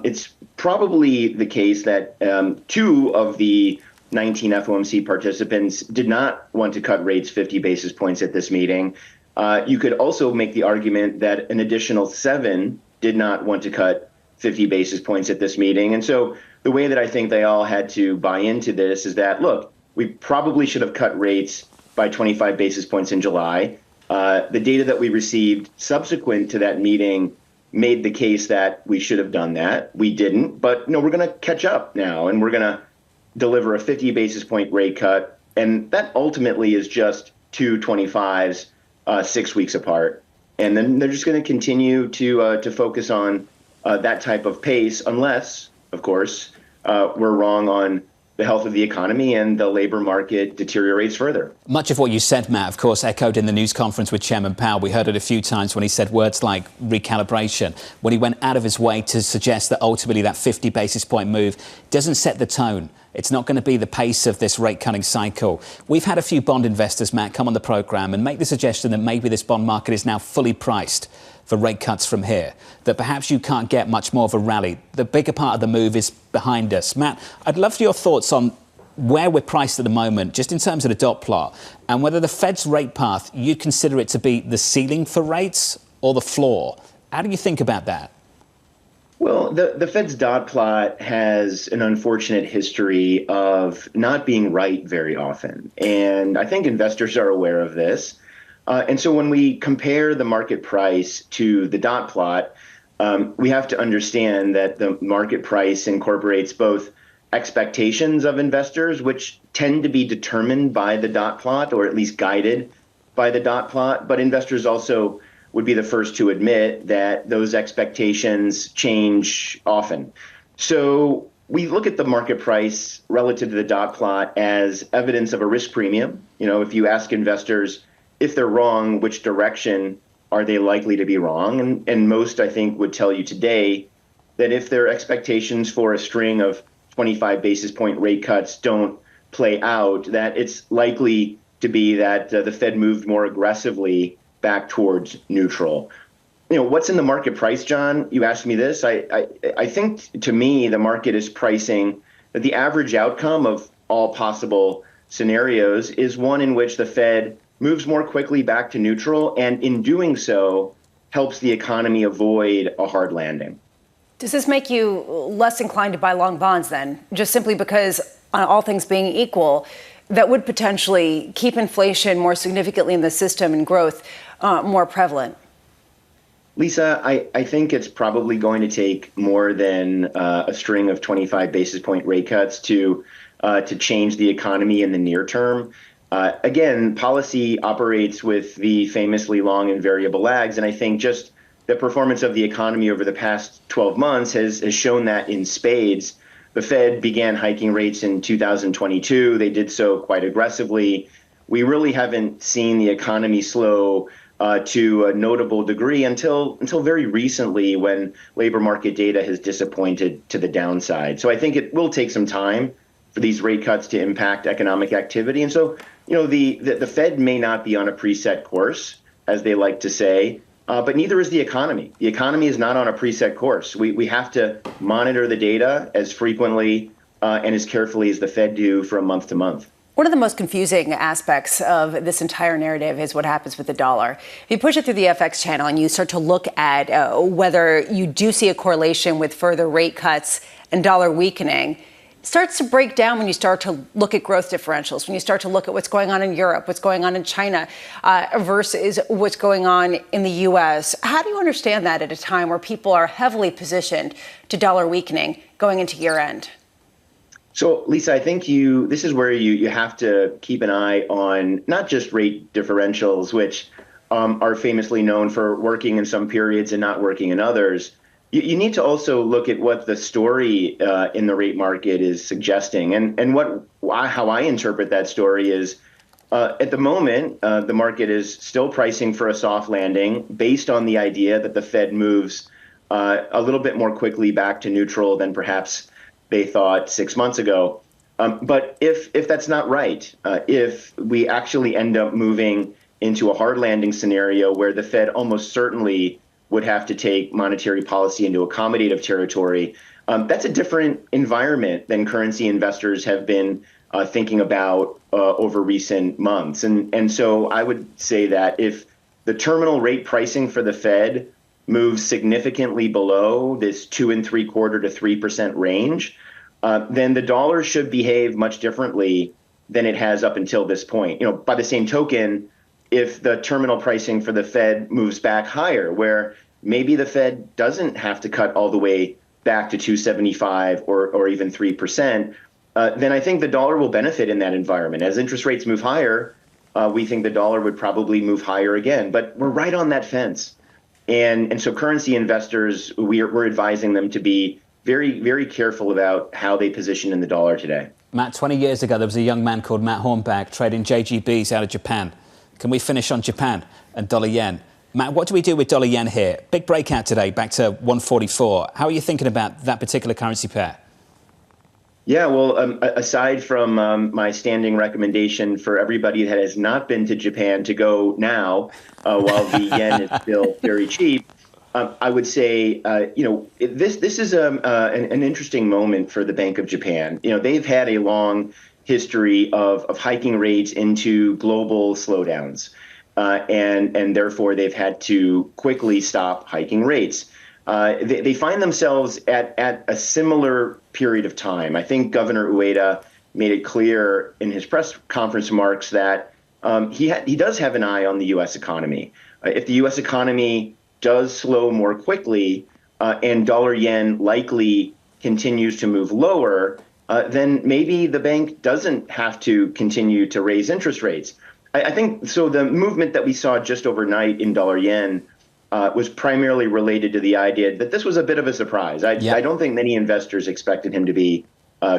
It's probably the case that 2 of the 19 FOMC participants did not want to cut rates 50 basis points at this meeting. You could also make the argument that an additional 7 did not want to cut 50 basis points at this meeting. And so the way that I think they all had to buy into this is that, look, we probably should have cut rates by 25 basis points in July. The data that we received subsequent to that meeting made the case that we should have done that. We didn't, but we're going to catch up now, and we're going to deliver a 50 basis point rate cut, and that ultimately is just 2 25s 6 weeks apart. And then they're just going to continue to focus on that type of pace, unless, of course, we're wrong on the health of the economy and the labor market deteriorates further. Much of what you said, Matt, of course, echoed in the news conference with Chairman Powell. We heard it a few times when he said words like recalibration, when he went out of his way to suggest that ultimately that 50 basis point move doesn't set the tone. It's not going to be the pace of this rate cutting cycle. We've had a few bond investors, Matt, come on the programme and make the suggestion that maybe this bond market is now fully priced for rate cuts from here, that perhaps you can't get much more of a rally. The bigger part of the move is behind us. Matt, I'd love your thoughts on where we're priced at the moment, just in terms of the dot plot, and whether the Fed's rate path, you'd consider it to be the ceiling for rates or the floor. How do you think about that? Well, the Fed's dot plot has an unfortunate history of not being right very often. And I think investors are aware of this. And so when we compare the market price to the dot plot, we have to understand that the market price incorporates both expectations of investors, which tend to be determined by the dot plot, or at least guided by the dot plot. But investors also would be the first to admit that those expectations change often. So we look at the market price relative to the dot plot as evidence of a risk premium. You know, if you ask investors if they're wrong, which direction are they likely to be wrong? And most, I think, would tell you today that if their expectations for a string of 25 basis point rate cuts don't play out, that it's likely to be that the Fed moved more aggressively back towards neutral. You know, what's in the market price, John? You asked me this. I think, to me, the market is pricing that the average outcome of all possible scenarios is one in which the Fed moves more quickly back to neutral, and in doing so, helps the economy avoid a hard landing. Does this make you less inclined to buy long bonds then? Just simply because, all things being equal, that would potentially keep inflation more significantly in the system and growth more prevalent? Lisa, I think it's probably going to take more than a string of 25 basis point rate cuts to change the economy in the near term. Again, policy operates with the famously long and variable lags, and I think just the performance of the economy over the past 12 months has shown that in spades. The Fed began hiking rates in 2022. They did so quite aggressively. We really haven't seen the economy slow to a notable degree until very recently, when labor market data has disappointed to the downside. So I think it will take some time for these rate cuts to impact economic activity. And so, you know, the Fed may not be on a preset course, as they like to say, but neither is the economy. The economy is not on a preset course. We have to monitor the data as frequently and as carefully as the Fed do from month to month. One of the most confusing aspects of this entire narrative is what happens with the dollar. If you push it through the FX channel and you start to look at whether you do see a correlation with further rate cuts and dollar weakening, it starts to break down when you start to look at growth differentials, when you start to look at what's going on in Europe, what's going on in China versus what's going on in the U.S. How do you understand that at a time where people are heavily positioned to dollar weakening going into year end? So, Lisa, I think this is where you have to keep an eye on not just rate differentials, which are famously known for working in some periods and not working in others. You need to also look at what the story in the rate market is suggesting. And how I interpret that story is, at the moment, the market is still pricing for a soft landing based on the idea that the Fed moves a little bit more quickly back to neutral than perhaps they thought 6 months ago. But if that's not right, if we actually end up moving into a hard landing scenario where the Fed almost certainly would have to take monetary policy into accommodative territory, that's a different environment than currency investors have been thinking about over recent months. And so I would say that if the terminal rate pricing for the Fed moves significantly below this 2.75% to 3% range, then the dollar should behave much differently than it has up until this point. You know, by the same token, if the terminal pricing for the Fed moves back higher, where maybe the Fed doesn't have to cut all the way back to 2.75 or even 3%, then I think the dollar will benefit in that environment. As interest rates move higher, we think the dollar would probably move higher again. But we're right on that fence. And so currency investors, we're advising them to be very, very careful about how they position in the dollar today. Matt, 20 years ago, there was a young man called Matt Hornbach trading JGBs out of Japan. Can we finish on Japan and dollar yen? Matt, what do we do with dollar yen here? Big breakout today, back to 144. How are you thinking about that particular currency pair? Yeah, well, aside from my standing recommendation for everybody that has not been to Japan to go now, while the yen is still very cheap, I would say, this is an interesting moment for the Bank of Japan. You know, they've had a long history of hiking rates into global slowdowns. And therefore, they've had to quickly stop hiking rates. They find themselves at a similar period of time. I think Governor Ueda made it clear in his press conference remarks that he does have an eye on the U.S. economy. If the U.S. economy does slow more quickly and dollar-yen likely continues to move lower, then maybe the bank doesn't have to continue to raise interest rates. I think so. The movement that we saw just overnight in dollar-yen was primarily related to the idea that this was a bit of a surprise. I don't think many investors expected him to be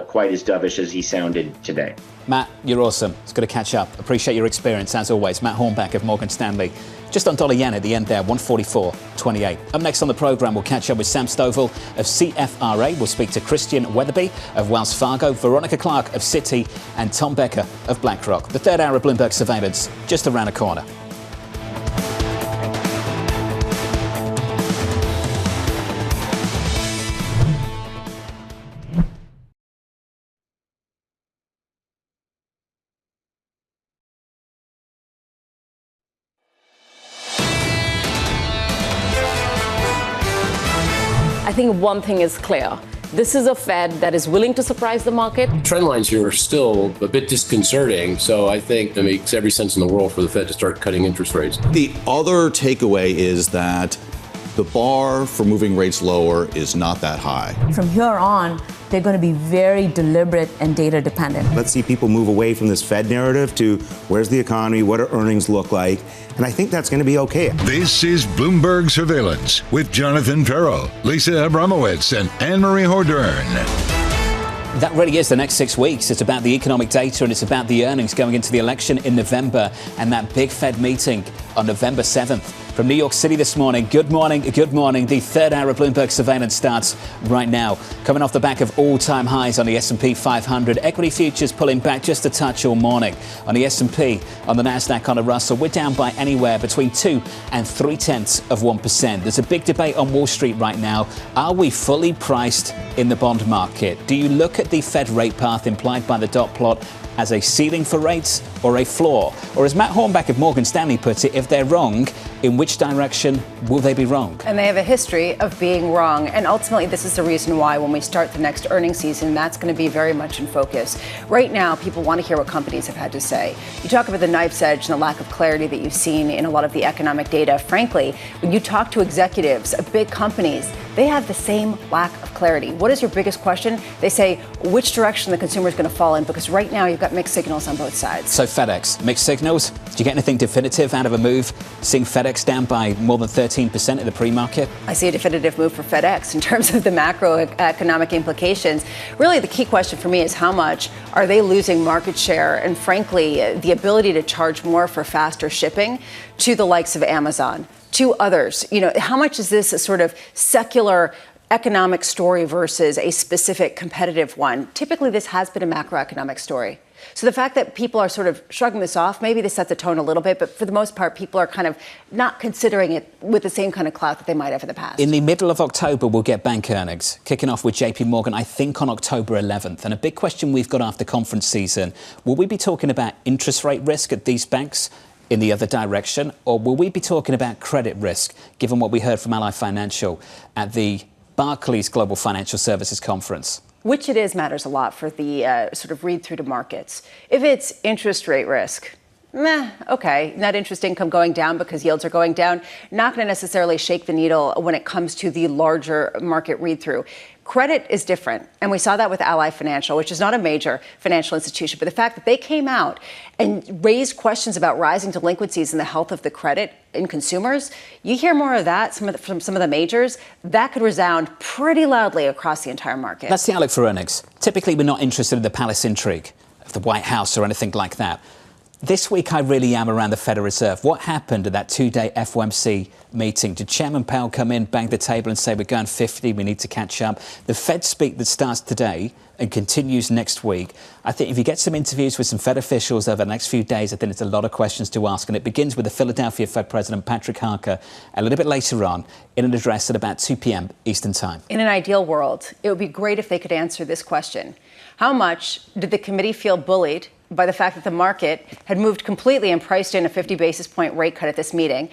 quite as dovish as he sounded today. Matt, you're awesome. It's good to catch up. Appreciate your experience, as always. Matt Hornbach of Morgan Stanley. Just on dollar yen at the end there, 144.28. Up next on the programme, we'll catch up with Sam Stovall of CFRA. We'll speak to Christian Wetherbee of Wells Fargo, Veronica Clark of Citi, and Tom Becker of BlackRock. The third hour of Bloomberg Surveillance, just around the corner. I think one thing is clear. This is a Fed that is willing to surprise the market. Trend lines here are still a bit disconcerting, so I think it makes every sense in the world for the Fed to start cutting interest rates. The other takeaway is that the bar for moving rates lower is not that high. From here on, they're going to be very deliberate and data dependent. Let's see people move away from this Fed narrative to where's the economy, what do earnings look like, and I think that's going to be okay. This is Bloomberg Surveillance with Jonathan Ferro, Lisa Abramowitz, and Annmarie Hordern. That really is the next 6 weeks. It's about the economic data and it's about the earnings going into the election in November and that big Fed meeting on November 7th. From New York City this morning, good morning, good morning. The third hour of Bloomberg Surveillance starts right now. Coming off the back of all-time highs on the S&P 500. Equity futures pulling back just a touch all morning. On the S&P, on the Nasdaq, on the Russell, we're down by anywhere between 2 and 0.3%. There's a big debate on Wall Street right now. Are we fully priced in the bond market? Do you look at the Fed rate path implied by the dot plot as a ceiling for rates or a floor? Or as Matt Hornbach of Morgan Stanley puts it, if they're wrong, in which direction will they be wrong? And they have a history of being wrong. And ultimately, this is the reason why when we start the next earnings season, that's going to be very much in focus. Right now, people want to hear what companies have had to say. You talk about the knife's edge and the lack of clarity that you've seen in a lot of the economic data. Frankly, when you talk to executives of big companies, they have the same lack of clarity. What is your biggest question? They say which direction the consumer is going to fall in, because right now you've got mixed signals on both sides. So FedEx, mixed signals. Did you get anything definitive out of a move seeing FedEx down by more than 13% in the pre-market? I see a definitive move for FedEx in terms of the macroeconomic implications. Really, the key question for me is how much are they losing market share and, frankly, the ability to charge more for faster shipping to the likes of Amazon, to others. You know, how much is this a sort of secular economic story versus a specific competitive one? Typically, this has been a macroeconomic story. So the fact that people are sort of shrugging this off, maybe this sets the tone a little bit, but for the most part, people are kind of not considering it with the same kind of clout that they might have in the past. In the middle of October, we'll get bank earnings, kicking off with JP Morgan, I think, on October 11th. And a big question we've got after conference season, will we be talking about interest rate risk at these banks in the other direction, or will we be talking about credit risk, given what we heard from Ally Financial at the Barclays Global Financial Services Conference? Which it is matters a lot for the sort of read through to markets. If it's interest rate risk, okay, net interest income going down because yields are going down, not going to necessarily shake the needle when it comes to the larger market read through. Credit is different, and we saw that with Ally Financial, which is not a major financial institution, but the fact that they came out and raised questions about rising delinquencies and the health of the credit in consumers, you hear more of that from some of the majors, that could resound pretty loudly across the entire market. That's the outlook for earnings. Typically, we're not interested in the palace intrigue of the White House or anything like that. This week I really am around the Federal Reserve. What happened at that two-day FOMC meeting? Did Chairman Powell come in, bang the table and say, we're going 50, we need to catch up? The Fed speak that starts today and continues next week. I think if you get some interviews with some Fed officials over the next few days, I think it's a lot of questions to ask. And it begins with the Philadelphia Fed President, Patrick Harker, a little bit later on in an address at about 2 p.m. Eastern Time. In an ideal world, it would be great if they could answer this question. How much did the committee feel bullied by the fact that the market had moved completely and priced in a 50 basis point rate cut at this meeting,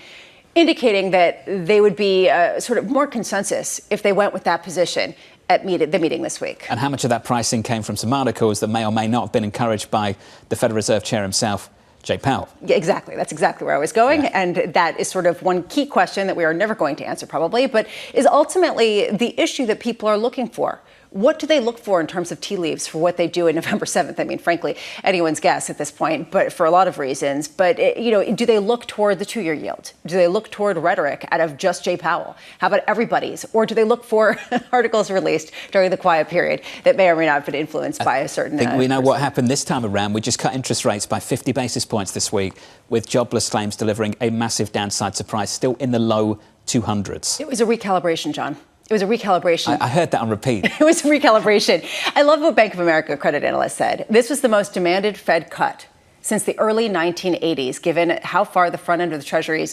indicating that they would be sort of more consensus if they went with that position at the meeting this week? And how much of that pricing came from some articles that may or may not have been encouraged by the Federal Reserve Chair himself, Jay Powell? Yeah, exactly. That's exactly where I was going. Yeah. And that is sort of one key question that we are never going to answer probably, but is ultimately the issue that people are looking for. What do they look for in terms of tea leaves for what they do on November 7th? I mean, frankly, anyone's guess at this point, but for a lot of reasons. But, do they look toward the 2-year yield? Do they look toward rhetoric out of just Jay Powell? How about everybody's? Or do they look for articles released during the quiet period that may or may not have been influenced by a certain... I think we know what happened this time around. We just cut interest rates by 50 basis points this week, with jobless claims delivering a massive downside surprise, still in the low 200s. It was a recalibration, John. It was a recalibration. I heard that on repeat. It was a recalibration. I love what Bank of America credit analyst said. This was the most demanded Fed cut since the early 1980s, given how far the front end of the Treasury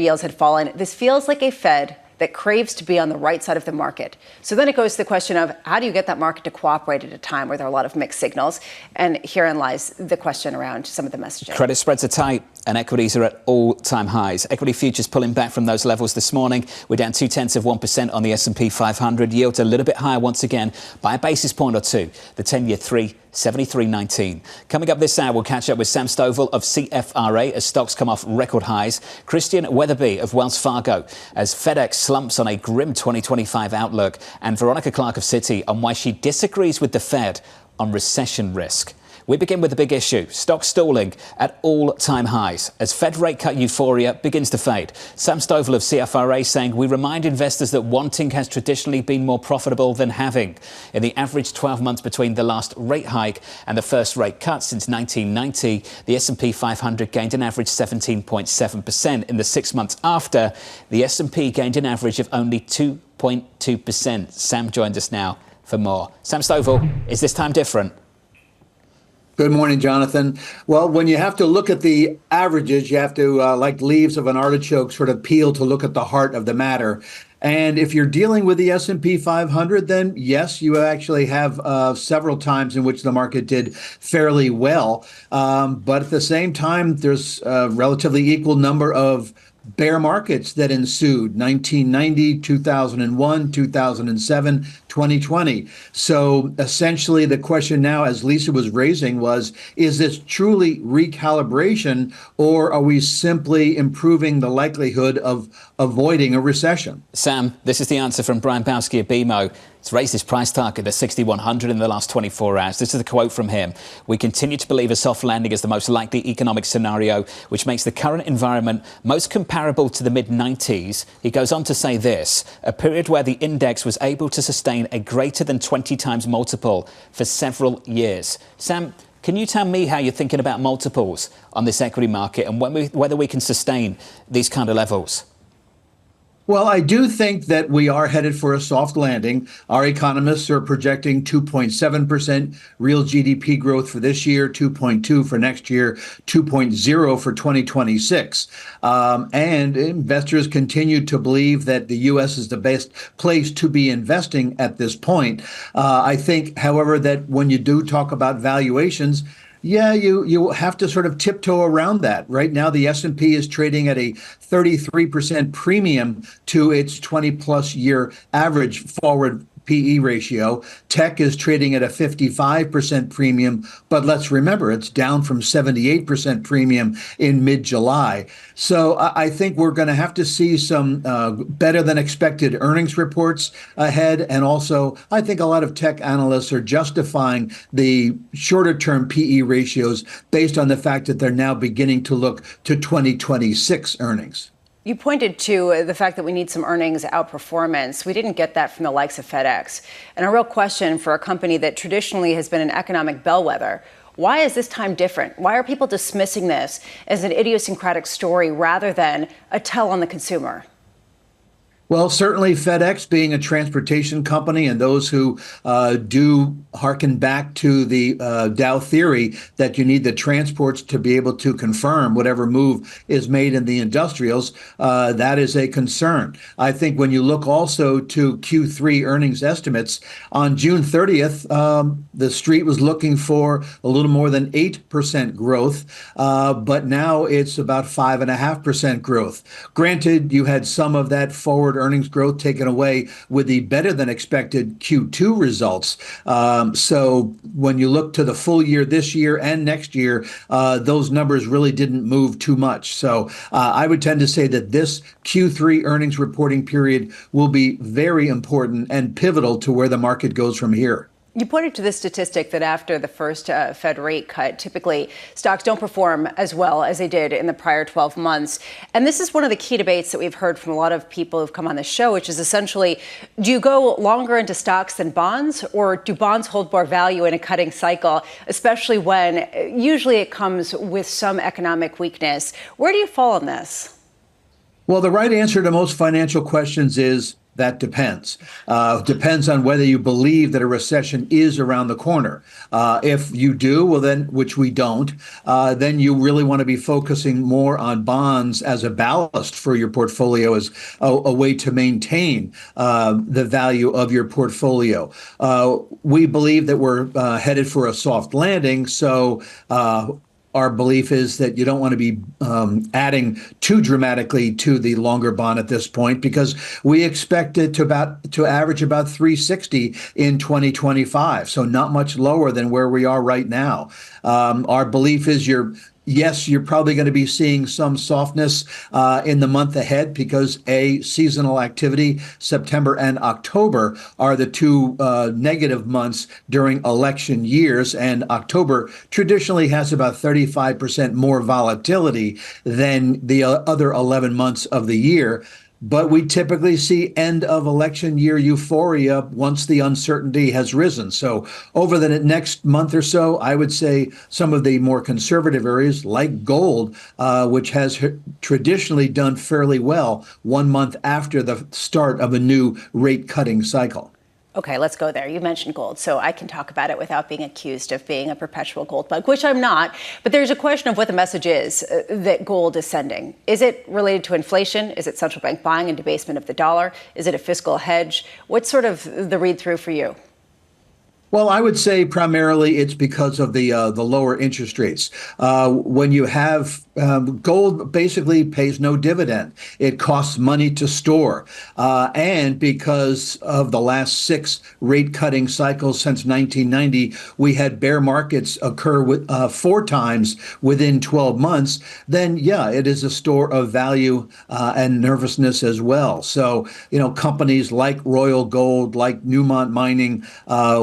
yields had fallen. This feels like a Fed that craves to be on the right side of the market. So then it goes to the question of how do you get that market to cooperate at a time where there are a lot of mixed signals? And herein lies the question around some of the messaging. Credit spreads are tight and equities are at all-time highs. Equity futures pulling back from those levels this morning. We're down 0.2% on the S&P 500. Yields a little bit higher once again by a basis point or two. The 10-year 3.7319. Coming up this hour, we'll catch up with Sam Stovall of CFRA as stocks come off record highs. Christian Wetherbee of Wells Fargo as FedEx slumps on a grim 2025 outlook. And Veronica Clark of Citi on why she disagrees with the Fed on recession risk. We begin with the big issue. Stocks stalling at all-time highs as Fed rate cut euphoria begins to fade. Sam Stovall of CFRA saying, we remind investors that wanting has traditionally been more profitable than having. In the average 12 months between the last rate hike and the first rate cut since 1990, the S&P 500 gained an average 17.7%. In the 6 months after, the S&P gained an average of only 2.2%. Sam joins us now for more. Sam Stovall, is this time different? Good morning, Jonathan. Well, when you have to look at the averages, you have to, like leaves of an artichoke, sort of peel to look at the heart of the matter. And if you're dealing with the S&P 500, then yes, you actually have several times in which the market did fairly well. But at the same time, there's a relatively equal number of bear markets that ensued: 1990, 2001, 2007, 2020. So essentially the question now, as Lisa was raising, was, is this truly recalibration, or are we simply improving the likelihood of avoiding a recession? Sam, this is the answer from Brian Bowski of BMO. It's raised his price target to 6,100 in the last 24 hours. This is a quote from him. We continue to believe a soft landing is the most likely economic scenario, which makes the current environment most comparable to the mid-90s. He goes on to say this: a period where the index was able to sustain a greater than 20 times multiple for several years. Sam, can you tell me how you're thinking about multiples on this equity market and whether we can sustain these kind of levels? Well, I do think that we are headed for a soft landing. Our economists are projecting 2.7% real GDP growth for this year, 2.2 for next year, 2.0 for 2026. And investors continue to believe that the U.S. is the best place to be investing at this point. I think, however, that when you do talk about valuations, yeah, you have to sort of tiptoe around that. Right now, the S&P is trading at a 33% premium to its 20-plus year average forward PE ratio. Tech is trading at a 55% premium, but let's remember, it's down from 78% premium in mid-July. So I think we're going to have to see some better than expected earnings reports ahead. And also, I think a lot of tech analysts are justifying the shorter term PE ratios based on the fact that they're now beginning to look to 2026 earnings. You pointed to the fact that we need some earnings outperformance. We didn't get that from the likes of FedEx. And a real question for a company that traditionally has been an economic bellwether. Why is this time different? Why are people dismissing this as an idiosyncratic story rather than a tell on the consumer? Well, certainly FedEx being a transportation company, and those who do hearken back to the Dow theory that you need the transports to be able to confirm whatever move is made in the industrials, that is a concern. I think when you look also to Q3 earnings estimates, on June 30th, the street was looking for a little more than 8% growth, but now it's about 5.5% growth. Granted, you had some of that forward earnings growth taken away with the better than expected Q2 results. So when you look to the full year this year and next year, those numbers really didn't move too much. So I would tend to say that this Q3 earnings reporting period will be very important and pivotal to where the market goes from here. You pointed to this statistic that after the first Fed rate cut, typically stocks don't perform as well as they did in the prior 12 months. And this is one of the key debates that we've heard from a lot of people who've come on the show, which is essentially, do you go longer into stocks than bonds, or do bonds hold more value in a cutting cycle, especially when usually it comes with some economic weakness? Where do you fall on this? Well, the right answer to most financial questions is that depends. Depends on whether you believe that a recession is around the corner. If you do, well then, which we don't, then you really want to be focusing more on bonds as a ballast for your portfolio, as a way to maintain the value of your portfolio. We believe that we're headed for a soft landing, so our belief is that you don't want to be adding too dramatically to the longer bond at this point, because we expect it to average about 360 in 2025. So not much lower than where we are right now. Our belief is yes, you're probably going to be seeing some softness in the month ahead because seasonal activity, September and October are the two negative months during election years. And October traditionally has about 35% more volatility than the other 11 months of the year. But we typically see end of election year euphoria once the uncertainty has risen. So over the next month or so, I would say some of the more conservative areas like gold, which has traditionally done fairly well 1 month after the start of a new rate cutting cycle. Okay, let's go there. You mentioned gold, so I can talk about it without being accused of being a perpetual gold bug, which I'm not. But there's a question of what the message is that gold is sending. Is it related to inflation? Is it central bank buying and debasement of the dollar? Is it a fiscal hedge? What's sort of the read-through for you? Well, I would say primarily it's because of the lower interest rates. When you have gold basically pays no dividend. It costs money to store. And because of the last 6 rate cutting cycles since 1990, we had bear markets occur 4 times within 12 months, then, yeah, it is a store of value and nervousness as well. So, companies like Royal Gold, like Newmont Mining,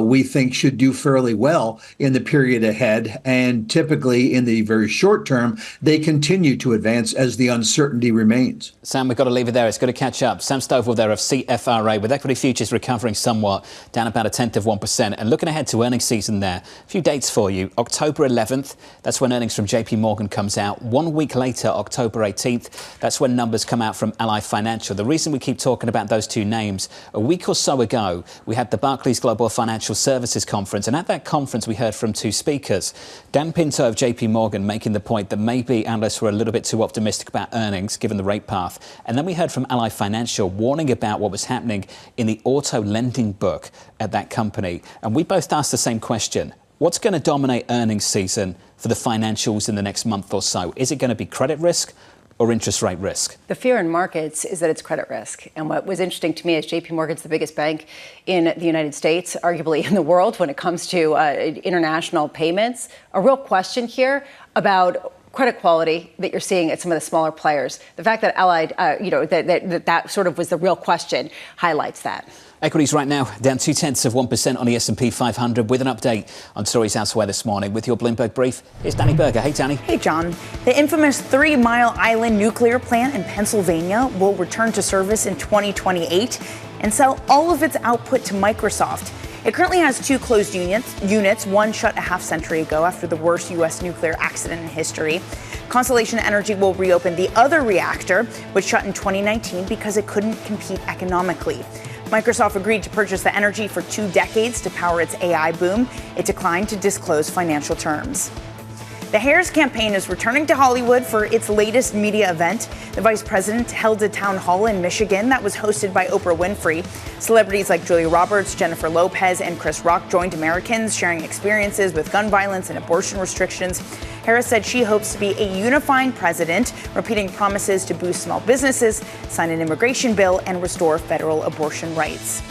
we think should do fairly well in the period ahead. And typically in the very short term, they continue to advance as the uncertainty remains. Sam, we've got to leave it there. It's got to catch up. Sam Stovall there of CFRA, with equity futures recovering somewhat, down about 0.1%. And looking ahead to earnings season there, a few dates for you. October 11th, that's when earnings from JP Morgan comes out. 1 week later, October 18th, that's when numbers come out from Ally Financial. The reason we keep talking about those two names, a week or so ago, we had the Barclays Global Financial Services Conference. And at that conference, we heard from 2 speakers. Dan Pinto of JP Morgan making the point that maybe analysts were a little bit too optimistic about earnings, given the rate path. And then we heard from Ally Financial warning about what was happening in the auto lending book at that company. And we both asked the same question. What's going to dominate earnings season for the financials in the next month or so? Is it going to be credit risk or interest rate risk? The fear in markets is that it's credit risk. And what was interesting to me is JP Morgan's the biggest bank in the United States, arguably in the world, when it comes to international payments. A real question here about credit quality that you're seeing at some of the smaller players. The fact that Allied, that sort of was the real question highlights that. Equities right now down 0.2% on the S&P 500 with an update on stories elsewhere this morning. With your Bloomberg Brief, here's Danny Berger. Hey, Danny. Hey, John. The infamous 3 Mile Island nuclear plant in Pennsylvania will return to service in 2028 and sell all of its output to Microsoft. It currently has 2 closed units, one shut a half-century ago after the worst U.S. nuclear accident in history. Constellation Energy will reopen the other reactor, which shut in 2019 because it couldn't compete economically. Microsoft agreed to purchase the energy for 2 decades to power its AI boom. It declined to disclose financial terms. The Harris campaign is returning to Hollywood for its latest media event. The vice president held a town hall in Michigan that was hosted by Oprah Winfrey. Celebrities like Julia Roberts, Jennifer Lopez, and Chris Rock joined Americans sharing experiences with gun violence and abortion restrictions. Harris said she hopes to be a unifying president, repeating promises to boost small businesses, sign an immigration bill, and restore federal abortion rights.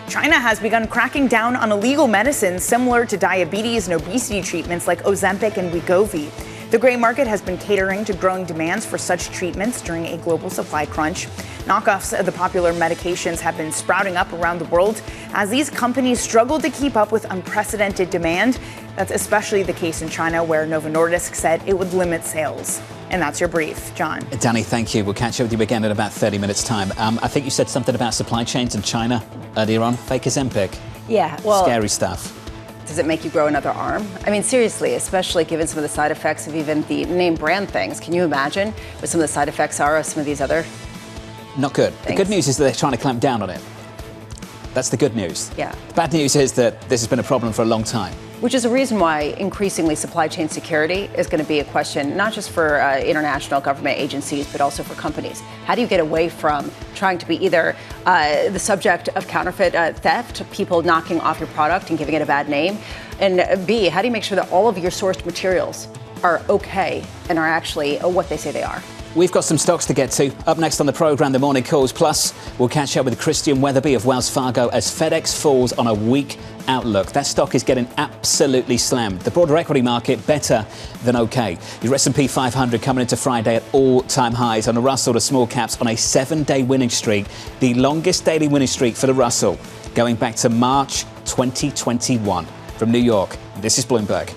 China has begun cracking down on illegal medicines similar to diabetes and obesity treatments like Ozempic and Wegovy. The gray market has been catering to growing demands for such treatments during a global supply crunch. Knockoffs of the popular medications have been sprouting up around the world as these companies struggle to keep up with unprecedented demand. That's especially the case in China, where Novo Nordisk said it would limit sales. And that's your brief, John. Danny, thank you. We'll catch up with you again in about 30 minutes' time. I think you said something about supply chains in China earlier on. Fake Ozempic. Yeah, well, scary stuff. Does it make you grow another arm? I mean, seriously, especially given some of the side effects of even the name brand things. Can you imagine what some of the side effects are of some of these other? Not good. The good news is that they're trying to clamp down on it. That's the good news. Yeah. The bad news is that this has been a problem for a long time. Which is a reason why increasingly supply chain security is going to be a question, not just for international government agencies, but also for companies. How do you get away from trying to be either the subject of counterfeit theft, people knocking off your product and giving it a bad name, and B, how do you make sure that all of your sourced materials are okay and are actually what they say they are? We've got some stocks to get to. Up next on the programme, the morning calls. Plus, we'll catch up with Christian Wetherbee of Wells Fargo as FedEx falls on a weak outlook. That stock is getting absolutely slammed. The broader equity market better than okay. Your S&P 500 coming into Friday at all-time highs. On the Russell, the small caps on a 7-day winning streak. The longest daily winning streak for the Russell, going back to March 2021. From New York, this is Bloomberg.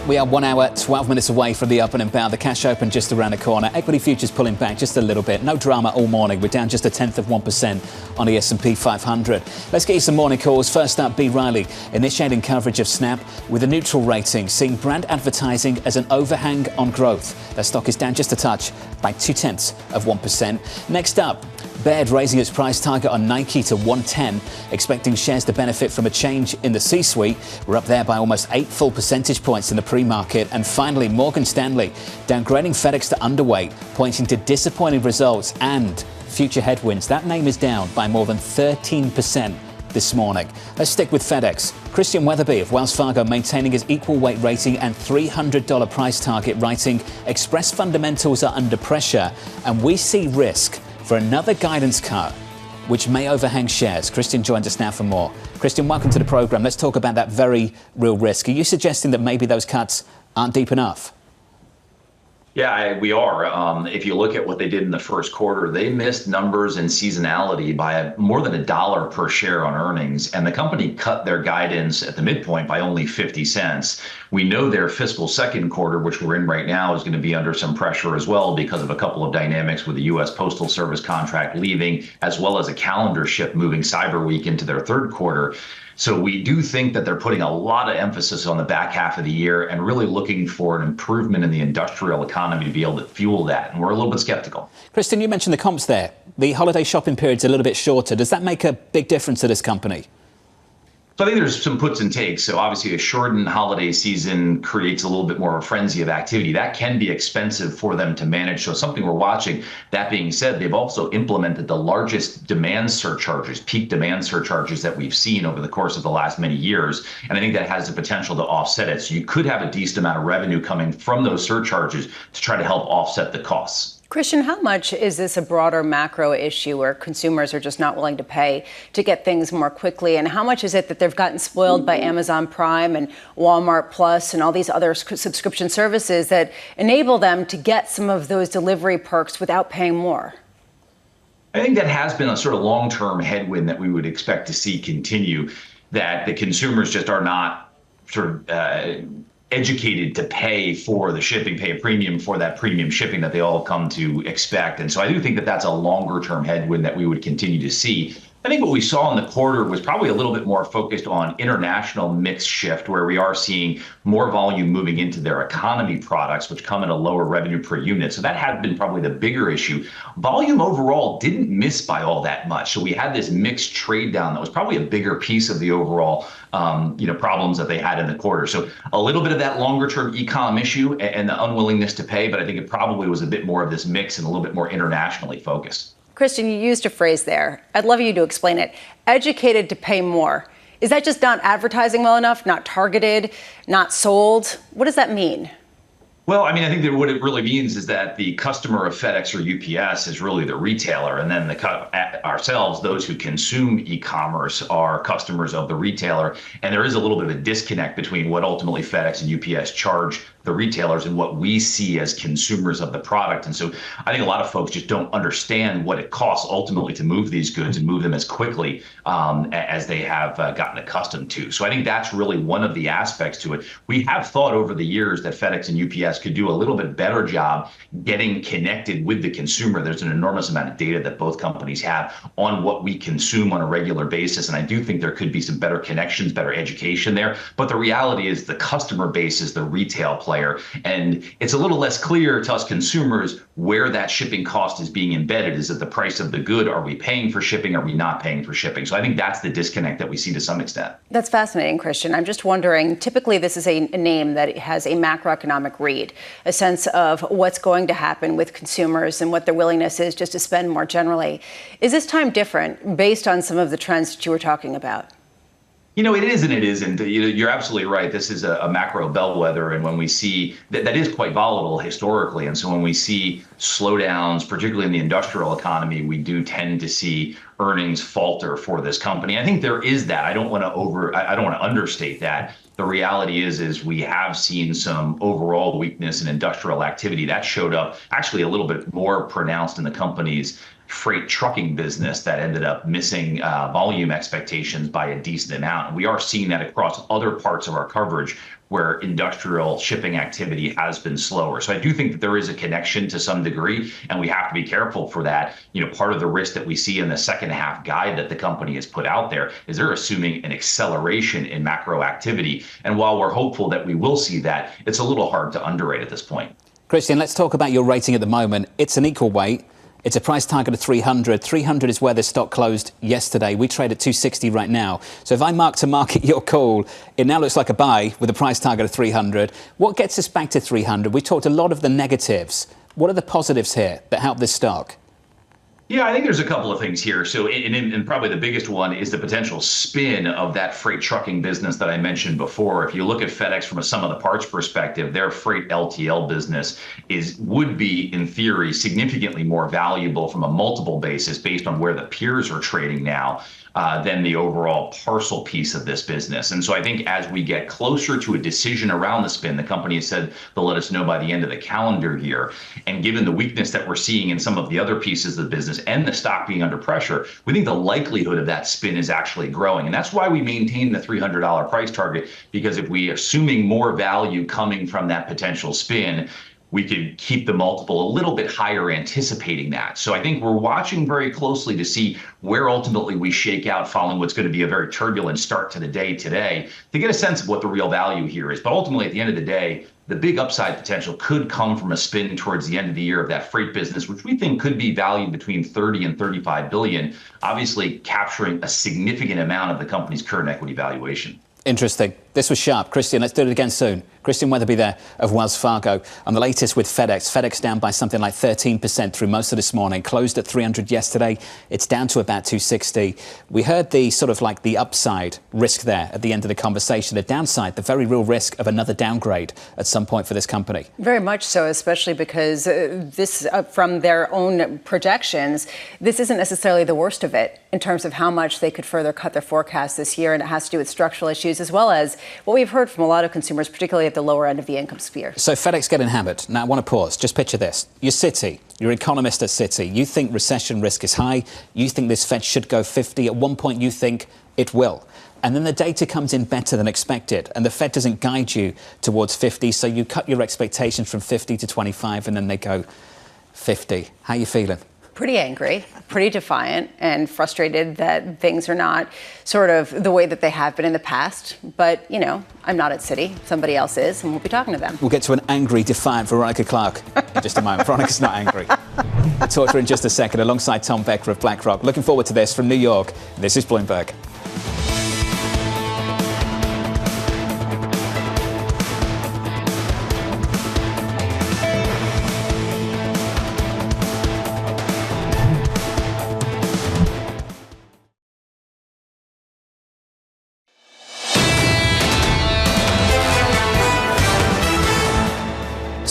We are 1 hour, 12 minutes away from the open and bound. The cash open just around the corner. Equity futures pulling back just a little bit. No drama all morning. We're down just 0.1% on the S&P 500. Let's get you some morning calls. First up, B. Riley initiating coverage of Snap with a neutral rating, seeing brand advertising as an overhang on growth. That stock is down just a touch by 0.2%. Next up, Baird raising its price target on Nike to 110, expecting shares to benefit from a change in the C-suite. We're up there by almost 8 full percentage points in the pre-market. And finally, Morgan Stanley downgrading FedEx to underweight, pointing to disappointing results and future headwinds. That name is down by more than 13% this morning. Let's stick with FedEx. Christian Wetherbee of Wells Fargo maintaining his equal weight rating and $300 price target, writing, Express fundamentals are under pressure and we see risk for another guidance cut, which may overhang shares. Christian joins us now for more. Christian, welcome to the program. Let's talk about that very real risk. Are you suggesting that maybe those cuts aren't deep enough? Yeah, we are. If you look at what they did in the first quarter, they missed numbers and seasonality by more than $1 per share on earnings, and the company cut their guidance at the midpoint by only 50 cents. We know their fiscal second quarter, which we're in right now, is going to be under some pressure as well because of a couple of dynamics with the U.S. Postal Service contract leaving, as well as a calendar shift moving Cyber Week into their third quarter. So we do think that they're putting a lot of emphasis on the back half of the year and really looking for an improvement in the industrial economy to be able to fuel that. And we're a little bit skeptical. Christian, you mentioned the comps there. The holiday shopping period's a little bit shorter. Does that make a big difference to this company? So I think there's some puts and takes. So obviously a shortened holiday season creates a little bit more of a frenzy of activity. That can be expensive for them to manage. So something we're watching. That being said, they've also implemented the largest demand surcharges, peak demand surcharges that we've seen over the course of the last many years. And I think that has the potential to offset it. So you could have a decent amount of revenue coming from those surcharges to try to help offset the costs. Christian, how much is this a broader macro issue where consumers are just not willing to pay to get things more quickly? And how much is it that they've gotten spoiled by Amazon Prime and Walmart Plus and all these other subscription services that enable them to get some of those delivery perks without paying more? I think that has been a sort of long-term headwind that we would expect to see continue, that the consumers just are not sort of educated to pay for the shipping, pay a premium for that premium shipping that they all come to expect. And so I do think that that's a longer term headwind that we would continue to see. I think what we saw in the quarter was probably a little bit more focused on international mix shift, where we are seeing more volume moving into their economy products, which come at a lower revenue per unit. So that had been probably the bigger issue. Volume overall didn't miss by all that much. So we had this mixed trade down that was probably a bigger piece of the overall problems that they had in the quarter. So a little bit of that longer term e-com issue and the unwillingness to pay, but I think it probably was a bit more of this mix and a little bit more internationally focused. Christian, you used a phrase there. I'd love you to explain it. Educated to pay more. Is that just not advertising well enough, not targeted, not sold? What does that mean? Well, I mean, I think that what it really means is that the customer of FedEx or UPS is really the retailer, and then ourselves, those who consume e-commerce, are customers of the retailer. And there is a little bit of a disconnect between what ultimately FedEx and UPS charge the retailers and what we see as consumers of the product. And so I think a lot of folks just don't understand what it costs ultimately to move these goods and move them as quickly as they have gotten accustomed to. So I think that's really one of the aspects to it. We have thought over the years that FedEx and UPS could do a little bit better job getting connected with the consumer. There's an enormous amount of data that both companies have on what we consume on a regular basis. And I do think there could be some better connections, better education there. But the reality is the customer base is the retail player. And it's a little less clear to us consumers where that shipping cost is being embedded. Is it the price of the good? Are we paying for shipping? Are we not paying for shipping? So I think that's the disconnect that we see to some extent. That's fascinating, Christian. I'm just wondering, typically this is a name that has a macroeconomic read, a sense of what's going to happen with consumers and what their willingness is just to spend more generally. Is this time different based on some of the trends that you were talking about? You know, it is and it isn't. You're absolutely right. This is a macro bellwether. And when we see that is quite volatile historically. And so when we see slowdowns, particularly in the industrial economy, we do tend to see earnings falter for this company. I think there is that. I don't want to understate that. The reality is we have seen some overall weakness in industrial activity. That showed up actually a little bit more pronounced in the company's freight trucking business that ended up missing volume expectations by a decent amount. And we are seeing that across other parts of our coverage where industrial shipping activity has been slower. So I do think that there is a connection to some degree, and we have to be careful for that. You know, part of the risk that we see in the second half guide that the company has put out there is they're assuming an acceleration in macro activity. And while we're hopeful that we will see that, it's a little hard to underrate at this point. Christian, let's talk about your rating at the moment. It's an equal weight. It's a price target of 300. 300 is where the stock closed yesterday. We trade at 260 right now. So if I mark to market your call, it now looks like a buy with a price target of 300. What gets us back to 300? We talked a lot of the negatives. What are the positives here that help this stock? Yeah, I think there's a couple of things here. So, and probably the biggest one is the potential spin of that freight trucking business that I mentioned before. If you look at FedEx from a sum of the parts perspective, their freight LTL business would be, in theory, significantly more valuable from a multiple basis based on where the peers are trading now than the overall parcel piece of this business. And so I think as we get closer to a decision around the spin, the company has said they'll let us know by the end of the calendar year. And given the weakness that we're seeing in some of the other pieces of the business and the stock being under pressure, we think the likelihood of that spin is actually growing. And that's why we maintain the $300 price target, because if we are assuming more value coming from that potential spin, we could keep the multiple a little bit higher anticipating that. So I think we're watching very closely to see where ultimately we shake out following what's going to be a very turbulent start to the day today to get a sense of what the real value here is. But ultimately, at the end of the day, the big upside potential could come from a spin towards the end of the year of that freight business, which we think could be valued between 30 and 35 billion, obviously capturing a significant amount of the company's current equity valuation. Interesting. This was sharp. Christian, let's do it again soon. Great. Christian Wetherbee there of Wells Fargo. On the latest with FedEx. FedEx down by something like 13% through most of this morning. Closed at 300 yesterday. It's down to about 260. We heard the sort of like the upside risk there at the end of the conversation. The downside, the very real risk of another downgrade at some point for this company. Very much so, especially because this, from their own projections, this isn't necessarily the worst of it in terms of how much they could further cut their forecast this year. And it has to do with structural issues as well as what we've heard from a lot of consumers, particularly at the lower end of the income sphere. So FedEx getting hammered. Now, I want to pause. Just picture this. You're Citi. You're an economist at Citi. You think recession risk is high. You think this Fed should go 50. At one point, you think it will. And then the data comes in better than expected. And the Fed doesn't guide you towards 50. So you cut your expectations from 50 to 25, and then they go 50. How are you feeling? Pretty angry, pretty defiant, and frustrated that things are not sort of the way that they have been in the past. But, you know, I'm not at Citi. Somebody else is, and we'll be talking to them. We'll get to an angry, defiant Veronica Clark in just a moment. Veronica's not angry. I'll talk to her in just a second alongside Tom Becker of BlackRock. Looking forward to this from New York. This is Bloomberg.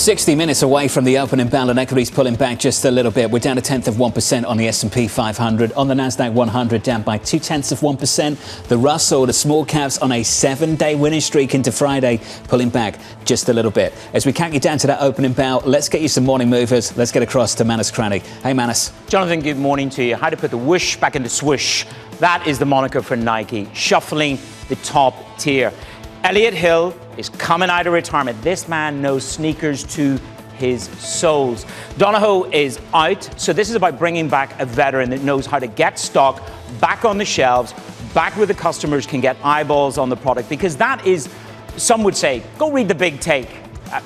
60 minutes away from the opening bell, and equities pulling back just a little bit. We're down 0.1% on the S&P 500. On the Nasdaq 100, down by 0.2%. The Russell, the small caps, on a 7-day winning streak into Friday, pulling back just a little bit. As we count you down to that opening bell, let's get you some morning movers. Let's get across to Manus Cranny. Hey, Manus. Jonathan, good morning to you. How to put the whoosh back into swoosh. That is the moniker for Nike, shuffling the top tier. Elliott Hill is coming out of retirement. This man knows sneakers to his soles. Donovan is out, so this is about bringing back a veteran that knows how to get stock back on the shelves, back where the customers can get eyeballs on the product, because that is, some would say, go read The Big Take.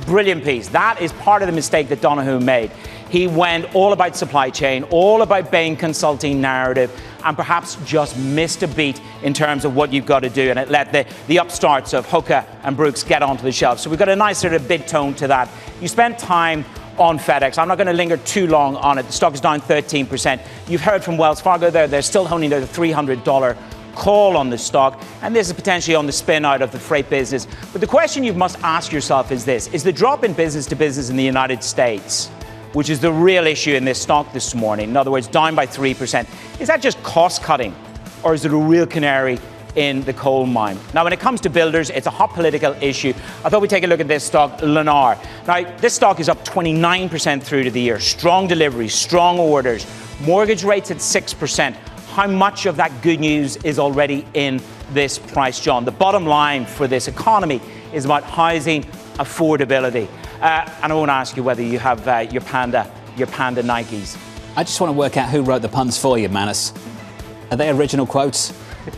Brilliant piece. That is part of the mistake that Donovan made. He went all about supply chain, all about Bain Consulting narrative, and perhaps just missed a beat in terms of what you've got to do. And it let the upstarts of Hoka and Brooks get onto the shelf. So we've got a nice sort of bid tone to that. You spent time on FedEx. I'm not going to linger too long on it. The stock is down 13%. You've heard from Wells Fargo there. They're still honing their $300 call on the stock, and this is potentially on the spin out of the freight business. But the question you must ask yourself is this: is the drop in business to business in the United States, which is the real issue in this stock this morning, in other words, down by 3%, is that just cost cutting, or is it a real canary in the coal mine? Now, when it comes to builders, it's a hot political issue. I thought we'd take a look at this stock, Lennar. Now, this stock is up 29% through to the year. Strong deliveries, strong orders, mortgage rates at 6%. How much of that good news is already in this price, John? The bottom line for this economy is about housing affordability. And I won't ask you whether you have your Panda Nikes. I just want to work out who wrote the puns for you, Manus. Are they original quotes?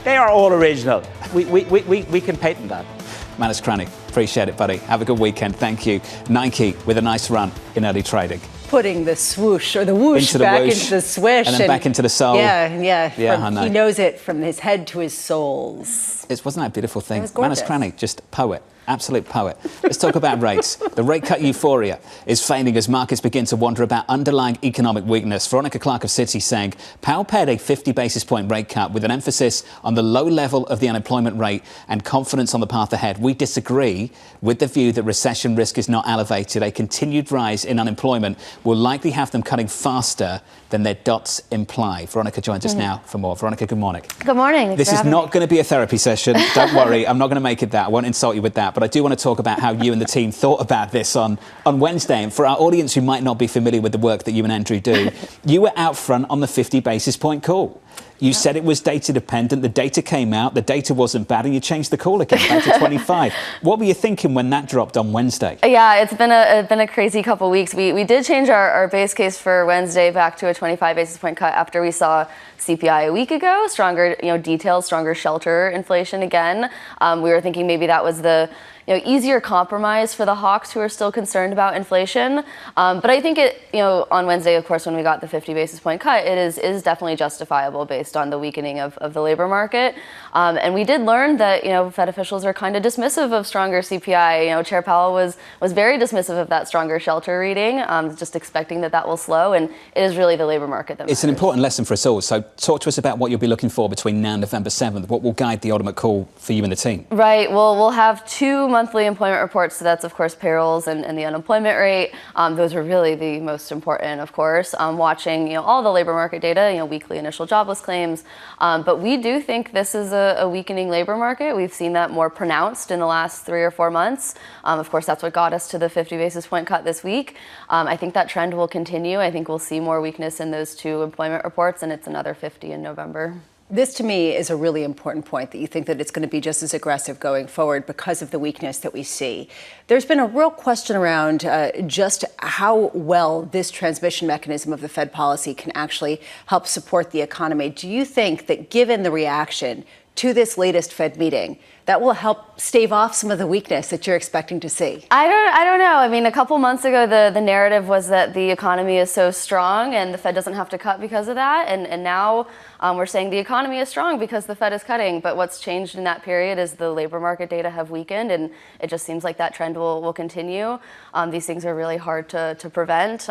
They are all original. We can patent that. Manus Cranny, appreciate it, buddy. Have a good weekend. Thank you. Nike with a nice run in early trading. Putting the swoosh or the whoosh back into the swish. And then back into the sole. Yeah. I know. He knows it from his head to his soles. Wasn't that a beautiful thing? It was gorgeous. Manus Cranny, just poet. Absolute poet. Let's talk about rates. The rate cut euphoria is fading as markets begin to wonder about underlying economic weakness. Veronica Clark of Citi saying Powell paid a 50 basis point rate cut with an emphasis on the low level of the unemployment rate and confidence on the path ahead. We disagree with the view that recession risk is not elevated. A continued rise in unemployment will likely have them cutting faster than their dots imply. Veronica joins us now for more. Veronica, good morning. Good morning. This is not going to be a therapy session. Don't worry. I'm not going to make it that. I won't insult you with that. But I do want to talk about how you and the team thought about this on Wednesday. And for our audience who might not be familiar with the work that you and Andrew do, you were out front on the 50 basis point call. You said it was data dependent. The data came out. The data wasn't bad. And you changed the call again back to 25. What were you thinking when that dropped on Wednesday? Yeah, it's been a crazy couple of weeks. We did change our base case for Wednesday back to a 25 basis point cut after we saw CPI a week ago, stronger, details, stronger shelter inflation again. We were thinking maybe that was the easier compromise for the hawks who are still concerned about inflation. But I think on Wednesday, of course, when we got the 50 basis point cut, it is definitely justifiable based on the weakening of the labor market. And we did learn that, Fed officials are kind of dismissive of stronger CPI. Chair Powell was very dismissive of that stronger shelter reading, just expecting that will slow. And it is really the labor market that matters. It's an important lesson for us all. So talk to us about what you'll be looking for between now and November 7th. What will guide the ultimate call for you and the team? Right. Well, we'll have 2 monthly employment reports. So that's, of course, payrolls and the unemployment rate. Those are really the most important, of course. Watching, all the labor market data, weekly initial jobless claims. But we do think this is a weakening labor market. We've seen that more pronounced in the last 3 or 4 months. Of course, that's what got us to the 50 basis point cut this week. I think that trend will continue. I think we'll see more weakness in those 2 employment reports, and it's another 50 in November. This, to me, is a really important point, that you think that it's going to be just as aggressive going forward because of the weakness that we see. There's been a real question around just how well this transmission mechanism of the Fed policy can actually help support the economy. Do you think that, given the reaction to this latest Fed meeting, that will help stave off some of the weakness that you're expecting to see? I don't know. I mean, a couple months ago, the narrative was that the economy is so strong and the Fed doesn't have to cut because of that. And now we're saying the economy is strong because the Fed is cutting. But what's changed in that period is the labor market data have weakened, and it just seems like that trend will continue. These things are really hard to prevent.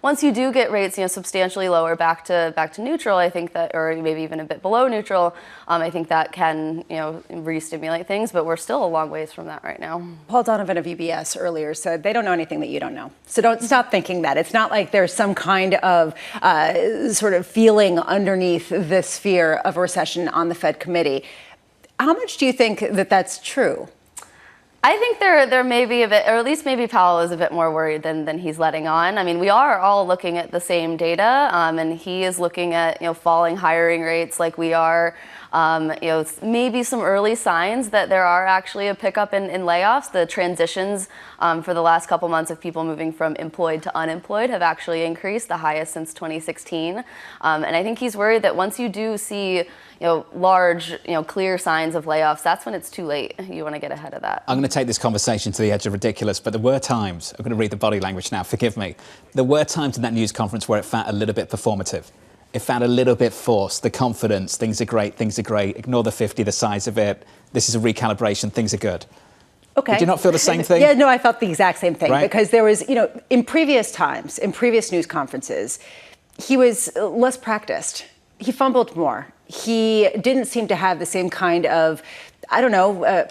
Once you do get rates, substantially lower back to neutral, I think that, or maybe even a bit below neutral, I think that can, re-stimulate things, but we're still a long ways from that right now. Paul Donovan of UBS earlier said they don't know anything that you don't know. So don't stop thinking that. It's not like there's some kind of sort of feeling underneath this fear of a recession on the Fed committee. How much do you think that that's true? I think there may be a bit, or at least maybe Powell is a bit more worried than he's letting on. I mean, we are all looking at the same data, and he is looking at falling hiring rates like we are. Maybe some early signs that there are actually a pickup in layoffs. The transitions for the last couple months of people moving from employed to unemployed have actually increased, the highest since 2016. And I think he's worried that once you do see large, clear signs of layoffs, that's when it's too late. You want to get ahead of that. I'm going to take this conversation to the edge of ridiculous, but there were times, I'm going to read the body language now, forgive me. There were times in that news conference where it felt a little bit performative. It felt a little bit forced, the confidence, things are great, ignore the 50, the size of it, this is a recalibration, things are good. Okay. Did you not feel the same thing? Yeah, no, I felt the exact same thing, right? Because there was, in previous times, in previous news conferences, he was less practiced. He fumbled more. He didn't seem to have the same kind of,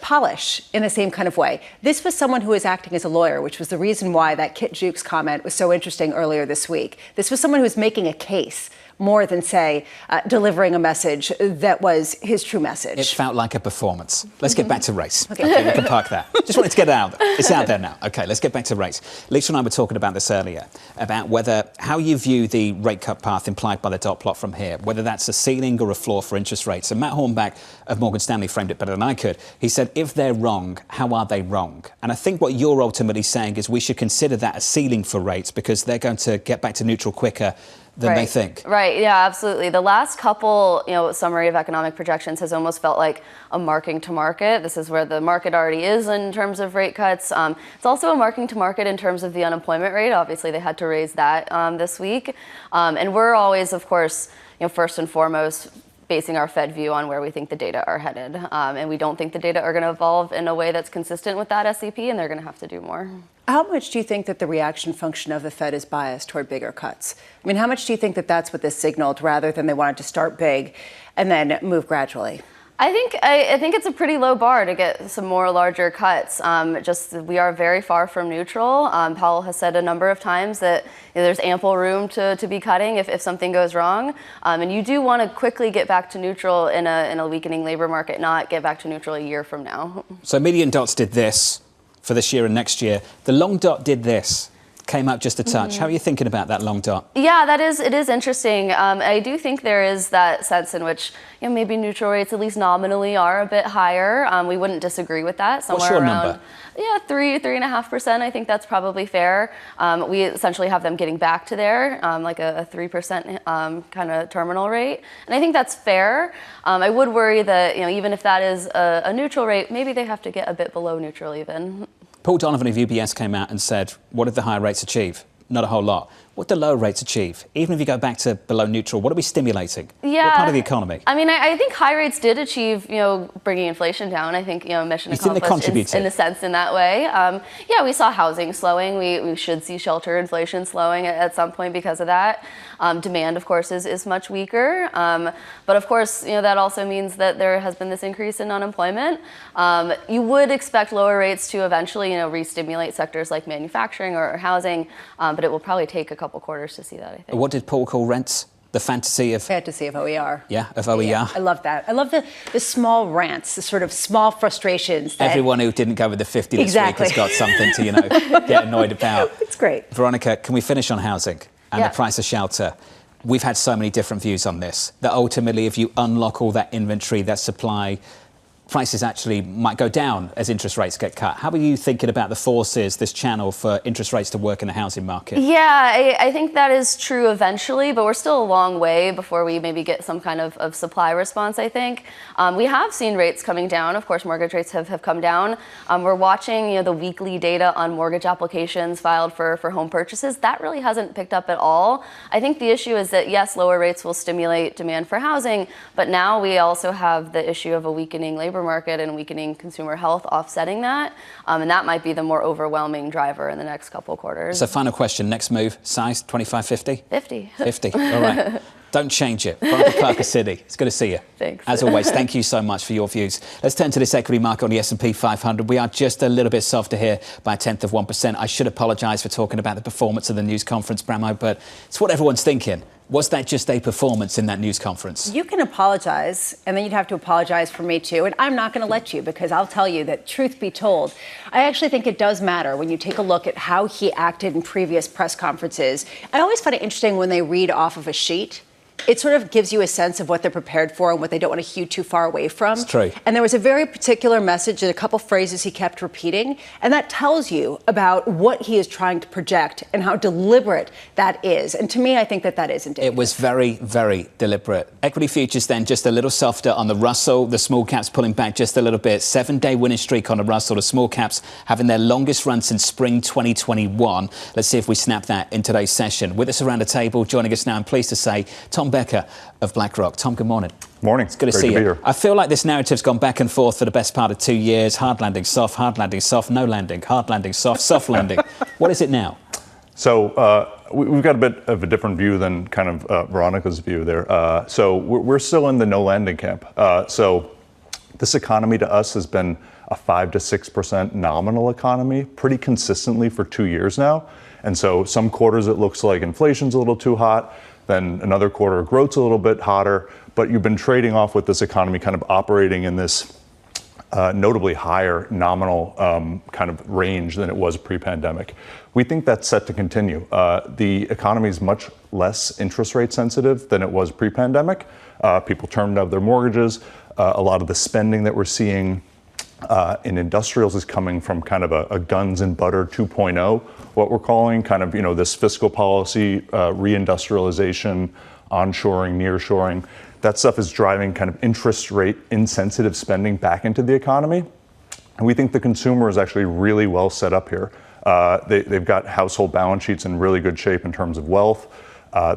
polish in the same kind of way. This was someone who was acting as a lawyer, which was the reason why that Kit Jukes comment was so interesting earlier this week. This was someone who was making a case more than, say, delivering a message that was his true message. It felt like a performance. Let's get back to race. Okay, we can park that. Just wanted to get it out there. It's out there now. Okay, let's get back to race. Lisa and I were talking about this earlier, about how you view the rate cut path implied by the dot plot from here, whether that's a ceiling or a floor for interest rates. And Matt Hornbach of Morgan Stanley framed it better than I could. He said, if they're wrong, how are they wrong? And I think what you're ultimately saying is we should consider that a ceiling for rates because they're going to get back to neutral quicker than they think. Right, yeah, absolutely. The last couple, summary of economic projections has almost felt like a marking to market. This is where the market already is in terms of rate cuts. It's also a marking to market in terms of the unemployment rate. Obviously, they had to raise that this week. And we're always, of course, first and foremost, basing our Fed view on where we think the data are headed. And we don't think the data are going to evolve in a way that's consistent with that SEP, and they're going to have to do more. How much do you think that the reaction function of the Fed is biased toward bigger cuts? I mean, how much do you think that that's what this signaled rather than they wanted to start big and then move gradually? I think it's a pretty low bar to get some more larger cuts. We are very far from neutral. Powell has said a number of times that there's ample room to be cutting if something goes wrong. And you do want to quickly get back to neutral in a weakening labor market, not get back to neutral a year from now. So median dots did this for this year and next year. The long dot did this. came up just a touch. How are you thinking about that long dot? Yeah, it is interesting. I do think there is that sense in which maybe neutral rates, at least nominally, are a bit higher. We wouldn't disagree with that. Somewhere What's your around, number? Yeah, 3.5%. I think that's probably fair. We essentially have them getting back to there, like a 3% kind of terminal rate. And I think that's fair. I would worry that, even if that is a neutral rate, maybe they have to get a bit below neutral even. Paul Donovan of UBS came out and said, what did the higher rates achieve? Not a whole lot. What do lower rates achieve? Even if you go back to below neutral, what are we stimulating? Yeah. What part of the economy? I mean, I think high rates did achieve, bringing inflation down. I think, mission accomplished in a sense in that way. Yeah, we saw housing slowing. We should see shelter inflation slowing at some point because of that. Demand, of course, is much weaker. But of course, that also means that there has been this increase in unemployment. You would expect lower rates to eventually, re-stimulate sectors like manufacturing or housing, but it will probably take a couple quarters to see that, I think. What did Paul call rents? The fantasy of OER. Yeah, of OER. Yeah, I love that. I love the small rants, the sort of small frustrations. Everyone who didn't go with the 50 this week has got something to, get annoyed about. It's great. Veronica, can we finish on housing and the price of shelter? We've had so many different views on this, that ultimately if you unlock all that inventory, that supply, prices actually might go down as interest rates get cut. How are you thinking about the forces, this channel for interest rates to work in the housing market? Yeah, I think that is true eventually, but we're still a long way before we maybe get some kind of supply response, I think. We have seen rates coming down. Of course, mortgage rates have come down. We're watching the weekly data on mortgage applications filed for home purchases. That really hasn't picked up at all. I think the issue is that, yes, lower rates will stimulate demand for housing, but now we also have the issue of a weakening labor market and weakening consumer health offsetting that. And that might be the more overwhelming driver in the next couple of quarters. So final question, next move, size, 25, 50? 50. 50, all right. Don't change it. Veronica Clark of Citi, it's good to see you. Thanks. As always, thank you so much for your views. Let's turn to this equity market on the S&P 500. We are just a little bit softer here by 1/10%. I should apologise for talking about the performance of the news conference, Bramo, but it's what everyone's thinking. Was that just a performance in that news conference? You can apologize, and then you'd have to apologize for me too. And I'm not going to let you, because I'll tell you that, truth be told, I actually think it does matter when you take a look at how he acted in previous press conferences. I always find it interesting when they read off of a sheet. It sort of gives you a sense of what they're prepared for and what they don't want to hew too far away from. It's true. And there was a very particular message and a couple phrases he kept repeating, and that tells you about what he is trying to project and how deliberate that is. And to me, I think that is indicative. It was very, very deliberate. Equity futures then just a little softer on the Russell. The small caps pulling back just a little bit. 7-day winning streak on the Russell. The small caps having their longest run since spring 2021. Let's see if we snap that in today's session. With us around the table, joining us now, I'm pleased to say, Tom Becker of BlackRock. Tom, good morning. Morning. It's good to see you. Here. I feel like this narrative's gone back and forth for the best part of 2 years. Hard landing, soft, no landing, hard landing, soft landing. What is it now? So we've got a bit of a different view than kind of Veronica's view there. So we're still in the no landing camp. So this economy to us has been a 5 to 6% nominal economy pretty consistently for 2 years now. And so some quarters it looks like inflation's a little too hot. Then another quarter growth's a little bit hotter, but you've been trading off with this economy kind of operating in this notably higher nominal kind of range than it was pre-pandemic. We think that's set to continue. The economy is much less interest rate sensitive than it was pre-pandemic. People termed out their mortgages. A lot of the spending that we're seeing in industrials is coming from kind of a guns and butter 2.0, what we're calling kind of, this fiscal policy, reindustrialization, onshoring, nearshoring. That stuff is driving kind of interest rate insensitive spending back into the economy. And we think the consumer is actually really well set up here. They've got household balance sheets in really good shape in terms of wealth.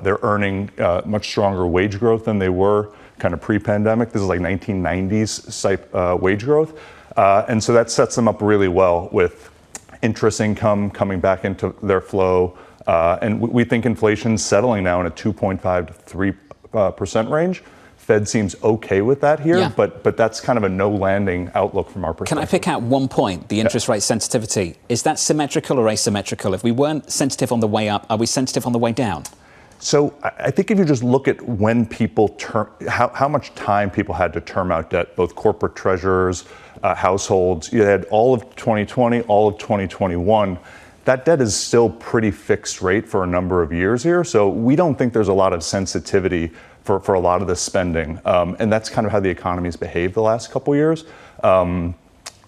They're earning much stronger wage growth than they were kind of pre-pandemic. This is like 1990s type wage growth. And so that sets them up really well with interest income coming back into their flow. And we think inflation's settling now in a 2.5 to 3% range. Fed seems okay with that here, but that's kind of a no landing outlook from our perspective. Can I pick out one point, the interest rate sensitivity? Is that symmetrical or asymmetrical? If we weren't sensitive on the way up, are we sensitive on the way down? So I think if you just look at when people how much time people had to term out debt, both corporate treasurers, households, you had all of 2020, all of 2021. that debt is still pretty fixed rate for a number of years here. So we don't think there's a lot of sensitivity for a lot of this spending. And that's kind of how the economy's behaved the last couple years.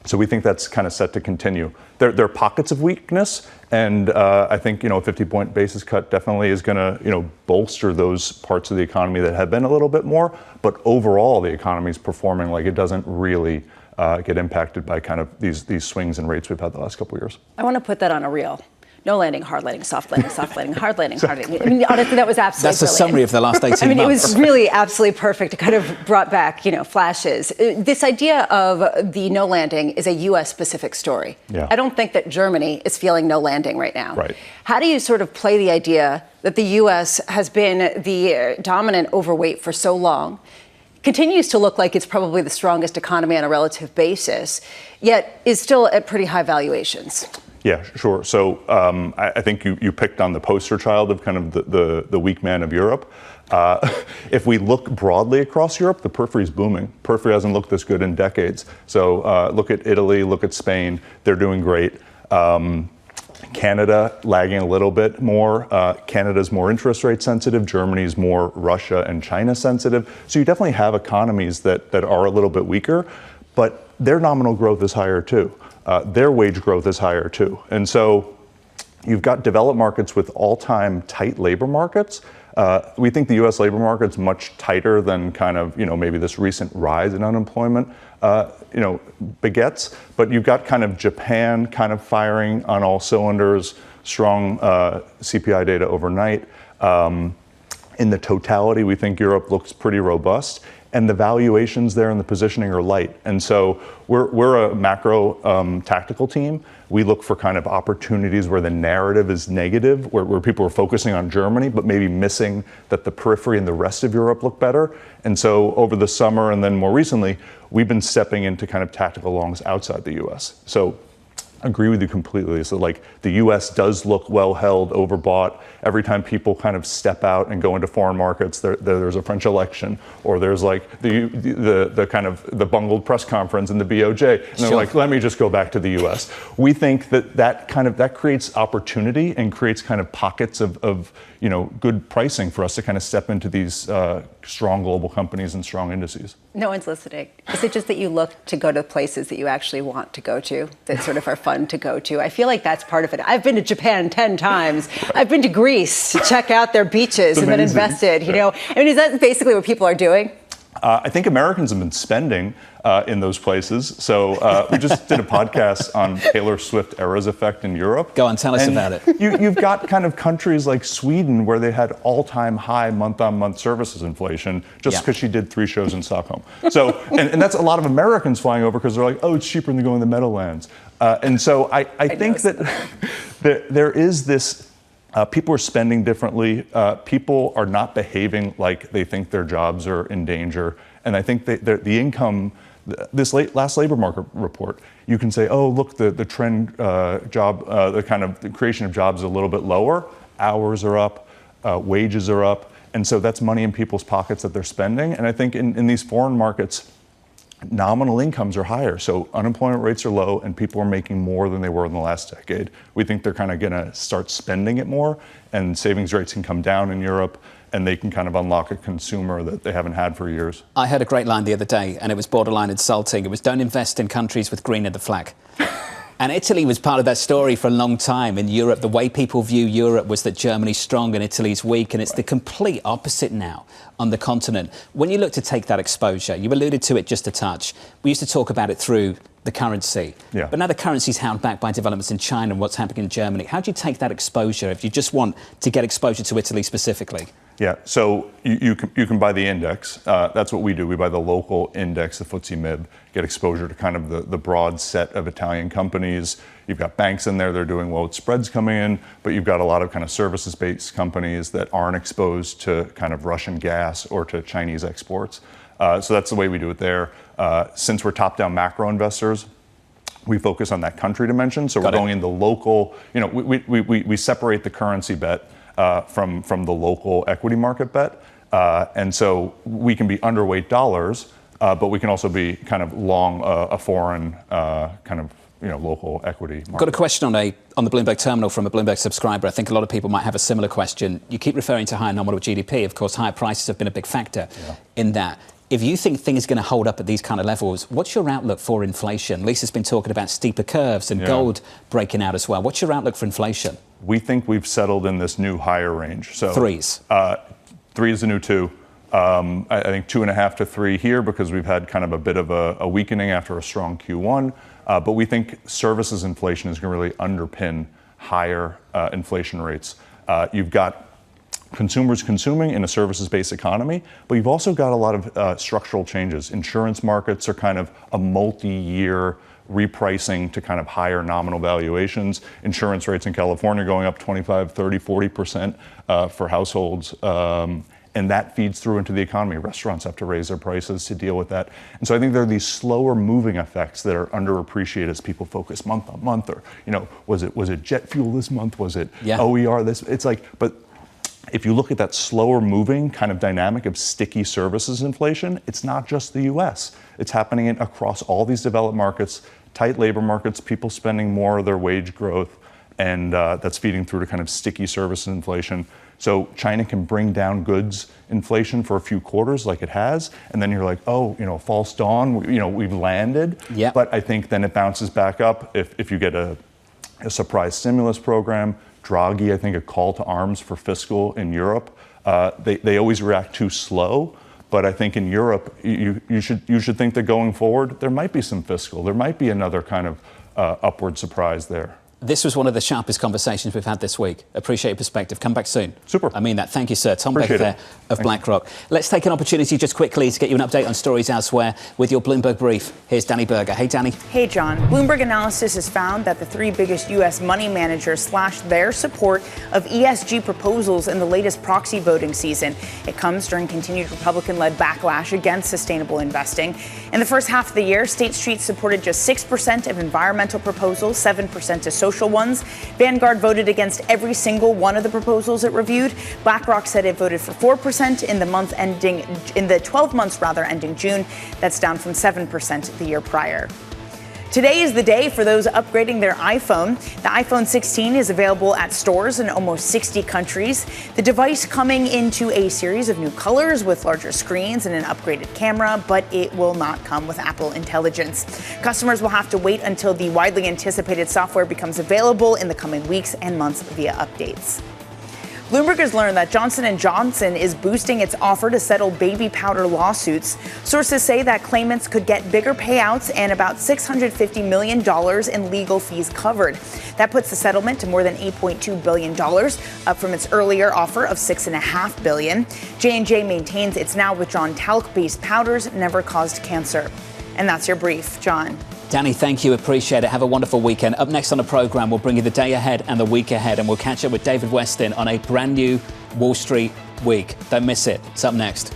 So we think that's kind of set to continue. There are pockets of weakness, and I think a 50-point basis cut definitely is going to bolster those parts of the economy that have been a little bit more. But overall, the economy is performing like it doesn't really get impacted by kind of these swings in rates we've had the last couple of years. I want to put that on a reel. No landing, hard landing, soft landing, soft landing, hard landing, hard landing. I mean, honestly, that was absolutely That's a summary of the last 18 months. I mean, it was really absolutely perfect. It kind of brought back, flashes. This idea of the no landing is a U.S.-specific story. Yeah. I don't think that Germany is feeling no landing right now. Right. How do you sort of play the idea that the U.S. has been the dominant overweight for so long, continues to look like it's probably the strongest economy on a relative basis, yet is still at pretty high valuations? Yeah, sure. So I think you picked on the poster child of kind of the weak man of Europe. If we look broadly across Europe, the periphery is booming. Periphery hasn't looked this good in decades. So look at Italy, look at Spain. They're doing great. Canada lagging a little bit more. Canada's more interest rate sensitive. Germany's more Russia and China sensitive. So you definitely have economies that are a little bit weaker, but their nominal growth is higher too. Their wage growth is higher too. And so you've got developed markets with all-time tight labor markets. We think the U.S. labor market's much tighter than kind of, maybe this recent rise in unemployment, begets. But you've got kind of Japan kind of firing on all cylinders, strong CPI data overnight. In the totality, we think Europe looks pretty robust. And the valuations there and the positioning are light. And so we're a macro tactical team. We look for kind of opportunities where the narrative is negative, where people are focusing on Germany, but maybe missing that the periphery and the rest of Europe look better. And so over the summer and then more recently, we've been stepping into kind of tactical longs outside the US. So agree with you completely. So like the US does look well held, overbought. Every time people kind of step out and go into foreign markets, there's a French election, or there's like the kind of the bungled press conference in the BOJ, and they're like, let me just go back to the US. We think that creates opportunity and creates kind of pockets of good pricing for us to kind of step into these strong global companies and strong indices. No one's listening. Is it just that you look to go to places that you actually want to go to, that sort of are fun to go to? I feel like that's part of it. I've been to Japan 10 times. I've been to Greece to check out their beaches and been invested, I mean, is that basically what people are doing? I think Americans have been spending in those places. So we just did a podcast on Taylor Swift era's effect in Europe. Go on, tell us about it. You've got kind of countries like Sweden where they had all-time high month-on-month services inflation just because she did 3 shows in Stockholm. So, and that's a lot of Americans flying over because they're like, oh, it's cheaper than going to the Meadowlands. And so I think that there is this. People are spending differently. People are not behaving like they think their jobs are in danger. And I think the income, this last labor market report, you can say, oh, look, the trend the creation of jobs is a little bit lower. Hours are up, wages are up. And so that's money in people's pockets that they're spending. And I think in these foreign markets, nominal incomes are higher. So unemployment rates are low and people are making more than they were in the last decade. We think they're kind of going to start spending it more, and savings rates can come down in Europe, and they can kind of unlock a consumer that they haven't had for years. I heard a great line the other day, and it was borderline insulting. It was, don't invest in countries with green in the flag. And Italy was part of that story for a long time. In Europe, the way people view Europe was that Germany's strong and Italy's weak, and it's the complete opposite now on the continent. When you look to take that exposure, you alluded to it just a touch. We used to talk about it through the currency. Yeah. But now the currency's held back by developments in China and what's happening in Germany. How do you take that exposure if you just want to get exposure to Italy specifically? Yeah, so you can buy the index. That's what we do. We buy the local index, the FTSE MIB, get exposure to kind of the broad set of Italian companies. You've got banks in there, they're doing well with spreads coming in, but you've got a lot of kind of services-based companies that aren't exposed to kind of Russian gas or to Chinese exports. So that's the way we do it there. Since we're top-down macro investors, we focus on that country dimension. So we're going in the local, we separate the currency bet from the local equity market bet. And so we can be underweight dollars, but we can also be kind of long a foreign kind of local equity market. Got a question on the Bloomberg terminal from a Bloomberg subscriber. I think a lot of people might have a similar question. You keep referring to higher nominal GDP. Of course, higher prices have been a big factor in that. If you think things are going to hold up at these kind of levels, what's your outlook for inflation? Lisa's been talking about steeper curves and gold breaking out as well. What's your outlook for inflation? We think we've settled in this new higher range. So threes. 3 is the new 2. I think 2.5 to 3 here because we've had kind of a bit of a weakening after a strong Q1. But we think services inflation is going to really underpin higher inflation rates. You've got consumers consuming in a services-based economy, but you've also got a lot of structural changes. Insurance markets are kind of a multi-year repricing to kind of higher nominal valuations. Insurance rates in California going up 25, 30, 40% for households. And that feeds through into the economy. Restaurants have to raise their prices to deal with that. And so I think there are these slower moving effects that are underappreciated as people focus month on month, or, was it jet fuel this month? Was it OER this? It's like, but if you look at that slower moving kind of dynamic of sticky services inflation, it's not just the US. It's happening across all these developed markets, tight labor markets, people spending more of their wage growth, and that's feeding through to kind of sticky services inflation. So China can bring down goods inflation for a few quarters like it has, and then you're like, false dawn, we've landed. But I think then it bounces back up if you get a surprise stimulus program. Draghi, I think, a call to arms for fiscal in Europe. They always react too slow, but I think in Europe, you should think that going forward, there might be some fiscal. There might be another kind of upward surprise there. This was one of the sharpest conversations we've had this week. Appreciate your perspective. Come back soon. Super. I mean that. Thank you, sir. Tom Becker there of BlackRock. Let's take an opportunity just quickly to get you an update on stories elsewhere with your Bloomberg brief. Here's Danny Berger. Hey, Danny. Hey, John. Bloomberg Analysis has found that the 3 biggest U.S. money managers slashed their support of ESG proposals in the latest proxy voting season. It comes during continued Republican-led backlash against sustainable investing. In the first half of the year, State Street supported just 6% of environmental proposals, 7% of social ones. Vanguard voted against every single one of the proposals it reviewed. BlackRock said it voted for 4% in the 12 months ending June. That's down from 7% the year prior. Today is the day for those upgrading their iPhone. The iPhone 16 is available at stores in almost 60 countries. The device coming into a series of new colors with larger screens and an upgraded camera, but it will not come with Apple Intelligence. Customers will have to wait until the widely anticipated software becomes available in the coming weeks and months via updates. Bloomberg has learned that Johnson & Johnson is boosting its offer to settle baby powder lawsuits. Sources say that claimants could get bigger payouts and about $650 million in legal fees covered. That puts the settlement to more than $8.2 billion, up from its earlier offer of $6.5 billion. J&J maintains it's now withdrawn talc-based powders never caused cancer. And that's your brief, John. Danny, thank you. Appreciate it. Have a wonderful weekend. Up next on the program, we'll bring you the day ahead and the week ahead, and we'll catch up with David Westin on a brand new Wall Street week. Don't miss it. It's up next.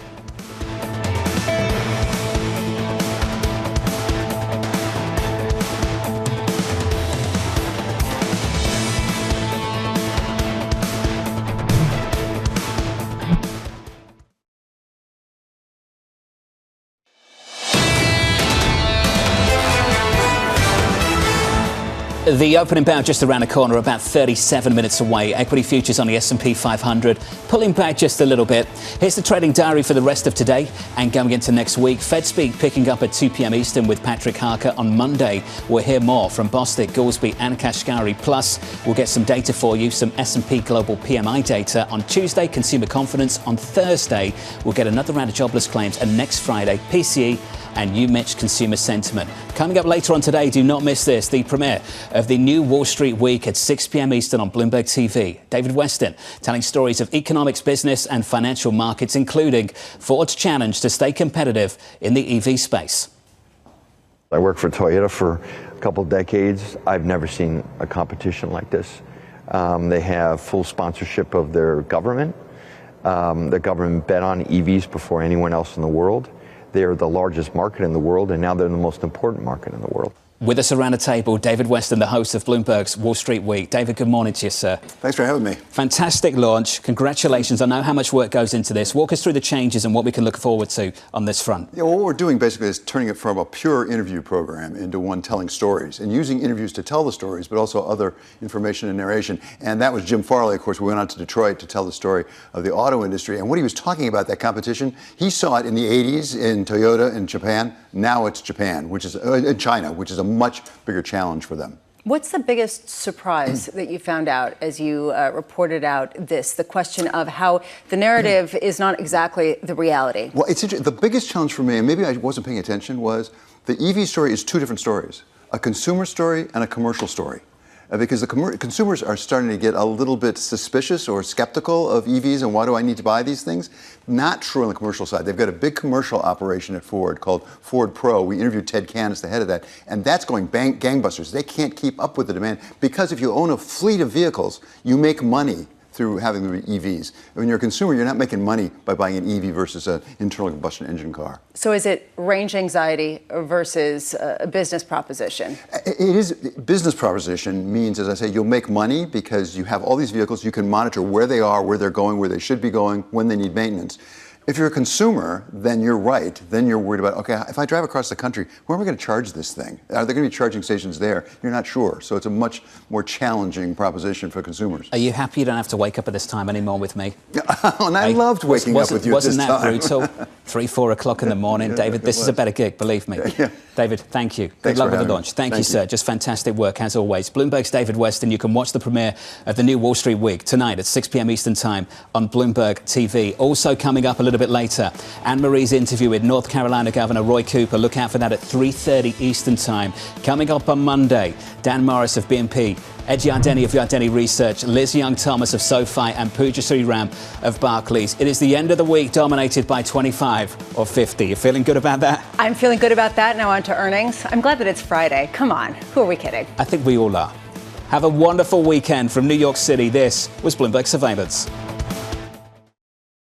The opening bell just around the corner, about 37 minutes away. Equity futures on the S&P 500 pulling back just a little bit. Here's the trading diary for the rest of today and going into next week. Fed speak picking up at 2 p.m. Eastern with Patrick Harker on Monday. We'll hear more from Bostic, Goolsby and Kashkari. Plus, we'll get some data for you, some S&P Global PMI data on Tuesday, consumer confidence. On Thursday, we'll get another round of jobless claims, and next Friday, PCE and UMich consumer sentiment. Coming up later on today, do not miss this, the premiere of the new Wall Street Week at 6 p.m. Eastern on Bloomberg TV. David Westin telling stories of economics, business and financial markets, including Ford's challenge to stay competitive in the EV space. I worked for Toyota for a couple decades. I've never seen a competition like this. They have full sponsorship of their government. The government bet on EVs before anyone else in the world. They are the largest market in the world, and now they're the most important market in the world. With us around the table, David Weston, the host of Bloomberg's Wall Street Week. David, good morning to you, sir. Thanks for having me. Fantastic launch. Congratulations. I know how much work goes into this. Walk us through the changes and what we can look forward to on this front. Yeah, well, what we're doing basically is turning it from a pure interview program into one telling stories and using interviews to tell the stories, but also other information and narration. And that was Jim Farley, of course. We went out to Detroit to tell the story of the auto industry. And what he was talking about, that competition, he saw it in the 80s in Toyota in Japan. Now it's Japan, which is in China, which is a much bigger challenge for them. What's the biggest surprise that you found out as you reported out the question of how the narrative is not exactly the reality? Well, it's the biggest challenge for me, and maybe I wasn't paying attention, was the EV story is two different stories, a consumer story and a commercial story. Because the consumers are starting to get a little bit suspicious or skeptical of EVs and why do I need to buy these things? Not true on the commercial side. They've got a big commercial operation at Ford called Ford Pro. We interviewed Ted Cannis, the head of that, and that's going gangbusters. They can't keep up with the demand because if you own a fleet of vehicles, you make money through having the EVs. When you're a consumer, you're not making money by buying an EV versus an internal combustion engine car. So is it range anxiety versus a business proposition? It is. Business proposition means, as I say, you'll make money because you have all these vehicles. You can monitor where they are, where they're going, where they should be going, when they need maintenance. If you're a consumer, then you're right. Then you're worried about, okay, if I drive across the country, where am I going to charge this thing? Are there going to be charging stations there? You're not sure. So it's a much more challenging proposition for consumers. Are you happy you don't have to wake up at this time anymore with me? And I loved waking up with you at this time. Wasn't that brutal? 3, 4 o'clock in the morning. Yeah, David, this is a better gig, believe me. Yeah. David, thank you. Good Thanks luck for with the having launch. me. Thank you, sir. Just fantastic work, as always. Bloomberg's David Weston. You can watch the premiere of the new Wall Street Week tonight at 6 p.m. Eastern Time on Bloomberg TV. Also coming up a little bit later, Anne-Marie's interview with North Carolina Governor Roy Cooper. Look out for that at 3:30 Eastern Time. Coming up on Monday, Dan Morris of BNP, Ed Yardeni of Yardeni Research, Liz Young-Thomas of SoFi, and Pooja Sriram of Barclays. It is the end of the week dominated by 25 or 50. You feeling good about that? I'm feeling good about that. Now on to earnings. I'm glad that it's Friday. Come on. Who are we kidding? I think we all are. Have a wonderful weekend from New York City. This was Bloomberg Surveillance.